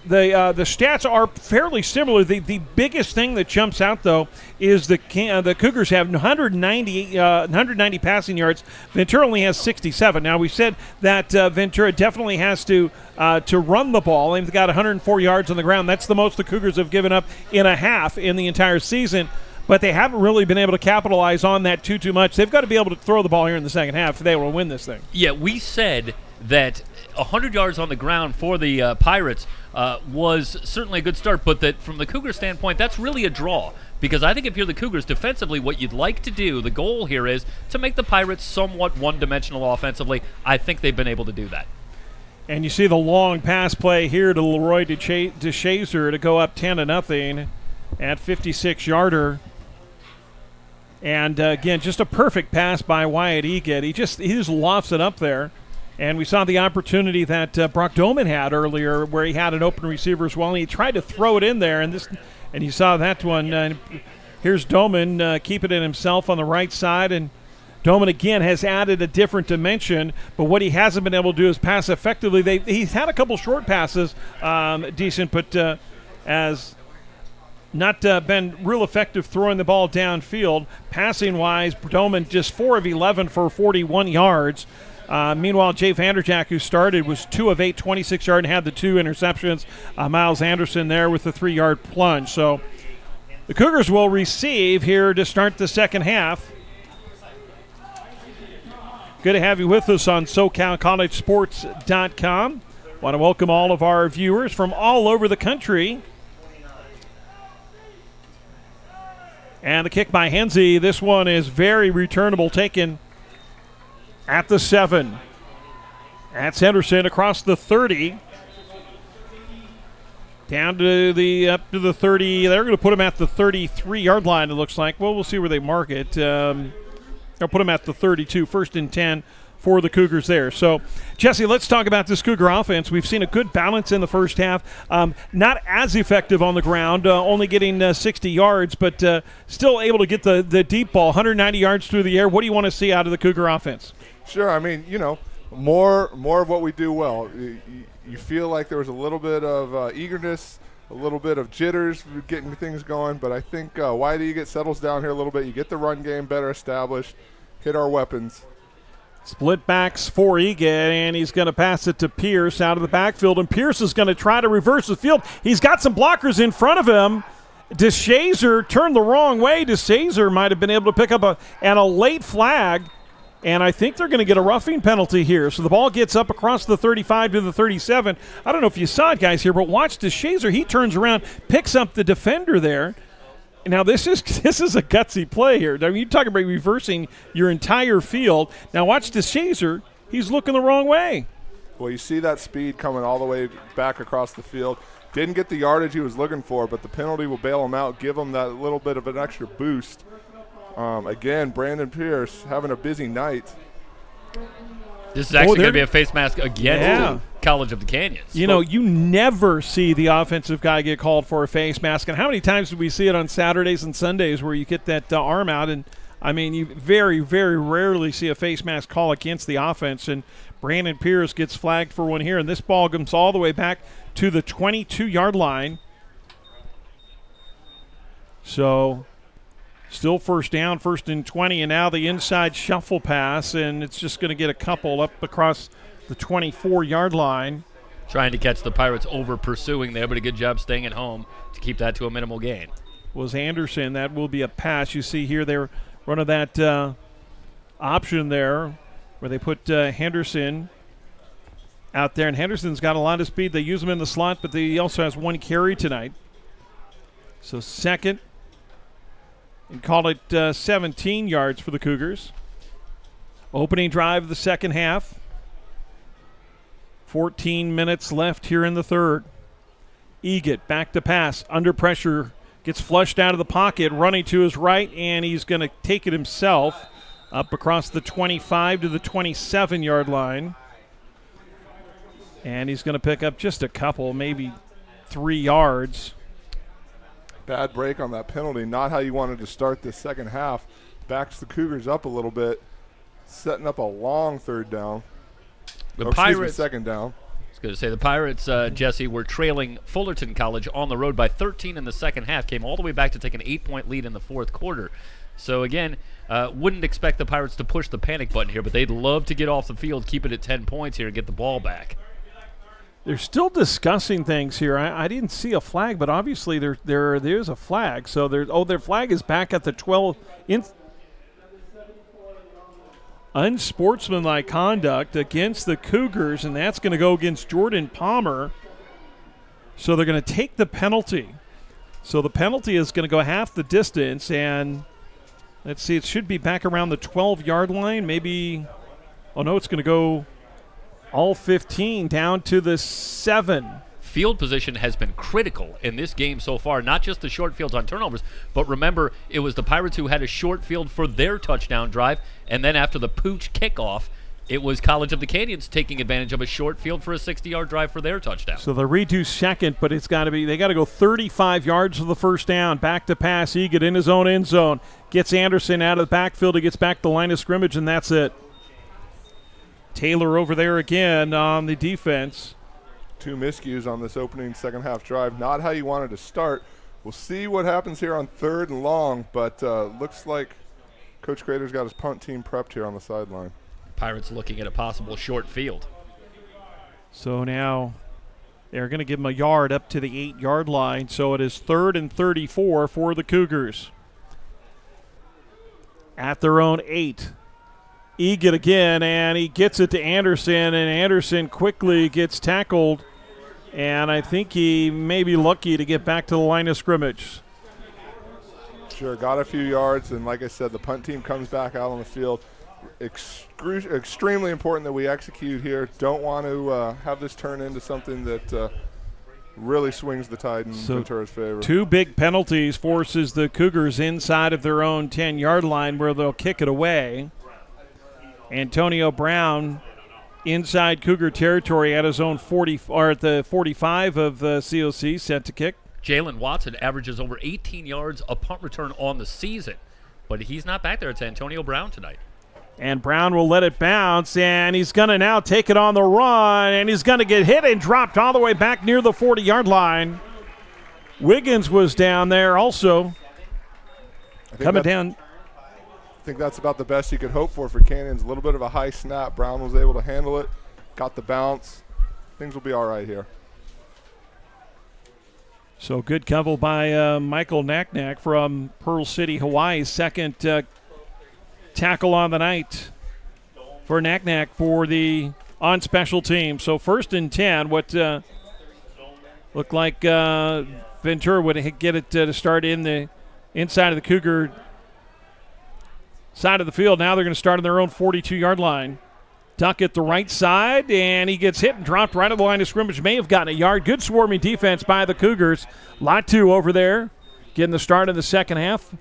stats are fairly similar. The biggest thing that jumps out, though, is the Cougars have 190 passing yards. Ventura only has 67. Now, we said that Ventura definitely has to run the ball. They've got 104 yards on the ground. That's the most the Cougars have given up in a half in the entire season. But they haven't really been able to capitalize on that too much. They've got to be able to throw the ball here in the second half if they want to win this thing. Yeah, we said that 100 yards on the ground for the Pirates was certainly a good start, but that from the Cougar standpoint, that's really a draw. Because I think if you're the Cougars defensively, what you'd like to do, the goal here is to make the Pirates somewhat one-dimensional offensively. I think they've been able to do that. And you see the long pass play here to Leroy DeShazer to go up 10-0 at 56-yarder. And, again, just a perfect pass by Wyatt Egan. He just lofts it up there. And we saw the opportunity that Brock Doman had earlier where he had an open receiver as well. And he tried to throw it in there, and you saw that one. Here's Doman keeping it himself on the right side. And Doman, again, has added a different dimension. But what he hasn't been able to do is pass effectively. He's had a couple short passes, decent, but as not been real effective throwing the ball downfield. Passing-wise, Doman just 4 of 11 for 41 yards. Meanwhile, Jay Vanderjack, who started, was 2 of 8, 26 yards, and had the 2 interceptions. Miles Anderson there with the 3-yard plunge. So the Cougars will receive here to start the second half. Good to have you with us on SoCalCollegeSports.com. Want to welcome all of our viewers from all over the country. And the kick by Henze. This one is very returnable, taken at the 7. That's Henderson across the 30. Down to up to the 30. They're going to put him at the 33-yard line, it looks like. Well, we'll see where they mark it. They'll put him at the 32, 1st and 10 for the Cougars there. So, Jesse, let's talk about this Cougar offense. We've seen a good balance in the first half. Not as effective on the ground, only getting 60 yards, but still able to get the deep ball, 190 yards through the air. What do you want to see out of the Cougar offense? Sure. I mean, more of what we do well. You feel like there was a little bit of eagerness, a little bit of jitters getting things going, but I think Wyatt Egan settles down here a little bit. You get the run game better established, hit our weapons. Split backs for Egan, and he's going to pass it to Pierce out of the backfield, and Pierce is going to try to reverse the field. He's got some blockers in front of him. DeShazer turned the wrong way. DeShazer might have been able to pick up a late flag, and I think they're going to get a roughing penalty here. So the ball gets up across the 35 to the 37. I don't know if you saw it, guys, here, but watch DeShazer. He turns around, picks up the defender there. Now, this is a gutsy play here. I mean, you talk about reversing your entire field. Now, watch DeShazer. He's looking the wrong way. Well, you see that speed coming all the way back across the field. Didn't get the yardage he was looking for, but the penalty will bail him out, give him that little bit of an extra boost. Again, Brandon Pierce having a busy night. This is actually going to be a face mask against College of the Canyons. You never see the offensive guy get called for a face mask. And how many times do we see it on Saturdays and Sundays where you get that arm out? And, I mean, you very, very rarely see a face mask call against the offense. And Brandon Pierce gets flagged for one here. And this ball comes all the way back to the 22-yard line. So still first down, 1st and 20, and now the inside shuffle pass, and it's just going to get a couple up across the 24-yard line. Trying to catch the Pirates over pursuing. They did a good job staying at home to keep that to a minimal gain. Was Anderson. That will be a pass. You see here they're running that option there where they put Henderson out there, and Henderson's got a lot of speed. They use him in the slot, but he also has 1 carry tonight. So 2nd. And call it 17 yards for the Cougars. Opening drive of the second half. 14 minutes left here in the third. Eget back to pass, under pressure, gets flushed out of the pocket, running to his right, and he's going to take it himself up across the 25 to the 27-yard line. And he's going to pick up just a couple, maybe 3 yards. Bad break on that penalty. Not how you wanted to start this second half. Backs the Cougars up a little bit, setting up a long third down. The Pirates, second down. I was going to say, the Pirates, Jesse, were trailing Fullerton College on the road by 13 in the second half, came all the way back to take an 8-point lead in the fourth quarter. So, again, wouldn't expect the Pirates to push the panic button here, but they'd love to get off the field, keep it at 10 points here, and get the ball back. They're still discussing things here. I didn't see a flag, but obviously there's a flag. So their flag is back at the 12. Unsportsmanlike conduct against the Cougars, and that's going to go against Jordan Palmer. So they're going to take the penalty. So the penalty is going to go half the distance, and let's see, it should be back around the 12-yard line. Maybe, oh no, it's going to go all 15 down to the 7. Field position has been critical in this game so far, not just the short fields on turnovers, but remember, it was the Pirates who had a short field for their touchdown drive, and then after the Pooch kickoff, it was College of the Canyons taking advantage of a short field for a 60-yard drive for their touchdown. So the redo second, but it's got to be, they got to go 35 yards for the first down. Back to pass, Eget in his own end zone. Gets Anderson out of the backfield, he gets back to the line of scrimmage, and that's it. Taylor over there again on the defense. 2 miscues on this opening second half drive. Not how you wanted to start. We'll see what happens here on 3rd and long, but looks like Coach Crater's got his punt team prepped here on the sideline. Pirates looking at a possible short field. So now they're going to give him a yard up to the 8-yard line, so it is 3rd and 34 for the Cougars. At their own 8. Eget again, and he gets it to Anderson, and Anderson quickly gets tackled, and I think he may be lucky to get back to the line of scrimmage. Sure, got a few yards, and like I said, the punt team comes back out on the field. Extremely important that we execute here. Don't want to have this turn into something that really swings the tide in Ventura's favor. 2 big penalties forces the Cougars inside of their own 10-yard line where they'll kick it away. Antonio Brown inside Cougar territory at his own 40, or at the 45 of the COC, set to kick. Jalen Watson averages over 18 yards a punt return on the season, but he's not back there. It's Antonio Brown tonight. And Brown will let it bounce, and he's going to now take it on the run, and he's going to get hit and dropped all the way back near the 40-yard line. Wiggins was down there also. Coming down. I think that's about the best you could hope for Canyons. A little bit of a high snap. Brown was able to handle it, got the bounce. Things will be all right here. So good cover by Michael Naknak from Pearl City, Hawaii. Second tackle on the night for Naknak for the on special team. So 1st and 10, what looked like Ventura would get it to start in the inside of the Cougar side of the field. Now they're going to start on their own 42-yard line. Duck at the right side, and he gets hit and dropped right at the line of scrimmage. May have gotten a yard. Good swarming defense by the Cougars. Latu over there getting the start in the second half.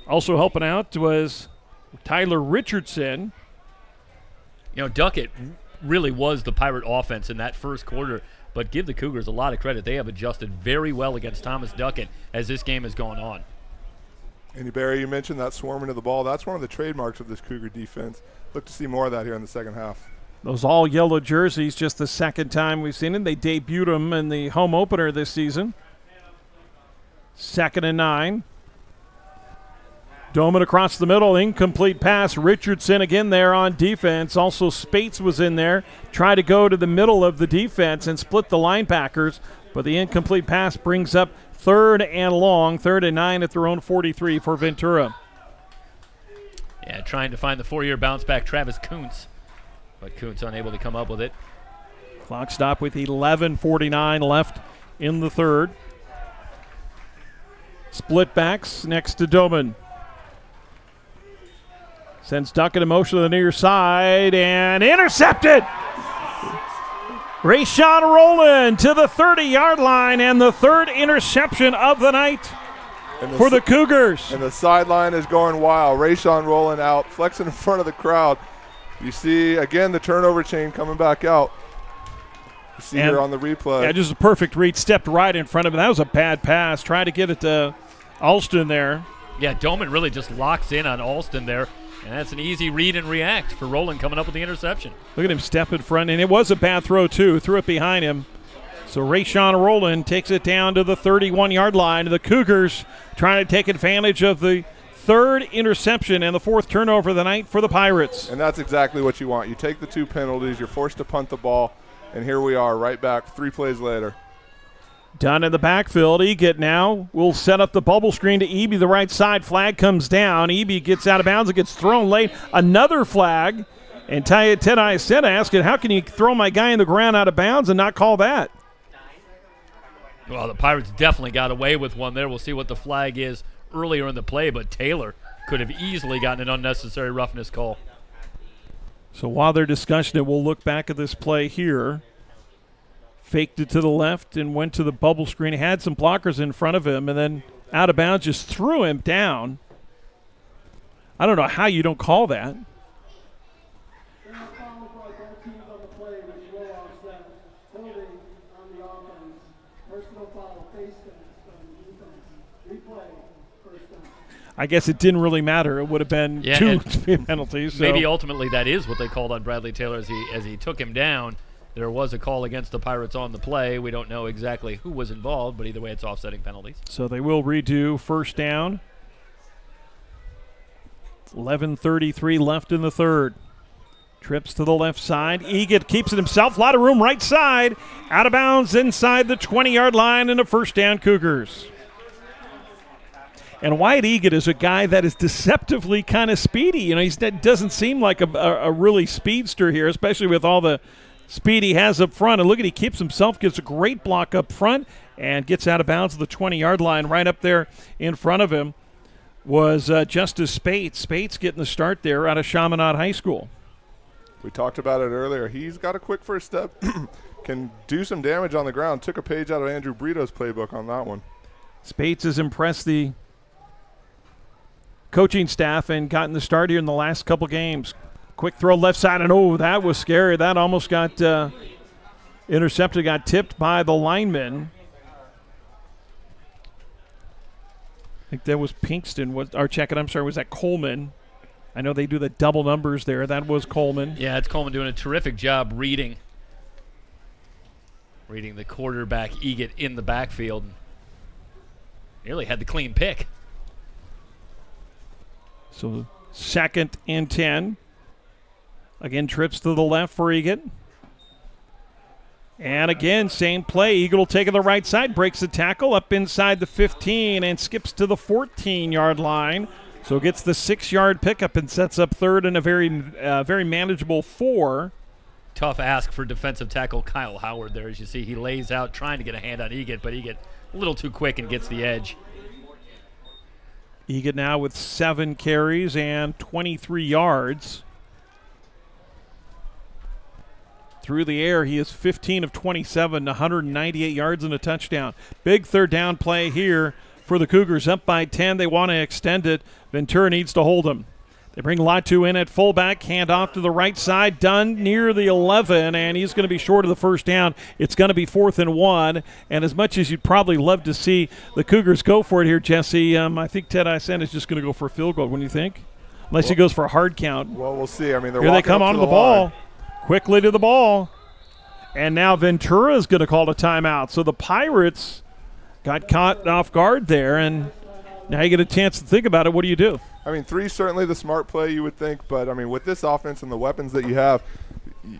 Also helping out was Tyler Richardson. You know, Duckett really was the Pirate offense in that first quarter, but give the Cougars a lot of credit. They have adjusted very well against Thomas Duckett as this game has gone on. Andy Barry, you mentioned that swarming of the ball. That's one of the trademarks of this Cougar defense. Look to see more of that here in the second half. Those all yellow jerseys, just the second time we've seen them. They debuted them in the home opener this season. 2nd and 9. Doman across the middle, incomplete pass. Richardson again there on defense. Also Spates was in there. Tried to go to the middle of the defense and split the linebackers, but the incomplete pass brings up 3rd and long, 3rd and 9 at their own 43 for Ventura. Yeah, trying to find the 4-year bounce back, Travis Kuntz, but Kuntz unable to come up with it. Clock stop with 11:49 left in the third. Split backs next to Doman. Sends Duncan in motion to the near side and intercepted. Rayshawn Rowland to the 30-yard line, and the third interception of the night for the Cougars. And the sideline is going wild. Rayshawn Rowland out, flexing in front of the crowd. You see, again, the turnover chain coming back out. You see here on the replay. Yeah, just a perfect read. Stepped right in front of him. That was a bad pass. Tried to get it to Alston there. Yeah, Doman really just locks in on Alston there. And that's an easy read and react for Rowland coming up with the interception. Look at him step in front, and it was a bad throw, too. Threw it behind him. So Rayshawn Rowland takes it down to the 31-yard line. The Cougars trying to take advantage of the third interception and the fourth turnover of the night for the Pirates. And that's exactly what you want. You take the 2 penalties, you're forced to punt the ball, and here we are right back 3 plays later. Down in the backfield, Egan now will set up the bubble screen to Eby, the right side. Flag comes down. Eby gets out of bounds. It gets thrown late. Another flag. And Ted Iacenda asking, how can you throw my guy in the ground out of bounds and not call that? Well, the Pirates definitely got away with one there. We'll see what the flag is earlier in the play, but Taylor could have easily gotten an unnecessary roughness call. So while they're discussing it, we'll look back at this play here. Faked it to the left and went to the bubble screen. He had some blockers in front of him and then out of bounds just threw him down. I don't know how you don't call that. I guess it didn't really matter. It would have been 2 penalties. So. Maybe ultimately that is what they called on Bradley Taylor as he took him down. There was a call against the Pirates on the play. We don't know exactly who was involved, but either way it's offsetting penalties. So they will redo first down. 11:33 left in the third. Trips to the left side. Egan keeps it himself. A lot of room right side. Out of bounds inside the 20-yard line, and a first down Cougars. And Wyatt Egan is a guy that is deceptively kind of speedy. You know, he doesn't seem like a really speedster here, especially with all the speed he has up front. And look at, he keeps himself, gets a great block up front, and gets out of bounds at the 20-yard line. Right up there in front of him was Justice Spates. Spates getting the start there out of Chaminade High School. We talked about it earlier. He's got a quick first step, can do some damage on the ground. Took a page out of Andrew Brito's playbook on that one. Spates has impressed the coaching staff and gotten the start here in the last couple games. Quick throw left side, and oh, that was scary. That almost got intercepted, got tipped by the lineman. I think that was Pinkston. Was that Coleman? I know they do the double numbers there. That was Coleman. Yeah, it's Coleman doing a terrific job reading the quarterback Egan in the backfield. Nearly had the clean pick. So 2nd and 10. Again, trips to the left for Egan. And again, same play. Egan will take it to the right side, breaks the tackle up inside the 15 and skips to the 14-yard line. So gets the 6-yard pickup and sets up third and a very manageable 4. Tough ask for defensive tackle Kyle Howard there. As you see, he lays out trying to get a hand on Egan, but Egan a little too quick and gets the edge. Egan now with 7 carries and 23 yards. Through the air, he is 15 of 27, 198 yards and a touchdown. Big third down play here for the Cougars. Up by 10. They want to extend it. Ventura needs to hold him. They bring Latu in at fullback. Hand off to the right side. Dunn near the 11, and he's going to be short of the first down. It's going to be 4th and 1. And as much as you'd probably love to see the Cougars go for it here, Jesse, I think Ted Iacenda is just going to go for a field goal. What do you think? Unless he goes for a hard count. Well, we'll see. I mean, here they come onto the ball. Quickly to the ball. And now Ventura is going to call a timeout. So the Pirates got caught off guard there, and now you get a chance to think about it. What do you do? I mean, 3 certainly the smart play, you would think. But, I mean, with this offense and the weapons that you have,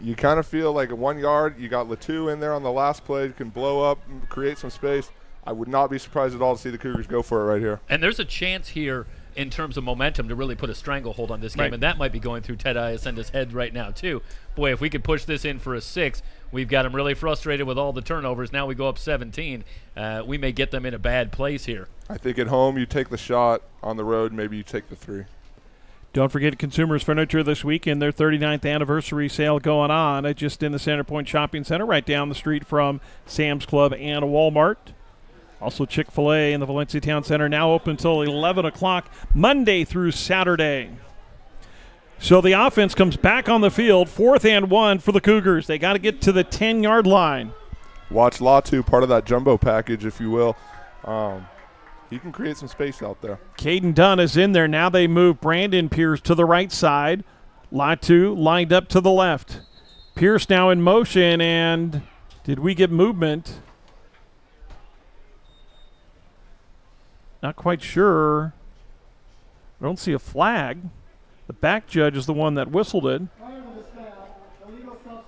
you kind of feel like at 1 yard, you got Latu in there on the last play. You can blow up, create some space. I would not be surprised at all to see the Cougars go for it right here. And there's a chance here in terms of momentum to really put a stranglehold on this game, and that might be going through Ted Iacenda's head right now too. Boy, if we could push this in for a 6, we've got them really frustrated with all the turnovers. Now we go up 17. We may get them in a bad place here. I think at home you take the shot. On the road, maybe you take the 3. Don't forget Consumers Furniture this weekend, their 39th anniversary sale going on just in the Center Point Shopping Center, right down the street from Sam's Club and Walmart. Also Chick-fil-A in the Valencia Town Center, now open until 11 o'clock, Monday through Saturday. So the offense comes back on the field, 4th and 1 for the Cougars. They got to get to the 10-yard line. Watch Latu, part of that jumbo package, if you will. He can create some space out there. Caden Dunn is in there. Now they move Brandon Pierce to the right side. Latu lined up to the left. Pierce now in motion, and did we get movement? Not quite sure. I don't see a flag. The back judge is the one that whistled it.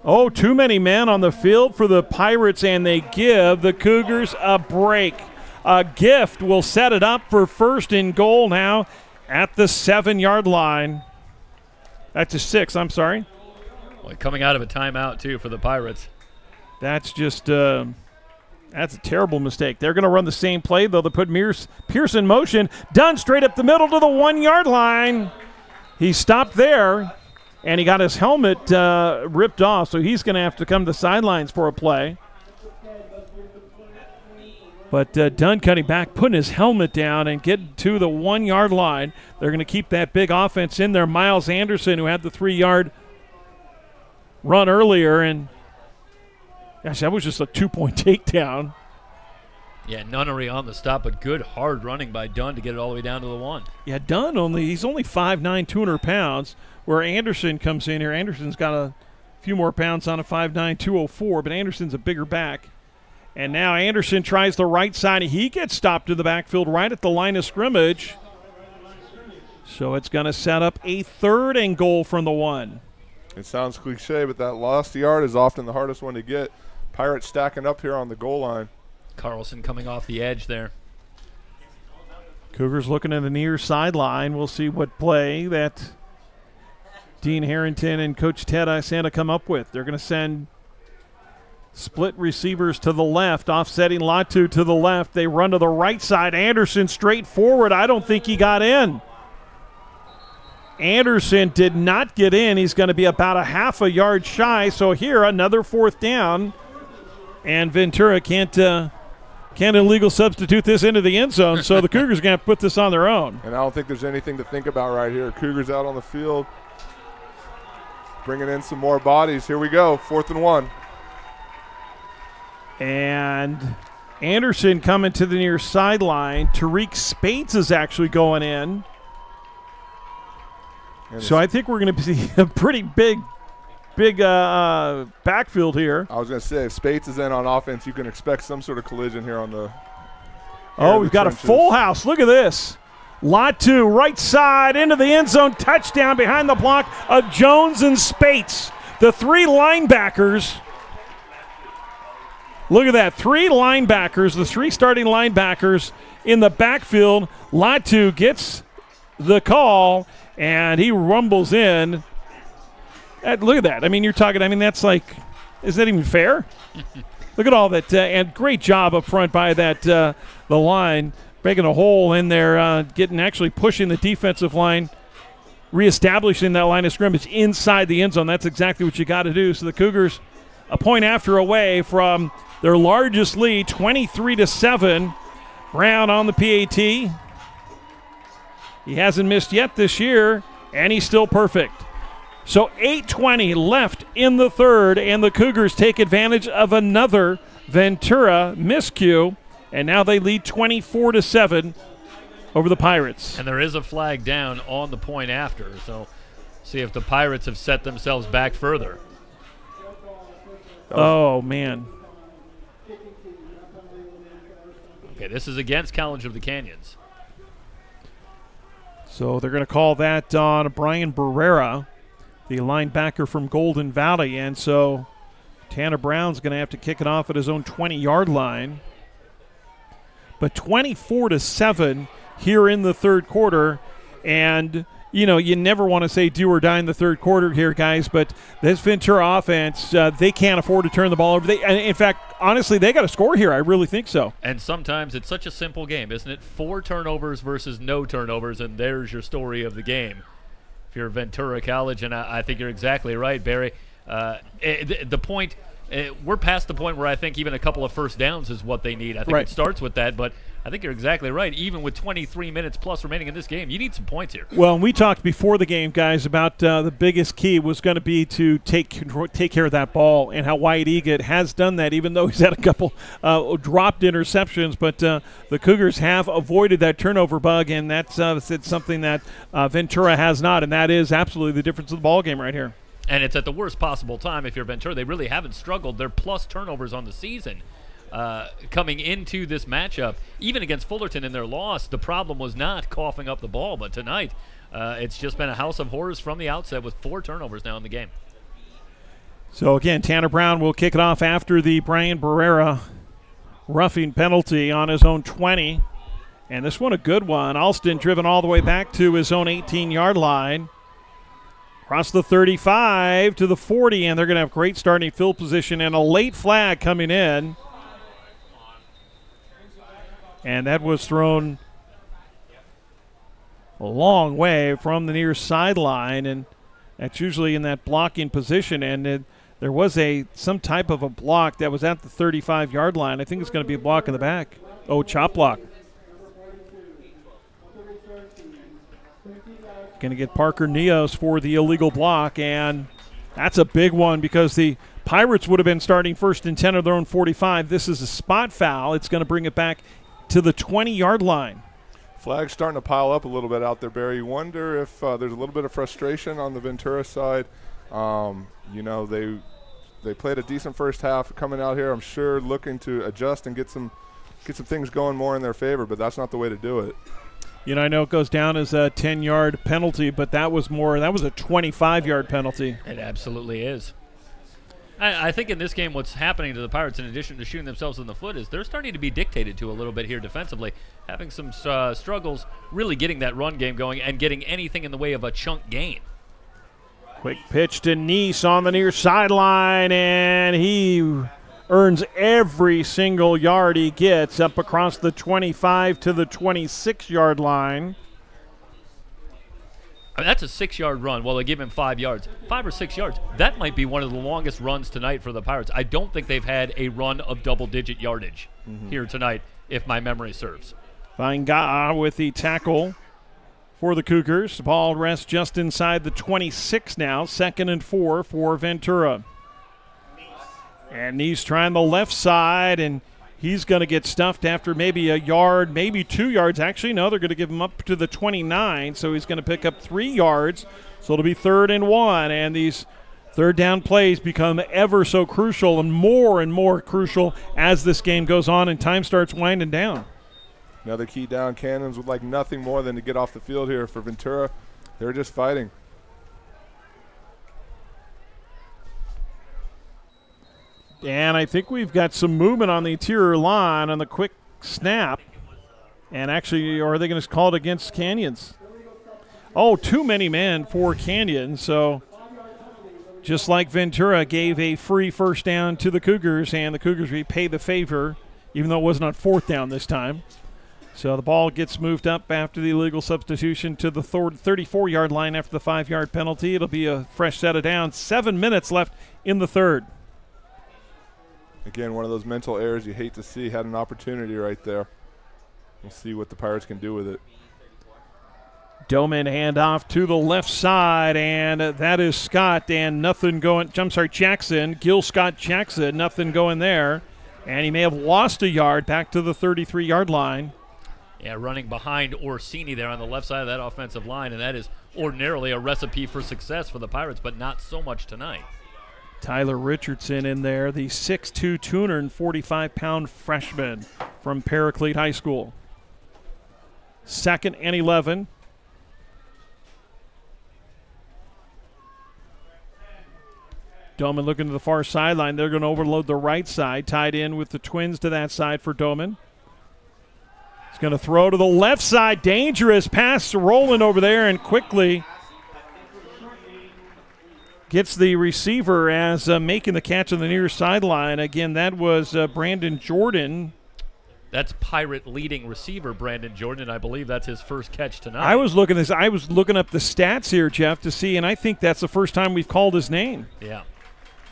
Oh, too many men on the field for the Pirates, and they give the Cougars a break. A gift will set it up for 1st and goal now at the 7-yard line. That's a 6, I'm sorry. Boy, coming out of a timeout, too, for the Pirates. That's just that's a terrible mistake. They're going to run the same play, though. They put Pierce in motion. Dunn straight up the middle to the 1-yard line. He stopped there, and he got his helmet ripped off, so he's going to have to come to the sidelines for a play. But Dunn cutting back, putting his helmet down and getting to the 1-yard line. They're going to keep that big offense in there. Miles Anderson, who had the 3-yard run earlier, and gosh, that was just a 2-point takedown. Yeah, nunnery on the stop, but good hard running by Dunn to get it all the way down to the 1. Yeah, Dunn he's only 5'9", 200 pounds, where Anderson comes in here. Anderson's got a few more pounds on a 5'9", 204, but Anderson's a bigger back. And now Anderson tries the right side. He gets stopped to the backfield right at the line of scrimmage. So it's going to set up a 3rd and goal from the 1. It sounds cliche, but that lost yard is often the hardest one to get. Pirates stacking up here on the goal line. Carlson coming off the edge there. Cougars looking at the near sideline. We'll see what play that Dean Harrington and Coach Ted Iacenda come up with. They're going to send split receivers to the left, offsetting Latu to the left. They run to the right side. Anderson straight forward. I don't think he got in. Anderson did not get in. He's going to be about a half a yard shy. So here, another 4th down. And Ventura can't illegal substitute this into the end zone. So the Cougars are going to put this on their own. And I don't think there's anything to think about right here. Cougars out on the field, bringing in some more bodies. Here we go, 4th and 1. And Anderson coming to the near sideline. Tariq Spates is actually going in. So I think we're going to see a pretty big backfield here. I was going to say, if Spates is in on offense, you can expect some sort of collision here on the we've got trenches. A full house. Look at this. Latu, right side, into the end zone. Touchdown behind the block of Jones and Spates. The 3 linebackers. Look at that. 3 linebackers, the 3 starting linebackers in the backfield. Latu gets the call, and he rumbles in. Look at that. I mean, that's like, is that even fair? Look at all that. And great job up front by the line, making a hole in there, actually pushing the defensive line, reestablishing that line of scrimmage inside the end zone. That's exactly what you got to do. So the Cougars, a point after away from their largest lead, 23-7. Brown on the PAT. He hasn't missed yet this year, and he's still perfect. So 8:20 left in the 3rd, and the Cougars take advantage of another Ventura miscue, and now they lead 24-7 over the Pirates. And there is a flag down on the point after, so see if the Pirates have set themselves back further. Oh, man. Okay, this is against College of the Canyons. So they're going to call that on Brian Barrera, the linebacker from Golden Valley. And so Tanner Brown's going to have to kick it off at his own 20-yard line. But 24-7 here in the 3rd quarter. And, you never want to say do or die in the 3rd quarter here, guys, but this Ventura offense, they can't afford to turn the ball over. In fact, honestly, they got to score here. I really think so. And sometimes it's such a simple game, isn't it? 4 turnovers versus no turnovers, and there's your story of the game. if you're Ventura College, and I think you're exactly right, Barry. The point, we're past the point where I think even a couple of first downs is what they need. I think it starts with that, but I think you're exactly right. Even with 23 minutes plus remaining in this game, you need some points here. Well, we talked before the game, guys, about the biggest key was going to be to take care of that ball, and how Wyatt Egan has done that, even though he's had a couple dropped interceptions. But the Cougars have avoided that turnover bug, and that's something that Ventura has not, and that is absolutely the difference of the ball game right here. And it's at the worst possible time if you're Ventura. They really haven't struggled. They're plus turnovers on the season. Coming into this matchup, even against Fullerton in their loss, the problem was not coughing up the ball, but tonight it's just been a house of horrors from the outset with 4 turnovers now in the game. So again, Tanner Brown will kick it off after the Brian Barrera roughing penalty on his own 20. And this one a good one. Alston driven all the way back to his own 18-yard line. Across the 35 to the 40, and they're going to have great starting field position and a late flag coming in. And that was thrown a long way from the near sideline, and that's usually in that blocking position. And there was some type of a block that was at the 35-yard line. I think it's going to be a block in the back. Oh, chop block. Going to get Parker Neos for the illegal block, and that's a big one because the Pirates would have been starting 1st and 10 of their own 45. This is a spot foul. It's going to bring it back to the 20-yard line. Flags starting to pile up a little bit out there, Barry. You wonder if there's a little bit of frustration on the Ventura side. You know, they played a decent first half coming out here. I'm sure looking to adjust and get some things going more in their favor, but that's not the way to do it. You know, I know it goes down as a 10-yard penalty, but that was a 25-yard penalty. It absolutely is. I think in this game what's happening to the Pirates, in addition to shooting themselves in the foot, is they're starting to be dictated to a little bit here defensively, having some struggles really getting that run game going and getting anything in the way of a chunk gain. Quick pitch to Neese on the near sideline, and he earns every single yard he gets up across the 25 to the 26-yard line. I mean, that's a 6-yard run. Well, they give him 5 yards. 5 or 6 yards. That might be one of the longest runs tonight for the Pirates. I don't think they've had a run of double-digit yardage here tonight, if my memory serves. Vainga'a with the tackle for the Cougars. The ball rests just inside the 26 now. 2nd and 4 for Ventura. And he's trying the left side, and he's going to get stuffed after maybe a yard, maybe 2 yards. Actually, no, they're going to give him up to the 29, so he's going to pick up 3 yards. So it'll be 3rd and 1, and these third down plays become ever so crucial and more crucial as this game goes on and time starts winding down. Another key down. Cannons would like nothing more than to get off the field here for Ventura. They're just fighting. And I think we've got some movement on the interior line on the quick snap. And actually, or are they going to call it against Canyons? Oh, too many men for Canyon. So just like Ventura gave a free first down to the Cougars, and the Cougars repay the favor, even though it wasn't on 4th down this time. So the ball gets moved up after the illegal substitution to the 34-yard line after the 5-yard penalty. It'll be a fresh set of downs. 7 minutes left in the 3rd. Again, one of those mental errors you hate to see. Had an opportunity right there. We'll see what the Pirates can do with it. Doman handoff to the left side, and that is Scott, and nothing going. Jackson. Gil Scott Jackson, nothing going there. And he may have lost a yard back to the 33-yard line. Yeah, running behind Orsini there on the left side of that offensive line, and that is ordinarily a recipe for success for the Pirates, but not so much tonight. Tyler Richardson in there, the 6'2", 245-pound freshman from Paraclete High School. 2nd and 11. Doman looking to the far sideline. They're going to overload the right side, tied in with the Twins to that side for Doman. He's going to throw to the left side. Dangerous pass rolling over there, and quickly gets the receiver as making the catch on the near sideline. Again, that was Brandon Jordan. That's Pirate leading receiver Brandon Jordan, and I believe that's his first catch tonight. I was looking up the stats here, Jeff, to see, and I think that's the first time we've called his name. Yeah.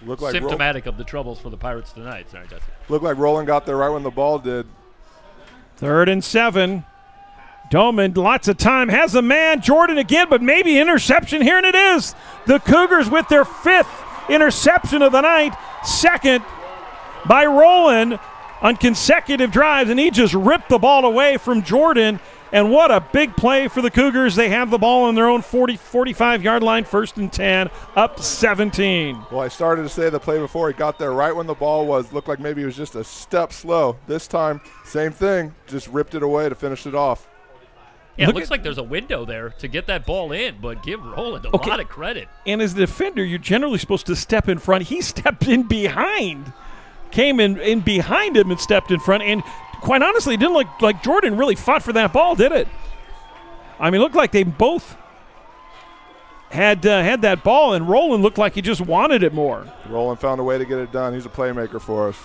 Look like symptomatic of the troubles for the Pirates tonight. Sorry, Jesse. Looked like Roland got there right when the ball did. 3rd and 7. Doman, lots of time, has a man. Jordan again, but maybe interception here, and it is. The Cougars with their 5th interception of the night. 2nd by Roland on consecutive drives, and he just ripped the ball away from Jordan. And what a big play for the Cougars. They have the ball on their own 45-yard line, 1st and 10, up 17. Well, I started to say the play before. He got there right when the ball was. Looked like maybe he was just a step slow. This time, same thing. Just ripped it away to finish it off. Yeah, it looks like there's a window there to get that ball in, but give Roland a lot of credit. And as the defender, you're generally supposed to step in front. He stepped in behind. Came in behind him and stepped in front, and quite honestly, it didn't look like Jordan really fought for that ball, did it? I mean, it looked like they both had that ball, and Roland looked like he just wanted it more. Roland found a way to get it done. He's a playmaker for us.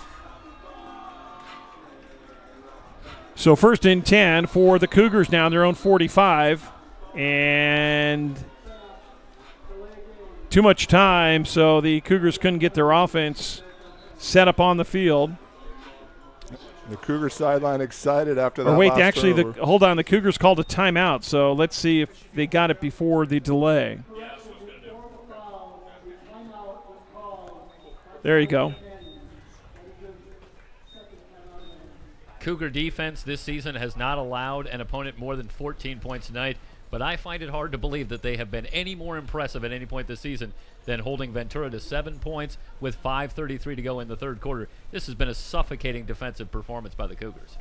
So 1st and 10 for the Cougars now on their own 45, and too much time, so the Cougars couldn't get their offense set up on the field. The Cougar sideline excited after that. Or wait, last actually, turnover. hold on. The Cougars called a timeout, so let's see if they got it before the delay. There you go. Cougar defense this season has not allowed an opponent more than 14 points tonight, but I find it hard to believe that they have been any more impressive at any point this season than holding Ventura to 7 points with 5:33 to go in the 3rd quarter. This has been a suffocating defensive performance by the Cougars.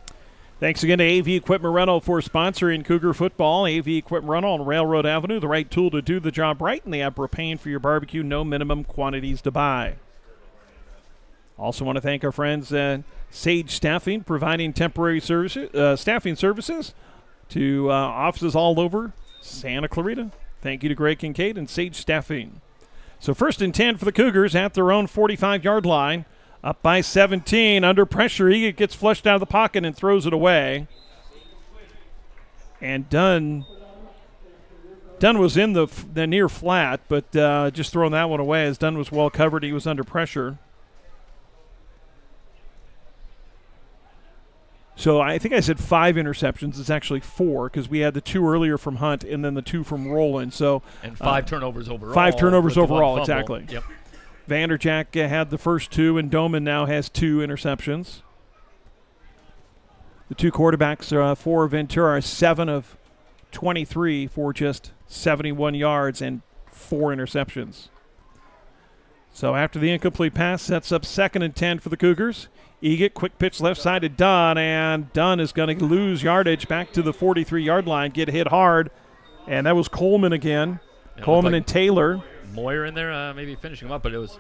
Thanks again to AV Equipment Rental for sponsoring Cougar football. AV Equipment Rental on Railroad Avenue, the right tool to do the job right, and they have propane for your barbecue, no minimum quantities to buy. Also want to thank our friends at Sage Staffing, providing temporary staffing services to offices all over Santa Clarita. Thank you to Greg Kincaid and Sage Staffing. So 1st and 10 for the Cougars at their own 45-yard line. Up by 17. Under pressure, he gets flushed out of the pocket and throws it away. And Dunn was in the near flat, but just throwing that one away as Dunn was well covered. He was under pressure. So I think I said 5 interceptions. It's actually 4 because we had the 2 earlier from Hunt and then the 2 from Roland. So and 5 turnovers overall. 5 turnovers overall, exactly. Yep. Vanderjack had the first 2, and Doman now has 2 interceptions. The 2 quarterbacks for Ventura are 7 of 23 for just 71 yards and 4 interceptions. So after the incomplete pass, sets up 2nd and 10 for the Cougars. Eget, quick pitch left side to Dunn, and Dunn is going to lose yardage back to the 43-yard line, get hit hard, and that was Coleman again. Coleman and Taylor. Moyer in there maybe finishing him up, but it was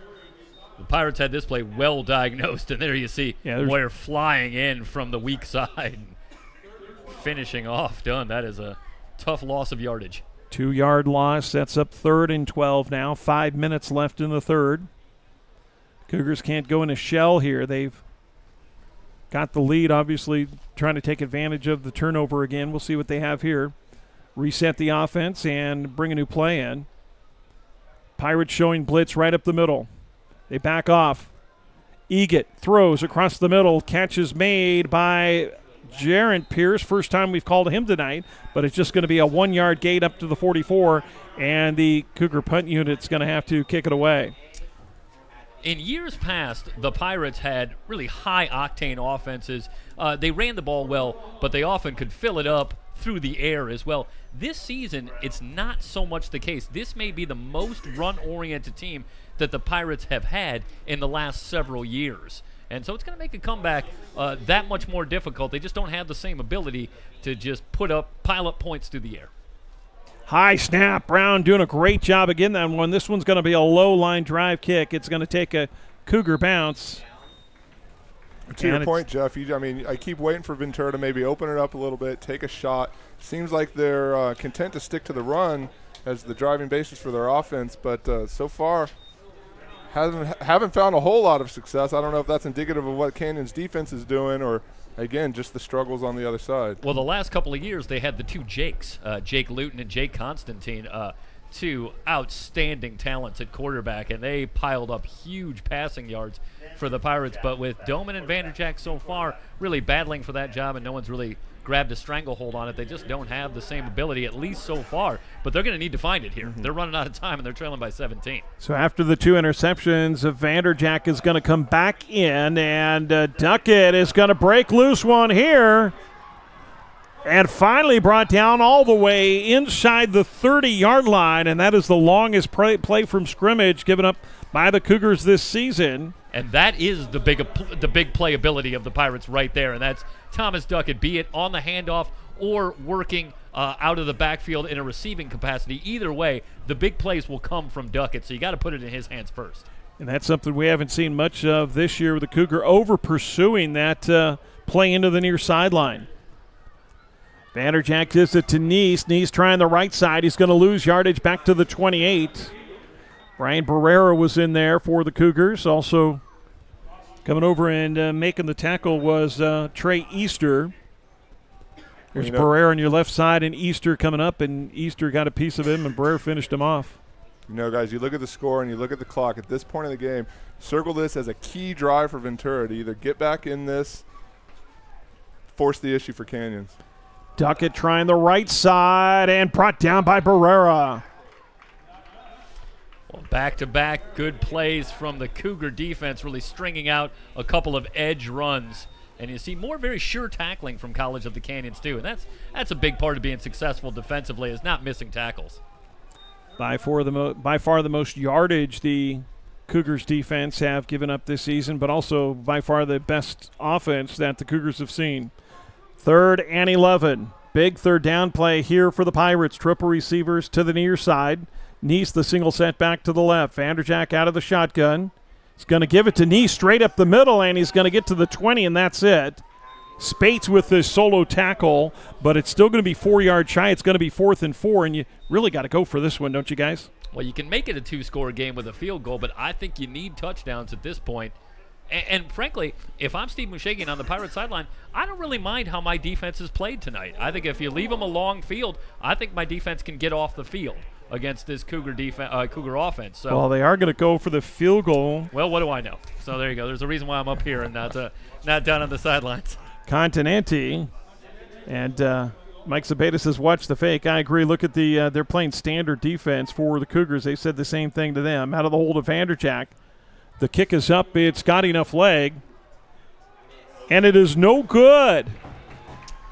the Pirates had this play well diagnosed, and there you see Moyer flying in from the weak side, finishing off Dunn. That is a tough loss of yardage. 2-yard loss, sets up 3rd and 12 now. 5 minutes left in the 3rd. Cougars can't go in a shell here. They've got the lead, obviously trying to take advantage of the turnover again. We'll see what they have here. Reset the offense and bring a new play in. Pirates showing blitz right up the middle. They back off. Eget throws across the middle. Catch is made by Jaron Pierce. First time we've called him tonight, but it's just going to be a 1-yard gate up to the 44, and the Cougar punt unit's going to have to kick it away. In years past, the Pirates had really high-octane offenses. They ran the ball well, but they often could fill it up through the air as well. This season, it's not so much the case. This may be the most run-oriented team that the Pirates have had in the last several years. And so it's going to make a comeback that much more difficult. They just don't have the same ability to just pile up points through the air. High snap. Brown doing a great job again that one. This one's going to be a low line drive kick. It's going to take a Cougar bounce. To your point, Jeff, I keep waiting for Ventura to maybe open it up a little bit, take a shot. Seems like they're content to stick to the run as the driving basis for their offense, but so far haven't found a whole lot of success. I don't know if that's indicative of what Canyon's defense is doing or again, just the struggles on the other side. Well, the last couple of years, they had the two Jakes, Jake Luton and Jake Constantine, two outstanding talents at quarterback, and they piled up huge passing yards for the Pirates. But with Doman and Vanderjack so far really battling for that job, and no one's really grabbed a stranglehold on it, they just don't have the same ability, at least so far. But they're going to need to find it here. They're running out of time, and they're trailing by 17. So after the 2 interceptions, Vanderjack is going to come back in, and Duckett is going to break loose one here. And finally brought down all the way inside the 30-yard line, and that is the longest play from scrimmage given up by the Cougars this season. And that is the big playability of the Pirates right there, and that's Thomas Duckett, be it on the handoff or working out of the backfield in a receiving capacity. Either way, the big plays will come from Duckett, so you got to put it in his hands first. And that's something we haven't seen much of this year with the Cougar over-pursuing that play into the near sideline. Vanderjack gives it to Neese. Neese trying the right side. He's going to lose yardage back to the 28. Brian Barrera was in there for the Cougars. Also coming over and making the tackle was Trey Easter. There's Barrera on your left side and Easter coming up, and Easter got a piece of him, and Barrera finished him off. You know, guys, you look at the score and you look at the clock. At this point in the game, circle this as a key drive for Ventura to either get back in this, force the issue for Canyons. Duckett trying the right side and brought down by Barrera. Well, back-to-back good plays from the Cougar defense, really stringing out a couple of edge runs. And you see more very sure tackling from College of the Canyons, too. And that's a big part of being successful defensively, is not missing tackles. By far the most yardage the Cougars defense have given up this season, but also by far the best offense that the Cougars have seen. 3rd and 11. Big third down play here for the Pirates. Triple receivers to the near side. Neese the single set back to the left. Vanderjack out of the shotgun. He's going to give it to Neese straight up the middle, and he's going to get to the 20, and that's it. Spates with the solo tackle, but it's still going to be 4 yards shy. It's going to be 4th and 4, and you really got to go for this one, don't you guys? Well, you can make it a 2-score game with a field goal, but I think you need touchdowns at this point. And frankly, if I'm Steve Mushagian on the Pirates sideline, I don't really mind how my defense has played tonight. I think if you leave them a long field, I think my defense can get off the field against this Cougar offense. So, well, they are going to go for the field goal. Well, what do I know? So there you go. There's a reason why I'm up here and not down on the sidelines. Continente and Mike Zapata says, watch the fake. I agree. Look at they're playing standard defense for the Cougars. They said the same thing to them. Out of the hold of Vanderjack. The kick is up. It's got enough leg. And it is no good.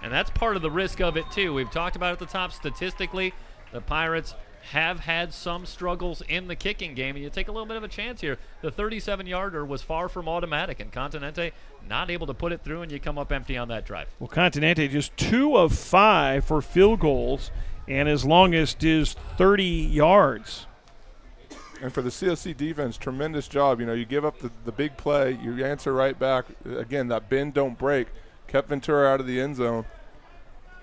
And that's part of the risk of it, too. We've talked about at the top statistically, the Pirates have had some struggles in the kicking game, and you take a little bit of a chance here. The 37-yarder was far from automatic, and Continente not able to put it through, and you come up empty on that drive. Well, Continente just 2 of 5 for field goals, and his longest is 30 yards. And for the COC defense, tremendous job. You know, you give up the big play, you answer right back. Again, that bend, don't break, kept Ventura out of the end zone.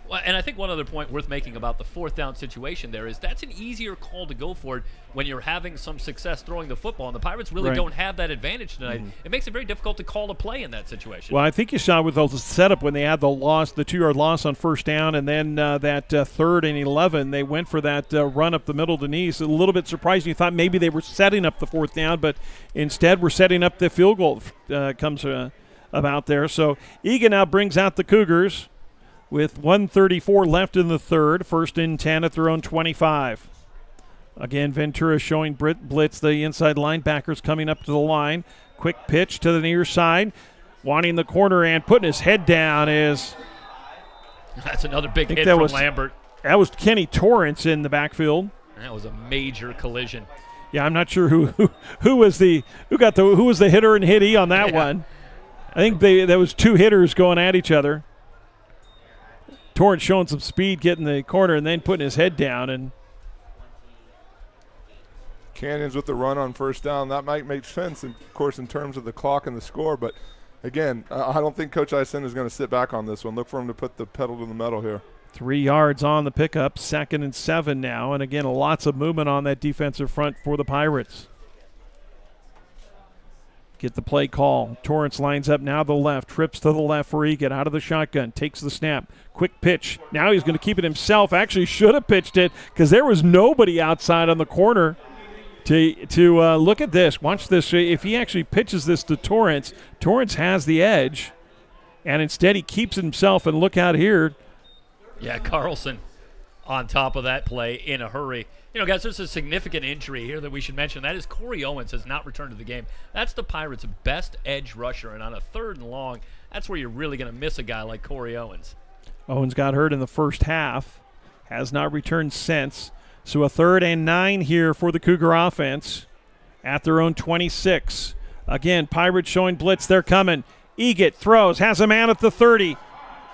Well, and I think one other point worth making about the 4th down situation there is that's an easier call to go for it when you're having some success throwing the football, and the Pirates really don't have that advantage tonight. It makes it very difficult to call a play in that situation. Well, I think you saw with the setup when they had the 2-yard loss on 1st down, and then that 3rd and 11, they went for that run up the middle to Neese. A little bit surprising. You thought maybe they were setting up the 4th down, but instead we're setting up the field goal comes about there. So Egan now brings out the Cougars with 1:34 left in the 3rd. 1st and 10 at their own 25. Again, Ventura showing blitz. The inside linebackers coming up to the line. Quick pitch to the near side. Wanting the corner and putting his head down is... That's another big hit from Lambert. That was Kenny Torrance in the backfield. That was a major collision. Yeah, I'm not sure who was the hitter and hitty on that one. I think there was 2 hitters going at each other. Torrance showing some speed, getting the corner, and then putting his head down. And Canyons with the run on 1st down. That might make sense, of course, in terms of the clock and the score. But, again, I don't think Coach Iacenda is going to sit back on this one. Look for him to put the pedal to the metal here. 3 yards on the pickup, 2nd and 7 now. And, again, lots of movement on that defensive front for the Pirates. get the play call. Torrance lines up now to the left, trips to the left for Egan, out of the shotgun, takes the snap, quick pitch. Now he's going to keep it himself. Actually should have pitched it because there was nobody outside on the corner to look at this. Watch this. If he actually pitches this to Torrance, Torrance has the edge, and instead he keeps it himself. And look out here. Yeah, Carlson on top of that play in a hurry. You know, guys, there's a significant injury here that we should mention. That is Corey Owens has not returned to the game. That's the Pirates' best edge rusher, and on a 3rd and long, that's where you're really going to miss a guy like Corey Owens. Owens got hurt in the first half, has not returned since. So a 3rd and 9 here for the Cougar offense at their own 26. Again, Pirates showing blitz. They're coming. Egan throws, has a man at the 30,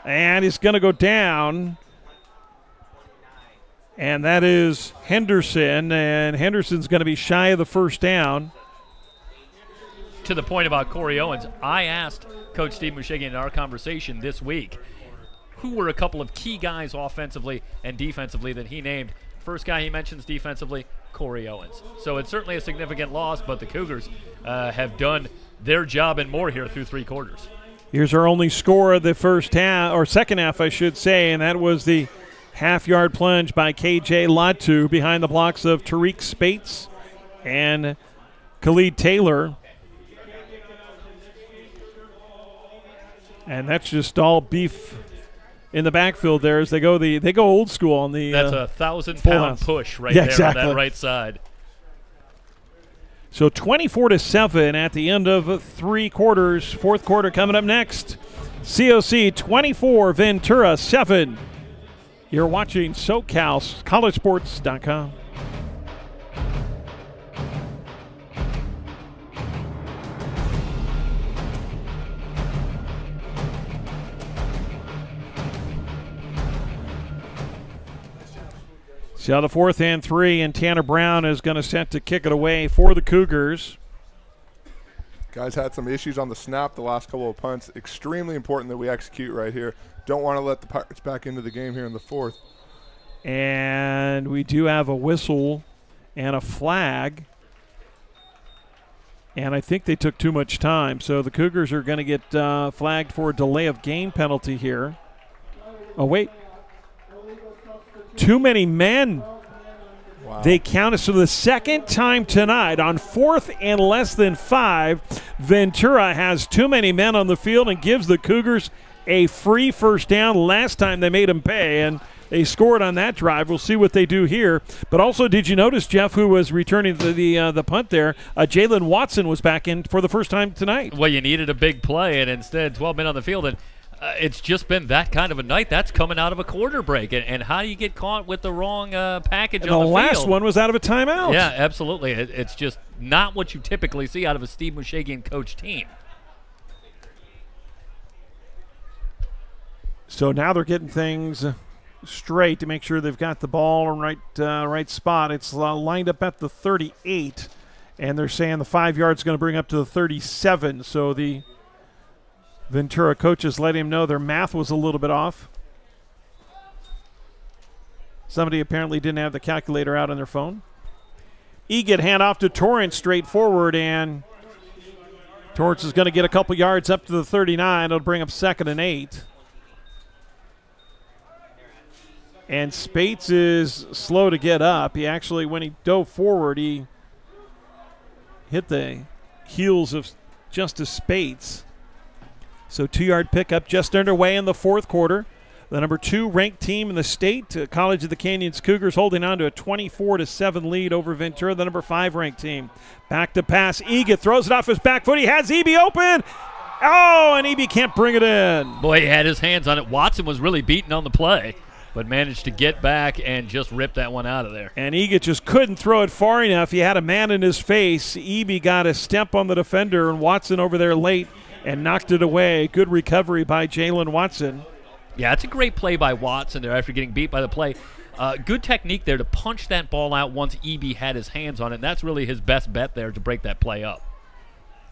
and he's going to go down. And that is Henderson, and Henderson's going to be shy of the first down. To the point about Corey Owens, I asked Coach Steve Mushegian in our conversation this week who were a couple of key guys offensively and defensively that he named. First guy he mentions defensively, Corey Owens. So it's certainly a significant loss, but the Cougars have done their job and more here through 3 quarters. Here's our only score of the first half, or second half, I should say, and that was the half-yard plunge by K.J. Latu behind the blocks of Tariq Spates and Khalid Taylor. And that's just all beef in the backfield there as they go old school on the that's a 1,000-pound push right there exactly. on that right side. So 24-7 at the end of 3 quarters. 4th quarter coming up next. COC 24, Ventura 7. You're watching SoCal, collegesports.com. So the 4th and 3, and Tanner Brown is going to set to kick it away for the Cougars. Guys had some issues on the snap the last couple of punts. Extremely important that we execute right here. Don't want to let the Pirates back into the game here in the 4th. And we do have a whistle and a flag. And I think they took too much time. So the Cougars are going to get flagged for a delay of game penalty here. Oh, wait. Too many men. Wow. They counted. So the second time tonight on 4th and less than 5, Ventura has too many men on the field and gives the Cougars a free first down. Last time they made them pay, and they scored on that drive. We'll see what they do here. But also, did you notice, Jeff, who was returning the punt there? Jalen Watson was back in for the first time tonight. Well, you needed a big play, and instead 12 men on the field, and it's just been that kind of a night. That's coming out of a quarter break, and how do you get caught with the wrong package on the field? The last one was out of a timeout. Yeah, absolutely. It's just not what you typically see out of a Steve Mushegian coach team. So now they're getting things straight to make sure they've got the ball in right spot. It's lined up at the 38, and they're saying the 5 yards going to bring up to the 37. So the Ventura coaches let him know their math was a little bit off. Somebody apparently didn't have the calculator out on their phone. Egan hand off to Torrance straight forward, and Torrance is going to get a couple yards up to the 39. It'll bring up 2nd and 8. And Spates is slow to get up. He actually, when he dove forward, he hit the heels of Justice Spates. So 2-yard pickup just underway in the 4th quarter. The number 2 ranked team in the state, College of the Canyons Cougars, holding on to a 24-7 lead over Ventura, the number 5 ranked team. Back to pass. Egan throws it off his back foot. He has Eby open. Oh, and Eby can't bring it in. Boy, he had his hands on it. Watson was really beaten on the play, but managed to get back and just rip that one out of there. And Egan just couldn't throw it far enough. He had a man in his face. Eby got a step on the defender, and Watson over there late and knocked it away. Good recovery by Jalen Watson. Yeah, it's a great play by Watson there after getting beat by the play. Good technique there to punch that ball out once Eby had his hands on it. And that's really his best bet there to break that play up.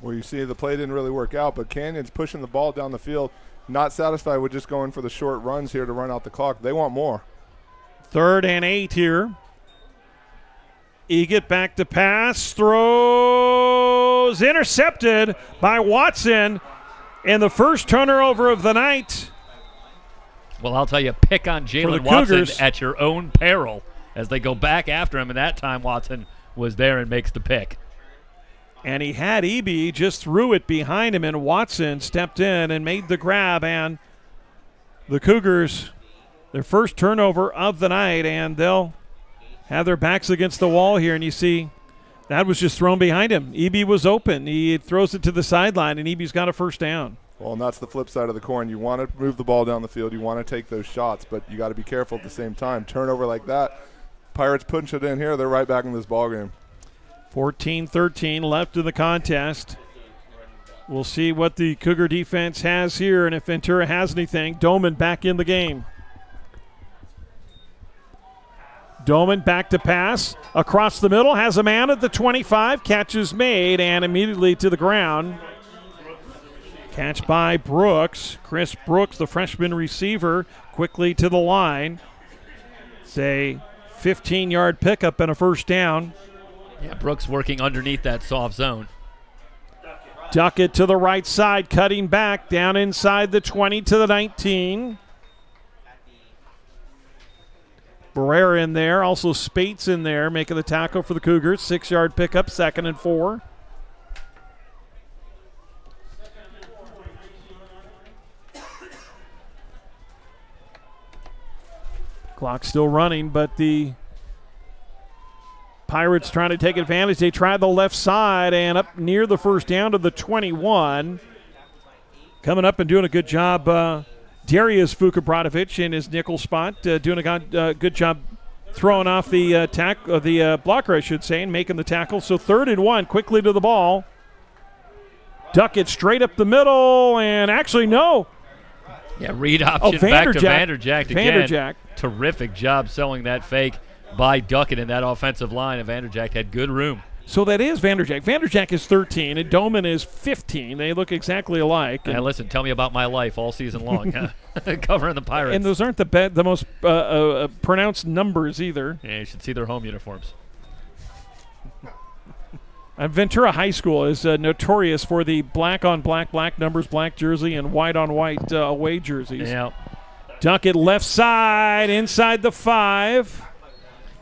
Well, you see the play didn't really work out, but Canyon's pushing the ball down the field, not satisfied with just going for the short runs here to run out the clock. They want more. 3rd and 8 here. Eget back to pass, throws, intercepted by Watson, and the first turnover of the night. Well, I'll tell you, pick on Jalen Watson at your own peril as they go back after him, and that time Watson was there and makes the pick. And he had Eby, just threw it behind him, and Watson stepped in and made the grab, and the Cougars, their first turnover of the night, and they'll have their backs against the wall here, and you see that was just thrown behind him. Eby was open. He throws it to the sideline, and Eby's got a first down. Well, and that's the flip side of the coin. You want to move the ball down the field. You want to take those shots, but you got to be careful at the same time. Turnover like that, Pirates punch it in here. They're right back in this ballgame. 14-13 left in the contest. We'll see what the Cougar defense has here, and if Ventura has anything. Doman back in the game. Doman back to pass. Across the middle, has a man at the 25. Catch is made, and immediately to the ground. Catch by Brooks. Chris Brooks, the freshman receiver, quickly to the line. It's a 15-yard pickup and a first down. Yeah, Brooks working underneath that soft zone. Duckett to the right side, cutting back, down inside the 20 to the 19. Barrera in there, also Spates in there, making the tackle for the Cougars. 6-yard pickup, 2nd and 4. Clock still running, but the Pirates trying to take advantage. They try the left side and up near the first down to the 21. Coming up and doing a good job, Darius Vukobratovic in his nickel spot, doing a good job throwing off the blocker, I should say, and making the tackle. So 3rd and 1, quickly to the ball. Duckett straight up the middle, and actually no. Yeah, read option back to Vanderjagt again. Vanderjagt. Terrific job selling that fake by Duckett in that offensive line, and Vanderjagt had good room. So that is Vanderjagt. Vanderjagt is 13, and Doman is 15. They look exactly alike. And listen, tell me about my life all season long, covering the Pirates. And those aren't the most pronounced numbers either. Yeah, you should see their home uniforms. Ventura High School is notorious for the black on black numbers, black jersey, and white on white away jerseys. Yeah. Duckett left side, inside the 5.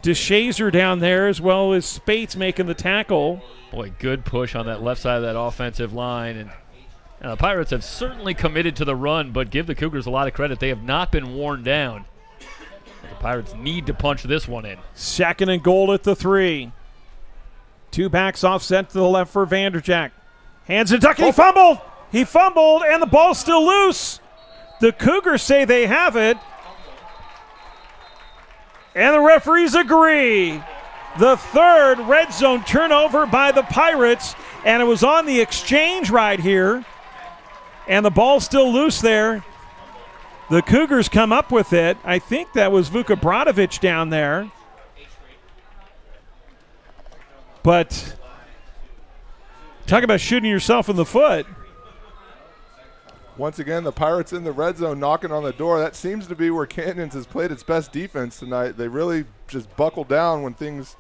DeShazer down there, as well as Spates making the tackle. Boy, good push on that left side of that offensive line. And the Pirates have certainly committed to the run, but give the Cougars a lot of credit. They have not been worn down. The Pirates need to punch this one in. 2nd and goal at the 3. 2 backs offset to the left for Vanderjagt. Hands it, Duckett, He fumbled, and the ball's still loose. The Cougars say they have it. And the referees agree. The 3rd red zone turnover by the Pirates, and it was on the exchange right here. And the ball's still loose there. The Cougars come up with it. I think that was Vukobratovic down there. But talk about shooting yourself in the foot. Once again, the Pirates in the red zone knocking on the door. That seems to be where Canyons has played its best defense tonight. They really just buckle down when things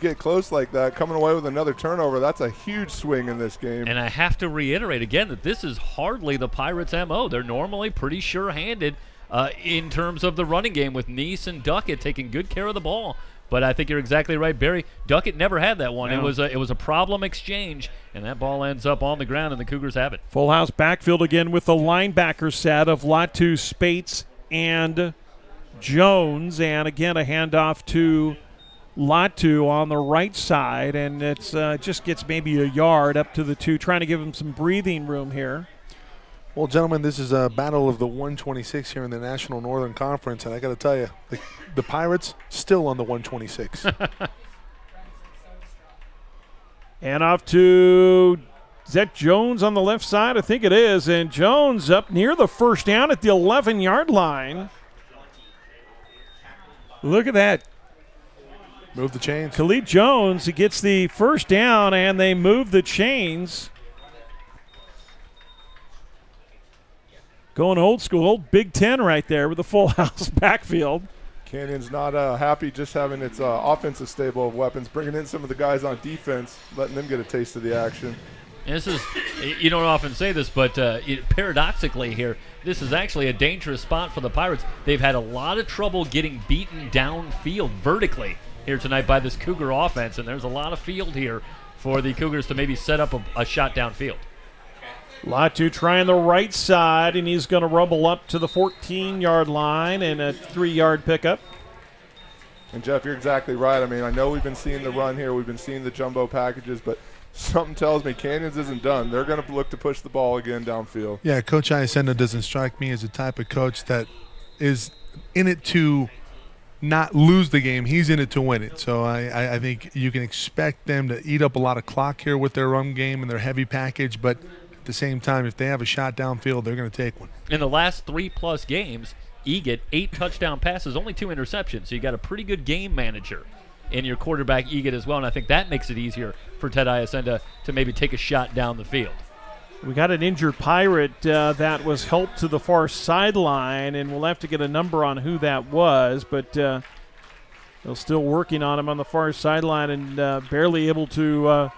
get close like that. Coming away with another turnover, that's a huge swing in this game. And I have to reiterate again that this is hardly the Pirates' MO. They're normally pretty sure-handed in terms of the running game, with Neese and Duckett taking good care of the ball. But I think you're exactly right, Barry. Duckett never had that one. No. It was a problem exchange, and that ball ends up on the ground, and the Cougars have it. Full house backfield again with the linebacker set of Latu, Spates, and Jones. And again, a handoff to Latu on the right side, and it's just gets maybe a yard up to the 2, trying to give him some breathing room here. Well, gentlemen, this is a battle of the 126 here in the National Northern Conference, and I got to tell you, the Pirates still on the 126. And off to, is that Jones on the left side? I think it is, and Jones up near the first down at the 11-yard line. Look at that. Move the chains. Khalid Jones, he gets the first down, and they move the chains. Going old school, old Big Ten right there with the full house backfield. Canyon's not happy just having its offensive stable of weapons, bringing in some of the guys on defense, letting them get a taste of the action. And this is, you don't often say this, but paradoxically here, this is actually a dangerous spot for the Pirates. They've had a lot of trouble getting beaten downfield vertically here tonight by this Cougar offense, and there's a lot of field here for the Cougars to maybe set up a shot downfield. Latu trying the right side, and he's going to rumble up to the 14-yard line and a 3-yard pickup. And, Jeff, you're exactly right. I mean, I know we've been seeing the run here. We've been seeing the jumbo packages, but something tells me Canyons isn't done. They're going to look to push the ball again downfield. Yeah, Coach Iacenda doesn't strike me as the type of coach that is in it to not lose the game. He's in it to win it. So I think you can expect them to eat up a lot of clock here with their run game and their heavy package, but at the same time, if they have a shot downfield, they're going to take one. In the last 3+ games, Egan, 8 touchdown passes, only 2 interceptions. So you got a pretty good game manager in your quarterback, Egan, as well. And I think that makes it easier for Ted Iacenda to maybe take a shot down the field. We got an injured Pirate that was helped to the far sideline, and we'll have to get a number on who that was. But they're still working on him on the far sideline and barely able to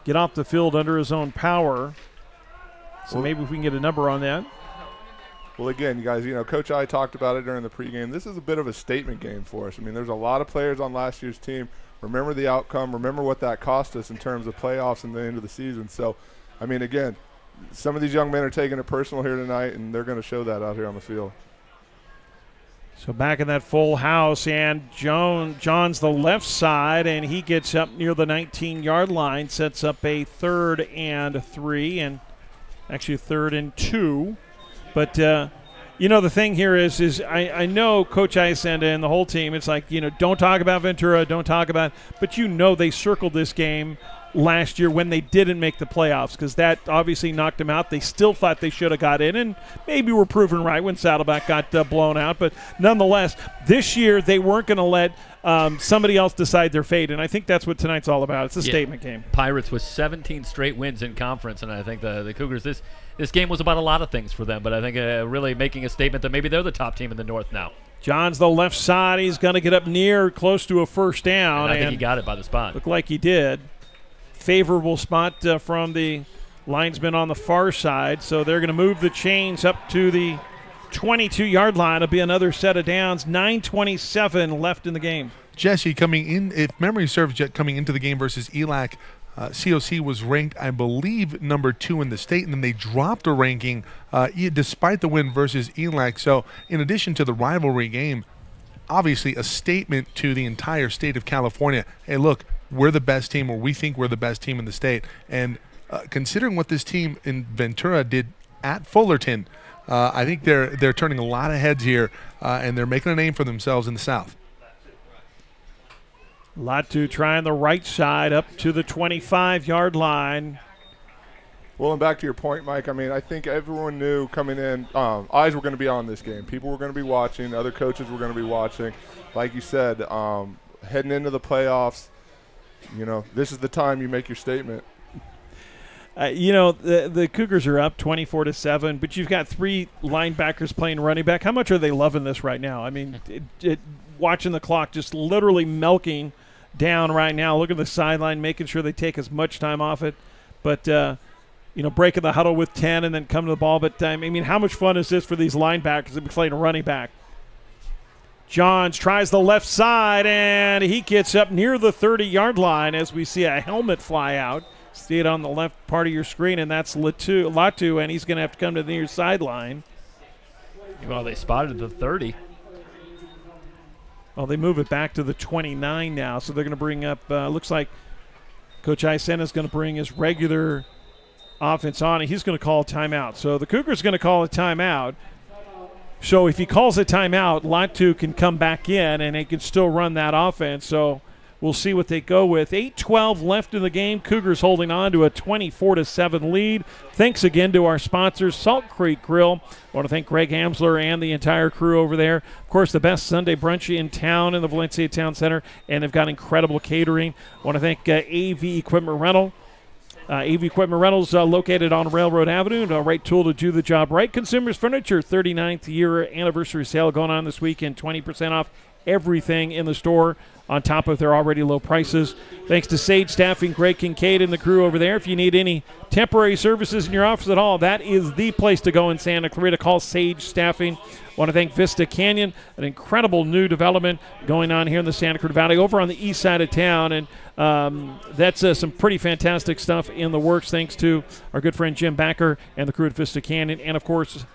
get off the field under his own power. So maybe if we can get a number on that. Well, again, you guys, Coach I talked about it during the pregame. This is a bit of a statement game for us. I mean, there's a lot of players on last year's team. Remember the outcome. Remember what that cost us in terms of playoffs and the end of the season. So, I mean, again, some of these young men are taking it personal here tonight, and they're going to show that out here on the field. So back in that full house, and John's the left side, and he gets up near the 19-yard line, sets up a 3rd and 3, and actually 3rd and 2. But, the thing here is I know Coach Iacenda and the whole team, it's like, don't talk about Ventura, don't talk about – but they circled this game last year when they didn't make the playoffs because that obviously knocked them out. They still thought they should have got in, and maybe were proven right when Saddleback got blown out. But nonetheless, this year they weren't going to let somebody else decide their fate, and I think that's what tonight's all about. It's a statement game. Pirates with 17 straight wins in conference, and I think the Cougars, this game was about a lot of things for them, but I think really making a statement that maybe they're the top team in the North now. John's the left side. He's going to get up close to a first down. And I think he got it by the spot. Looked like he did. Favorable spot from the linesman on the far side, so they're going to move the chains up to the 22-yard line. It'll be another set of downs. 9:27 left in the game. Jesse, coming in, if memory serves, coming into the game versus ELAC, COC was ranked, I believe, number 2 in the state, and then they dropped a ranking despite the win versus ELAC. So in addition to the rivalry game, obviously a statement to the entire state of California. Hey, look, we're the best team, or we think we're the best team in the state. And considering what this team in Ventura did at Fullerton, I think they're turning a lot of heads here, and they're making a name for themselves in the South. Latu trying the right side up to the 25-yard line. Well, and back to your point, Mike, I mean, I think everyone knew coming in, eyes were going to be on this game. People were going to be watching. Other coaches were going to be watching. Like you said, heading into the playoffs, this is the time you make your statement. The Cougars are up 24-7, but you've got 3 linebackers playing running back. How much are they loving this right now? I mean, watching the clock, just literally milking down right now. Look at the sideline, making sure they take as much time off it. But, breaking the huddle with 10 and then come to the ball. But, I mean, how much fun is this for these linebackers to be playing a running back? Johns tries the left side, and he gets up near the 30-yard line as we see a helmet fly out. See it on the left part of your screen, and that's Latu, and he's going to have to come to the near sideline. Well, they spotted the 30. Well, they move it back to the 29 now, so they're going to bring up, looks like Coach Iacenda is going to bring his regular offense on, and he's going to call a timeout. So the Cougars going to call a timeout. So if he calls a timeout, Latu can come back in, and they can still run that offense. So we'll see what they go with. 8:12 left in the game. Cougars holding on to a 24-7 lead. Thanks again to our sponsors, Salt Creek Grill. I want to thank Greg Hamsler and the entire crew over there. Of course, the best Sunday brunch in town in the Valencia Town Center, and they've got incredible catering. I want to thank AV Equipment Rental. AV Equipment Rentals located on Railroad Avenue. The right tool to do the job right. Consumers Furniture, 39th year anniversary sale going on this weekend. 20% off everything in the store on top of their already low prices. Thanks to Sage Staffing, Greg Kincaid and the crew over there. If you need any temporary services in your office at all, that is the place to go in Santa Clarita. Call Sage Staffing. Want to thank Vista Canyon, an incredible new development going on here in the Santa Cruz Valley over on the east side of town. And that's some pretty fantastic stuff in the works thanks to our good friend Jim Backer and the crew at Vista Canyon. And, of course,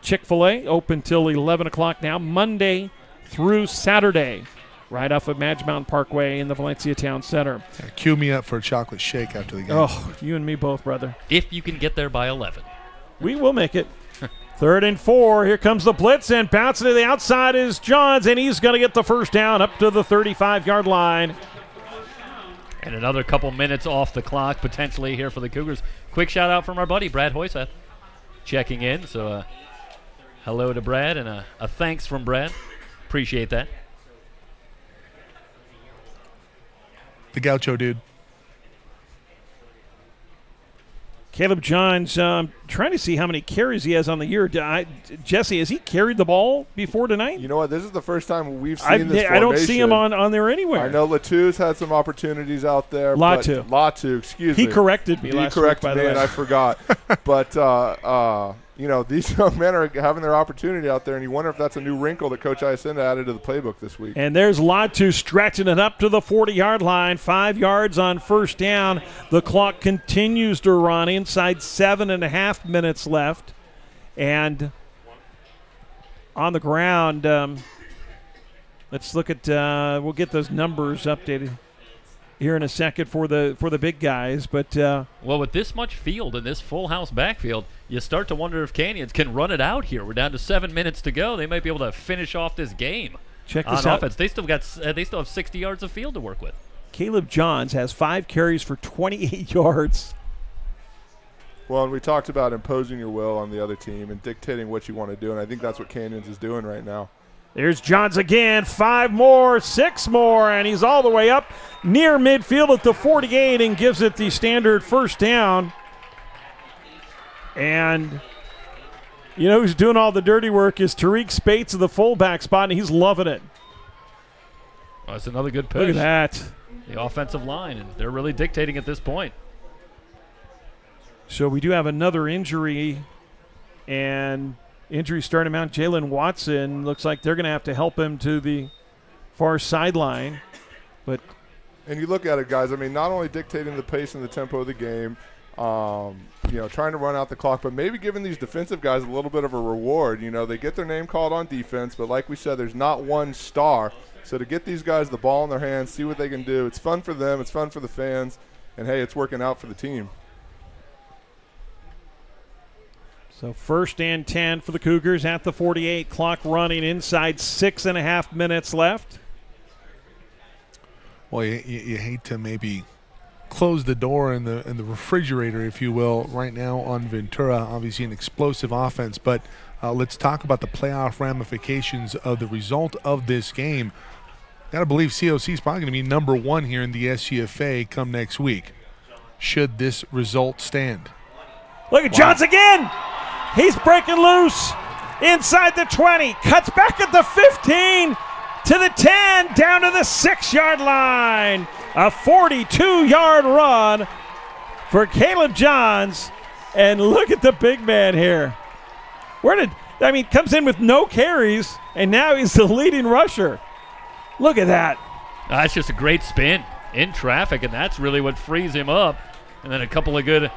Chick-fil-A open till 11 o'clock now, Monday through Saturday, right off of Madge Mountain Parkway in the Valencia Town Center. Yeah, cue me up for a chocolate shake after the game. Oh, you and me both, brother. If you can get there by 11. We will make it. 3rd and 4. Here comes the blitz, and bouncing to the outside is Johns, and he's going to get the first down up to the 35-yard line. And another couple minutes off the clock potentially here for the Cougars. Quick shout-out from our buddy Brad Hoyseth checking in. So hello to Brad and a thanks from Brad. Appreciate that. The Gaucho dude. Caleb Johns, trying to see how many carries he has on the year. Jesse, has he carried the ball before tonight? You know what? This is the first time we've seen this formation. I don't see him on there anywhere. I know Latu's had some opportunities out there. Latu, excuse me. He corrected me last week, by the way. And I forgot. But, you know, these young men are having their opportunity out there, and you wonder if that's a new wrinkle that Coach Iacenda added to the playbook this week. And there's Latu stretching it up to the 40-yard line, 5 yards on first down. The clock continues to run inside 7.5 minutes left. And on the ground, let's look at we'll get those numbers updated here in a second for the big guys. But well, with this much field and this full house backfield, you start to wonder if Canyons can run it out here. We're down to 7 minutes to go. They might be able to finish off this game. Check this on out. Offense. They still have 60 yards of field to work with. Caleb Johns has 5 carries for 28 yards. Well, and we talked about imposing your will on the other team and dictating what you want to do, and I think that's what Canyons is doing right now. There's Johns again, 5 more, 6 more, and he's all the way up near midfield at the 48 and gives it the standard first down. And you know who's doing all the dirty work is Tariq Spates of the fullback spot, and he's loving it. Oh, that's another good push. Look at that. The offensive line, and they're really dictating at this point. So we do have another injury, and injury starting out. Jalen Watson looks like they're going to have to help him to the far sideline. And you look at it, guys, I mean, not only dictating the pace and the tempo of the game, you know, trying to run out the clock, but maybe giving these defensive guys a little bit of a reward. You know, they get their name called on defense, but like we said, there's not one star. So to get these guys the ball in their hands, see what they can do, it's fun for them, it's fun for the fans, and, hey, it's working out for the team. So 1st and 10 for the Cougars at the 48. Clock running inside 6.5 minutes left. Well, you hate to maybe close the door in the refrigerator, if you will, right now on Ventura. Obviously an explosive offense, but let's talk about the playoff ramifications of the result of this game. Got to believe COC is probably going to be number 1 here in the SCFA come next week, should this result stand. Look at Johns again. He's breaking loose inside the 20, cuts back at the 15 to the 10, down to the 6-yard line. A 42-yard run for Caleb Johns. And look at the big man here. Comes in with no carries, and now he's the leading rusher. Look at that. That's just a great spin in traffic, and that's really what frees him up. And then a couple of good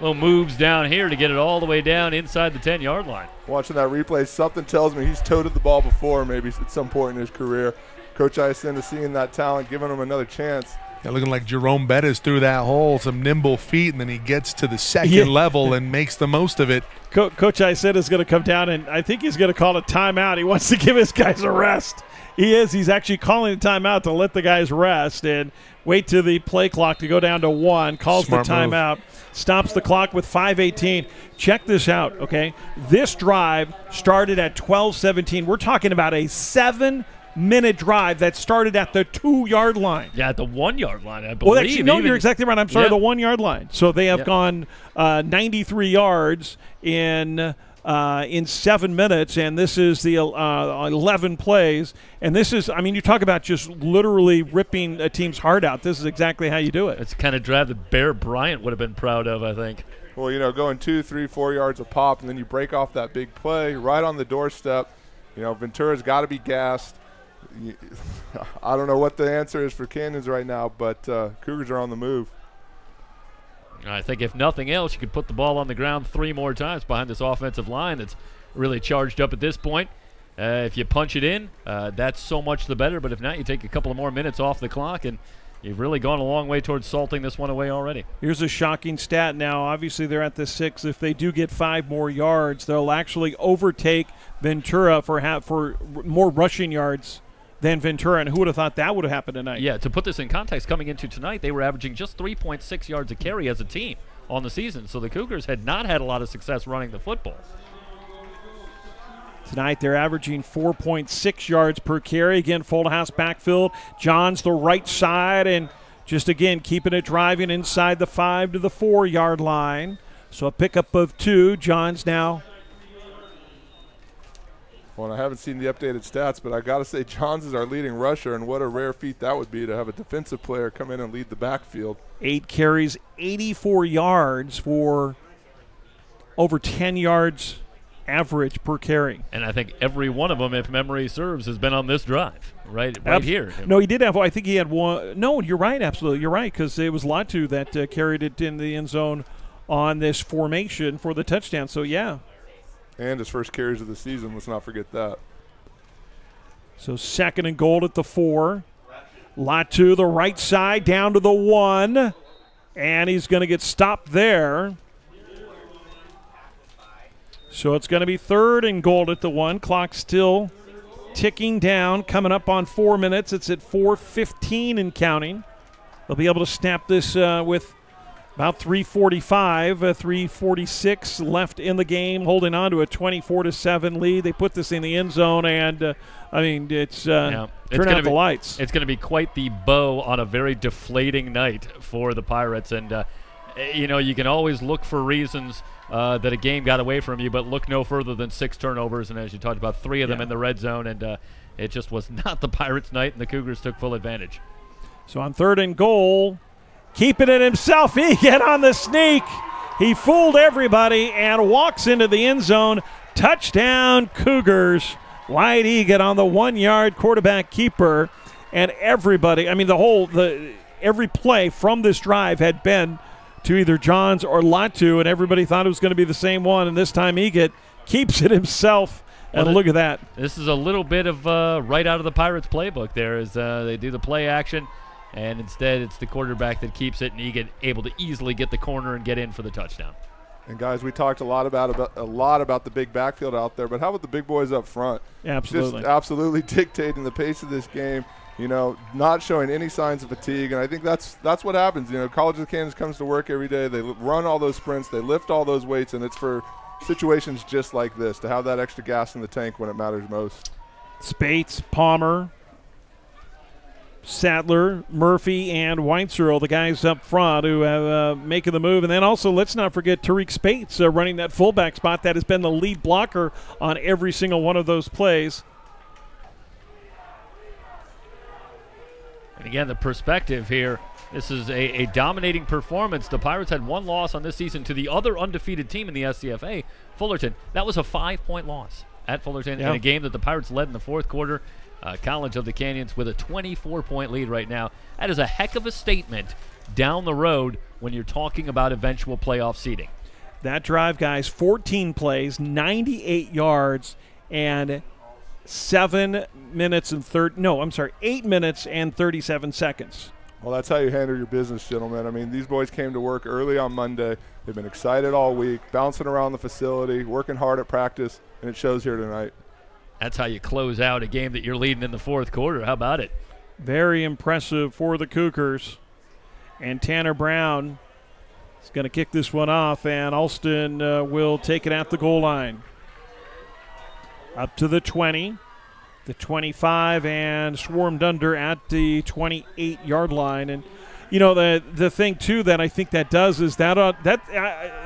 little moves down here to get it all the way down inside the 10-yard line. Watching that replay, something tells me he's toted the ball before maybe at some point in his career. Coach Iacenda seeing that talent, giving him another chance. Yeah, looking like Jerome Bettis through that hole, some nimble feet, and then he gets to the second level and makes the most of it. Coach Iacenda is going to come down, and I think he's going to call a timeout. He wants to give his guys a rest. He is. He's actually calling a timeout to let the guys rest and wait till the play clock to go down to 1. Calls the timeout. Stops the clock with 5:18. Check this out, okay? This drive started at 12:17. We're talking about a 7-minute drive that started at the 2-yard line. Yeah, at the 1-yard line, I believe. Well, actually, no, you're exactly right. I'm sorry, the 1-yard line. So they have gone 93 yards in in 7 minutes, and this is the 11 plays. And this is, I mean, you talk about just literally ripping a team's heart out. This is exactly how you do it. It's the kind of drive that Bear Bryant would have been proud of, I think. Well, you know, going 2, 3, 4 yards a pop, and then you break off that big play right on the doorstep. You know, Ventura's got to be gassed. I don't know what the answer is for Canyons right now, but Cougars are on the move. I think if nothing else, you could put the ball on the ground 3 more times behind this offensive line that's really charged up at this point. If you punch it in, that's so much the better. But if not, you take a couple of more minutes off the clock, and you've really gone a long way towards salting this one away already. Here's a shocking stat now. Obviously, they're at the 6. If they do get 5 more yards, they'll actually overtake Ventura for more rushing yards than Ventura, and who would have thought that would have happened tonight? Yeah, to put this in context, coming into tonight, they were averaging just 3.6 yards a carry as a team on the season, so the Cougars had not had a lot of success running the football. Tonight they're averaging 4.6 yards per carry. Again, full house backfield. John's the right side, and just again keeping it driving inside the 5 to the 4 yard line. So a pickup of 2. John's now. Well, I haven't seen the updated stats, but I got to say Johns is our leading rusher, and what a rare feat that would be to have a defensive player come in and lead the backfield. 8 carries, 84 yards for over 10 yards average per carry. And I think every one of them, if memory serves, has been on this drive, right here. No, he did have, I think he had one. No, you're right, absolutely. You're right, because it was Latu that carried it in the end zone on this formation for the touchdown. So, yeah. And his first carries of the season, let's not forget that. So 2nd and goal at the 4. Latu, the right side, down to the 1. And he's going to get stopped there. So it's going to be 3rd and goal at the 1. Clock still ticking down, coming up on 4 minutes. It's at 4:15 and counting. They'll be able to snap this with about 3:45, 3:46 left in the game, holding on to a 24-7 lead. They put this in the end zone, and I mean, it's turn out the lights. It's going to be quite the bow on a very deflating night for the Pirates, and you know, you can always look for reasons that a game got away from you, but look no further than 6 turnovers, and as you talked about, 3 of them in the red zone, and it just was not the Pirates' night, and the Cougars took full advantage. So on 3rd and goal, keeping it himself, he get on the sneak. He fooled everybody and walks into the end zone. Touchdown, Cougars. Wide Egan on the 1 yard quarterback keeper, and everybody, I mean, every play from this drive had been to either Johns or Latu, and everybody thought it was going to be the same one, and this time Egan keeps it himself. And look at that. This is a little bit of right out of the Pirates playbook there, as they do the play action, and instead it's the quarterback that keeps it, and Egan able to easily get the corner and get in for the touchdown. And guys, we talked a lot about the big backfield out there, but how about the big boys up front? Absolutely. Just absolutely dictating the pace of this game. You know, not showing any signs of fatigue, and I think that's what happens. You know, College of Kansas comes to work every day. They run all those sprints, they lift all those weights, and it's for situations just like this to have that extra gas in the tank when it matters most. Spates, Palmer, Sadler, Murphy, and Weinzierl, the guys up front who have making the move. And then also, let's not forget Tariq Spates running that fullback spot. That has been the lead blocker on every single one of those plays. And again, the perspective here, this is a dominating performance. The Pirates had 1 loss on this season to the other undefeated team in the SCFA, Fullerton. That was a 5-point loss at Fullerton in a game that the Pirates led in the 4th quarter. College of the Canyons with a 24-point lead right now. That is a heck of a statement down the road when you're talking about eventual playoff seeding. That drive, guys, 14 plays, 98 yards, and 8 minutes and 37 seconds. Well, that's how you handle your business, gentlemen. I mean, these boys came to work early on Monday. They've been excited all week, bouncing around the facility, working hard at practice, and it shows here tonight. That's how you close out a game that you're leading in the 4th quarter. How about it? Very impressive for the Cougars. And Tanner Brown is going to kick this one off, and Alston will take it at the goal line. Up to the 20, the 25, and swarmed under at the 28-yard line. And, the thing too that I think that does is that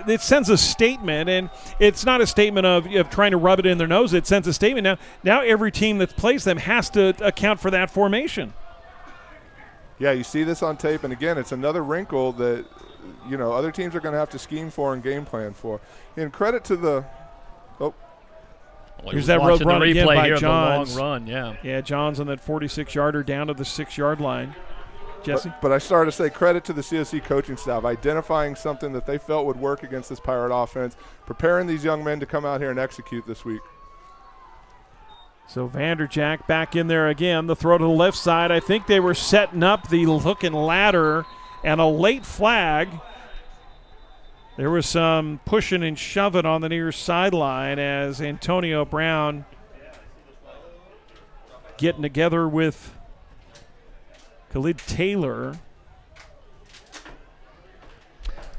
it sends a statement, and it's not a statement of trying to rub it in their nose. It sends a statement. Now every team that plays them has to account for that formation. Yeah, you see this on tape, and again, it's another wrinkle that other teams are going to have to scheme for and game plan for. And credit to the here's that road run again by Johns. Long run, yeah, Johns on that 46-yarder down to the 6-yard line. Jesse? But I started to say credit to the COC coaching staff, identifying something that they felt would work against this Pirate offense, preparing these young men to come out here and execute this week. So Vanderjack back in there again. The throw to the left side. I think they were setting up the hook and ladder, and a late flag. There was some pushing and shoving on the near sideline as Antonio Brown getting together with Khalid Taylor.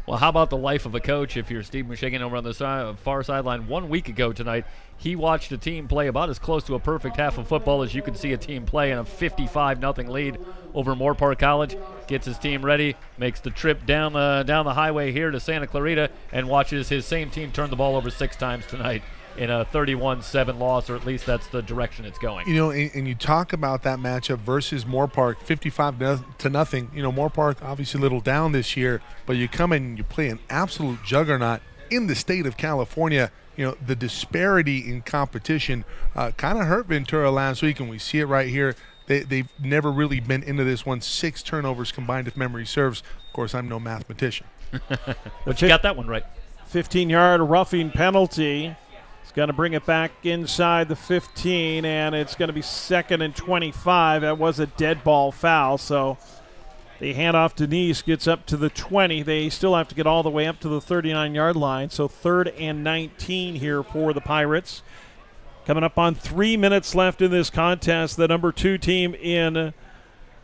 Well, how about the life of a coach if you're Steve Mushigan over on the far sideline? 1 week ago tonight, he watched a team play about as close to a perfect half of football as you could see a team play in a 55-0 lead over Moore Park College. Gets his team ready, makes the trip down the highway here to Santa Clarita, and watches his same team turn the ball over 6 times tonight in a 31-7 loss, or at least that's the direction it's going. And you talk about that matchup versus Moore Park, 55-0. Moore Park obviously a little down this year, but you come in and you play an absolute juggernaut in the state of California. The disparity in competition kind of hurt Ventura last week, and we see it right here. They've never really been into this one. 6 turnovers combined, if memory serves. Of course, I'm no mathematician. But you got that one right. 15-yard roughing penalty. It's going to bring it back inside the 15, and it's going to be 2nd and 25. That was a dead ball foul, so the handoff to Nice gets up to the 20. They still have to get all the way up to the 39-yard line, so 3rd and 19 here for the Pirates. Coming up on 3 minutes left in this contest, the number 2 team in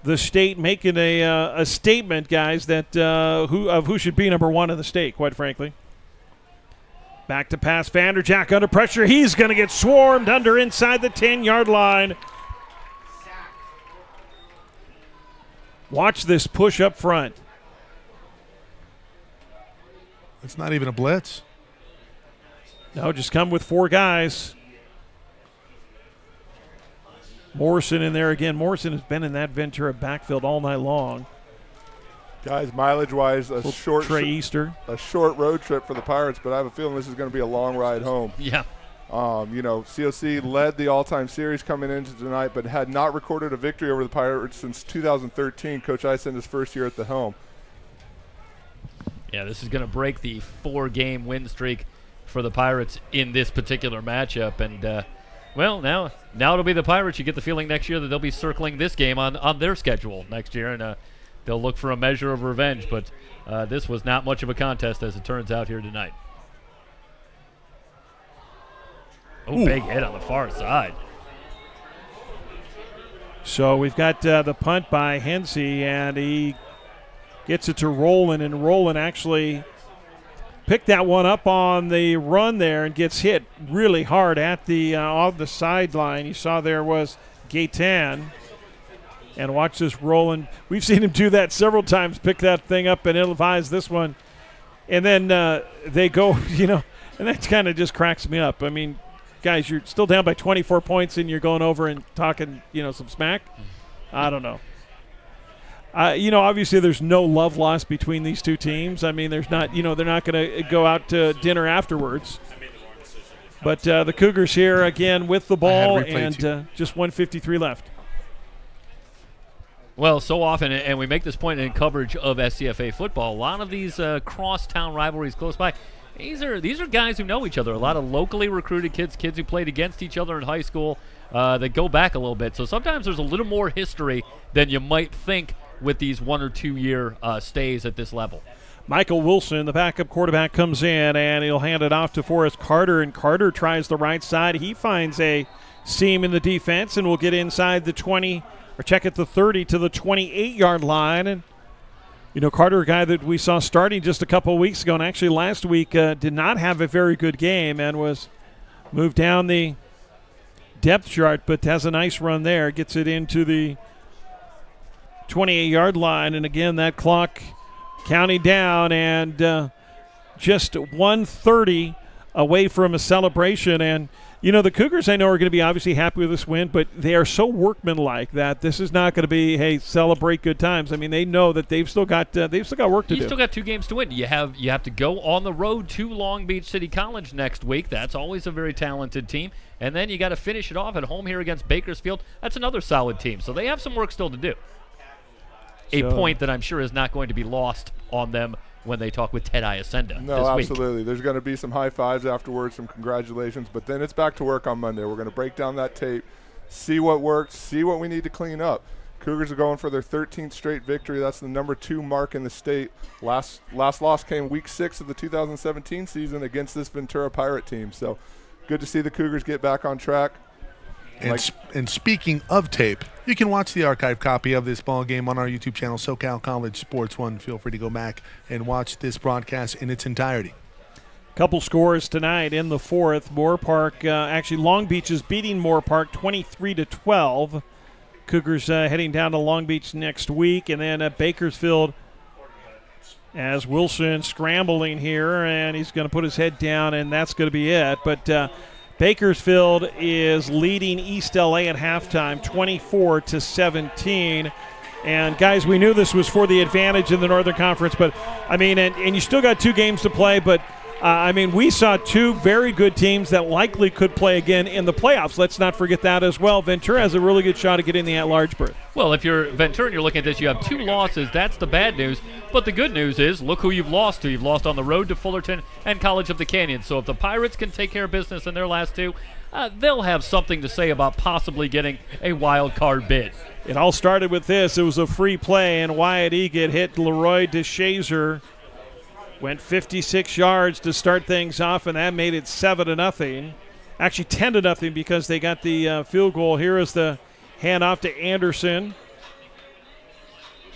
the state making a statement, guys, that who should be number 1 in the state, quite frankly. Back to pass, Vanderjack under pressure. He's going to get swarmed under inside the 10-yard line. Watch this push up front. It's not even a blitz. No, just come with 4 guys. Morrison in there again. Morrison has been in that Ventura backfield all night long. Guys, mileage-wise, a short road trip for the Pirates, but I have a feeling this is going to be a long ride home. Yeah. COC led the all-time series coming into tonight, but had not recorded a victory over the Pirates since 2013, Coach Iacenda's first year at the helm. Yeah, this is going to break the 4-game win streak for the Pirates in this particular matchup. And, now it'll be the Pirates. You get the feeling next year that they'll be circling this game on their schedule next year, and they'll look for a measure of revenge. But this was not much of a contest, as it turns out here tonight. Oh, big hit on the far side. So we've got the punt by Hensey, and he gets it to Rowland, and Rowland actually picked that one up on the run there and gets hit really hard at the on the sideline. You saw there was Gaetan. And watch this Rowland. We've seen him do that several times, pick that thing up and ill-advise this one. And then they go, and that kind of just cracks me up. I mean, guys, you're still down by 24 points and you're going over and talking, some smack. I don't know. Obviously there's no love lost between these two teams. I mean, there's not, they're not going to go out to dinner afterwards. But the Cougars here again with the ball and just 1:53 left. Well, so often, and we make this point in coverage of SCFA football, a lot of these cross-town rivalries close by, these are guys who know each other. A lot of locally recruited kids who played against each other in high school that go back a little bit. So sometimes there's a little more history than you might think with these 1 or 2 year stays at this level. Michael Wilson, the backup quarterback, comes in, and he'll hand it off to Forrest Carter, and Carter tries the right side. He finds a seam in the defense and will get inside the 20 or check at the 30 to the 28-yard line. And, Carter, a guy that we saw starting just a couple of weeks ago, and actually last week did not have a very good game and was moved down the depth chart, but has a nice run there. Gets it into the 28-yard line. And again, that clock counting down, and just 1:30 away from a celebration. And the Cougars, I know, are going to be obviously happy with this win, but they are so workmanlike that this is not going to be, hey, celebrate good times. I mean, they know that they've still got work to do. You still got 2 games to win. You have to go on the road to Long Beach City College next week. That's always a very talented team. And then you got to finish it off at home here against Bakersfield. That's another solid team. So they have some work still to do. A point that I'm sure is not going to be lost on them when they talk with Ted Iacenda No, this absolutely. week. There's going to be some high fives afterwards, some congratulations, but then it's back to work on Monday. We're going to break down that tape, see what worked, see what we need to clean up. Cougars are going for their 13th straight victory. That's the number 2 mark in the state. Last loss came week 6 of the 2017 season against this Ventura Pirate team. So good to see the Cougars get back on track. And speaking of tape, you can watch the archive copy of this ball game on our YouTube channel, SoCal College Sports 1. Feel free to go back and watch this broadcast in its entirety. Couple scores tonight in the 4th. Moore Park, Long Beach is beating Moore Park 23-12. Cougars heading down to Long Beach next week, and then at Bakersfield, as Wilson scrambling here, and he's going to put his head down, and that's going to be it. But Bakersfield is leading East LA at halftime, 24-17. And, guys, we knew this was for the advantage in the Northern Conference. But, I mean, and you still got 2 games to play. But, we saw 2 very good teams that likely could play again in the playoffs. Let's not forget that as well. Ventura has a really good shot at getting the at-large berth. Well, if you're Ventura and you're looking at this, you have 2 losses. That's the bad news. But the good news is, look who you've lost to. You've lost on the road to Fullerton and College of the Canyons. So if the Pirates can take care of business in their last 2, they'll have something to say about possibly getting a wild card bid. It all started with this. It was a free play, and Wyatt Egan hit Leroy DeShazer. Went 56 yards to start things off, and that made it 7-0. Actually 10-0 because they got the field goal. Here is the handoff to Anderson.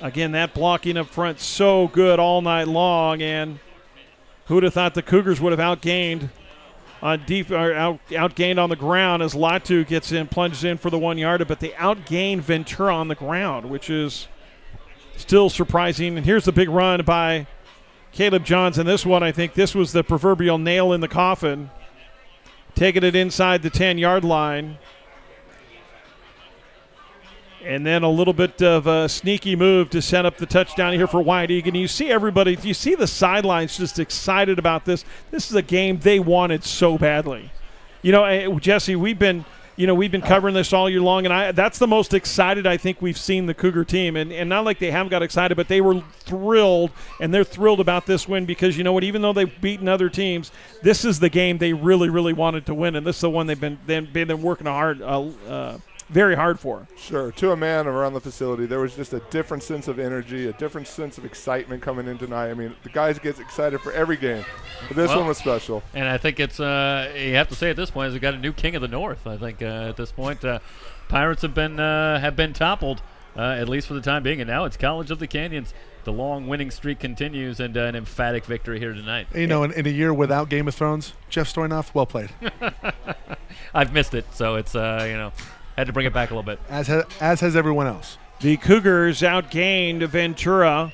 Again, that blocking up front so good all night long, and who'd have thought the Cougars would have outgained on outgained on the ground as Latu gets in, plunges in for the 1-yarder, but they outgained Ventura on the ground, which is still surprising. And here's the big run by Caleb Johns, and this one, I think this was the proverbial nail in the coffin. Taking it inside the 10-yard line. And then a little bit of a sneaky move to set up the touchdown here for Wyatt Egan. You see everybody, you see the sidelines just excited about this. This is a game they wanted so badly. Jesse, we've been covering this all year long, and that's the most excited I think we've seen the Cougar team. And not like they haven't got excited, but they were thrilled, and they're thrilled about this win because, you know what, even though they've beaten other teams, this is the game they really, really wanted to win, and this is the one they've been working very hard for. Sure. To a man around the facility, there was just a different sense of energy, a different sense of excitement coming in tonight. I mean, the guys get excited for every game, but this one was special. And I think it's you have to say at this point, they've got a new king of the North. I think at this point, Pirates have been toppled at least for the time being, and now it's College of the Canyons. The long winning streak continues, and an emphatic victory here tonight. In a year without Game of Thrones, Jeff Stoynoff, well played. I've missed it, so it's had to bring it back a little bit. As has everyone else. The Cougars outgained Ventura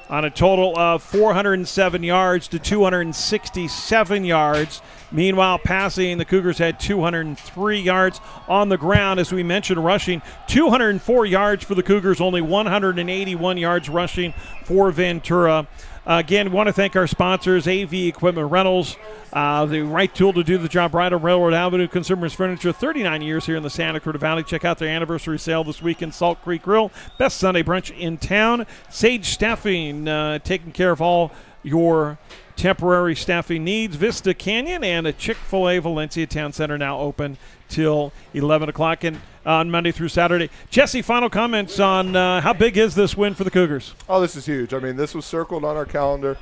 on a total of 407 yards to 267 yards. Meanwhile, passing, the Cougars had 203 yards on the ground. As we mentioned, rushing, 204 yards for the Cougars, only 181 yards rushing for Ventura. Again, we want to thank our sponsors, AV Equipment Rentals, the right tool to do the job right on Railroad Avenue, Consumers Furniture, 39 years here in the Santa Cruz Valley. Check out their anniversary sale this week in Salt Creek Grill. Best Sunday brunch in town. Sage Staffing, taking care of all your temporary staffing needs. Vista Canyon and a Chick-fil-A Valencia Town Center now open till 11 o'clock and on Monday through Saturday. Jesse, final comments on how big is this win for the Cougars? Oh, this is huge. I mean, this was circled on our calendar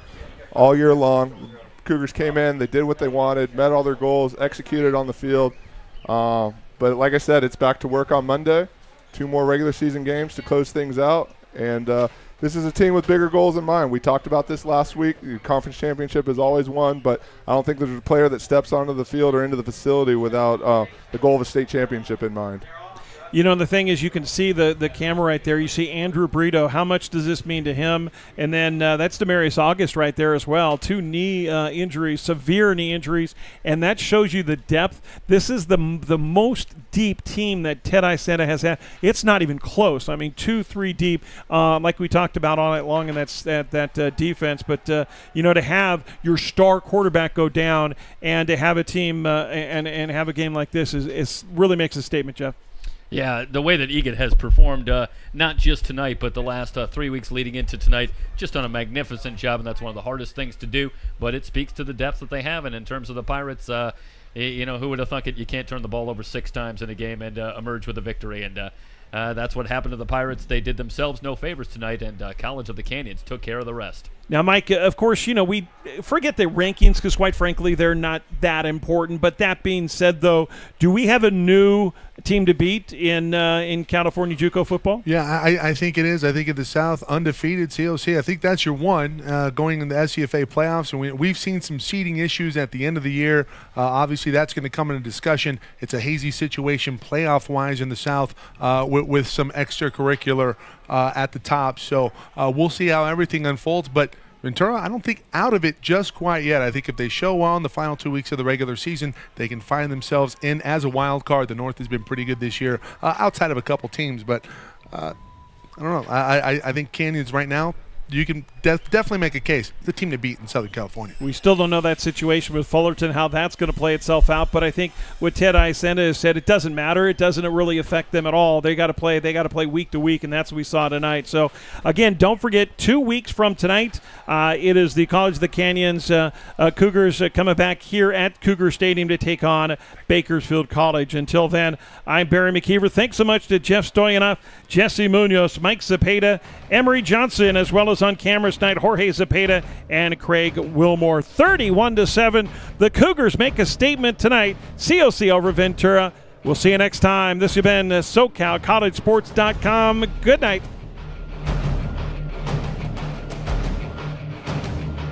all year long. Cougars came in, they did what they wanted, met all their goals, executed on the field. But like I said, it's back to work on Monday. 2 more regular season games to close things out. And this is a team with bigger goals in mind. We talked about this last week. The conference championship is always won, but I don't think there's a player that steps onto the field or into the facility without the goal of a state championship in mind. You know, the thing is, you can see the camera right there. You see Andrew Brito. How much does this mean to him? And then that's Demarius August right there as well. 2 knee injuries, severe knee injuries, and that shows you the depth. This is the most deep team that Ted Iacenda has had. It's not even close. I mean, 2-3 deep, like we talked about all night long in that defense. But you know, to have your star quarterback go down and to have a team and have a game like this is really makes a statement, Jeff. Yeah, the way that Egan has performed, not just tonight, but the last 3 weeks leading into tonight, just done a magnificent job, and that's one of the hardest things to do. But it speaks to the depth that they have, and in terms of the Pirates, you know, who would have thunk it? You can't turn the ball over 6 times in a game and emerge with a victory, and that's what happened to the Pirates. They did themselves no favors tonight, and College of the Canyons took care of the rest. Now, Mike, of course, you know, we forget the rankings because, quite frankly, they're not that important. But that being said, though, do we have a new team to beat in California JUCO football? Yeah, I think it is. I think in the South, undefeated COC. I think that's your one going in the SCFA playoffs. And we've seen some seeding issues at the end of the year. Obviously, that's going to come into discussion. It's a hazy situation playoff-wise in the South with some extracurricular at the top. So we'll see how everything unfolds. But Ventura, I don't think out of it just quite yet. I think if they show well in the final 2 weeks of the regular season, they can find themselves in as a wild card. The North has been pretty good this year, outside of a couple teams. But I don't know. I think Canyons right now, you can definitely make a case. The team to beat in Southern California. We still don't know that situation with Fullerton, how that's going to play itself out. But I think what Ted Iacenda has said, it doesn't matter. It doesn't really affect them at all. They got to play. They got to play week to week, and that's what we saw tonight. So again, don't forget 2 weeks from tonight, it is the College of the Canyons Cougars coming back here at Cougar Stadium to take on Bakersfield College. Until then, I'm Barry McKeever. Thanks so much to Jeff Stoyanov, Jesse Munoz, Mike Zepeda, Emery Johnson, as well as on camera tonight, Jorge Zepeda and Craig Wilmore. 31-7. The Cougars make a statement tonight. COC over Ventura. We'll see you next time. This has been SoCalCollegeSports.com. Good night.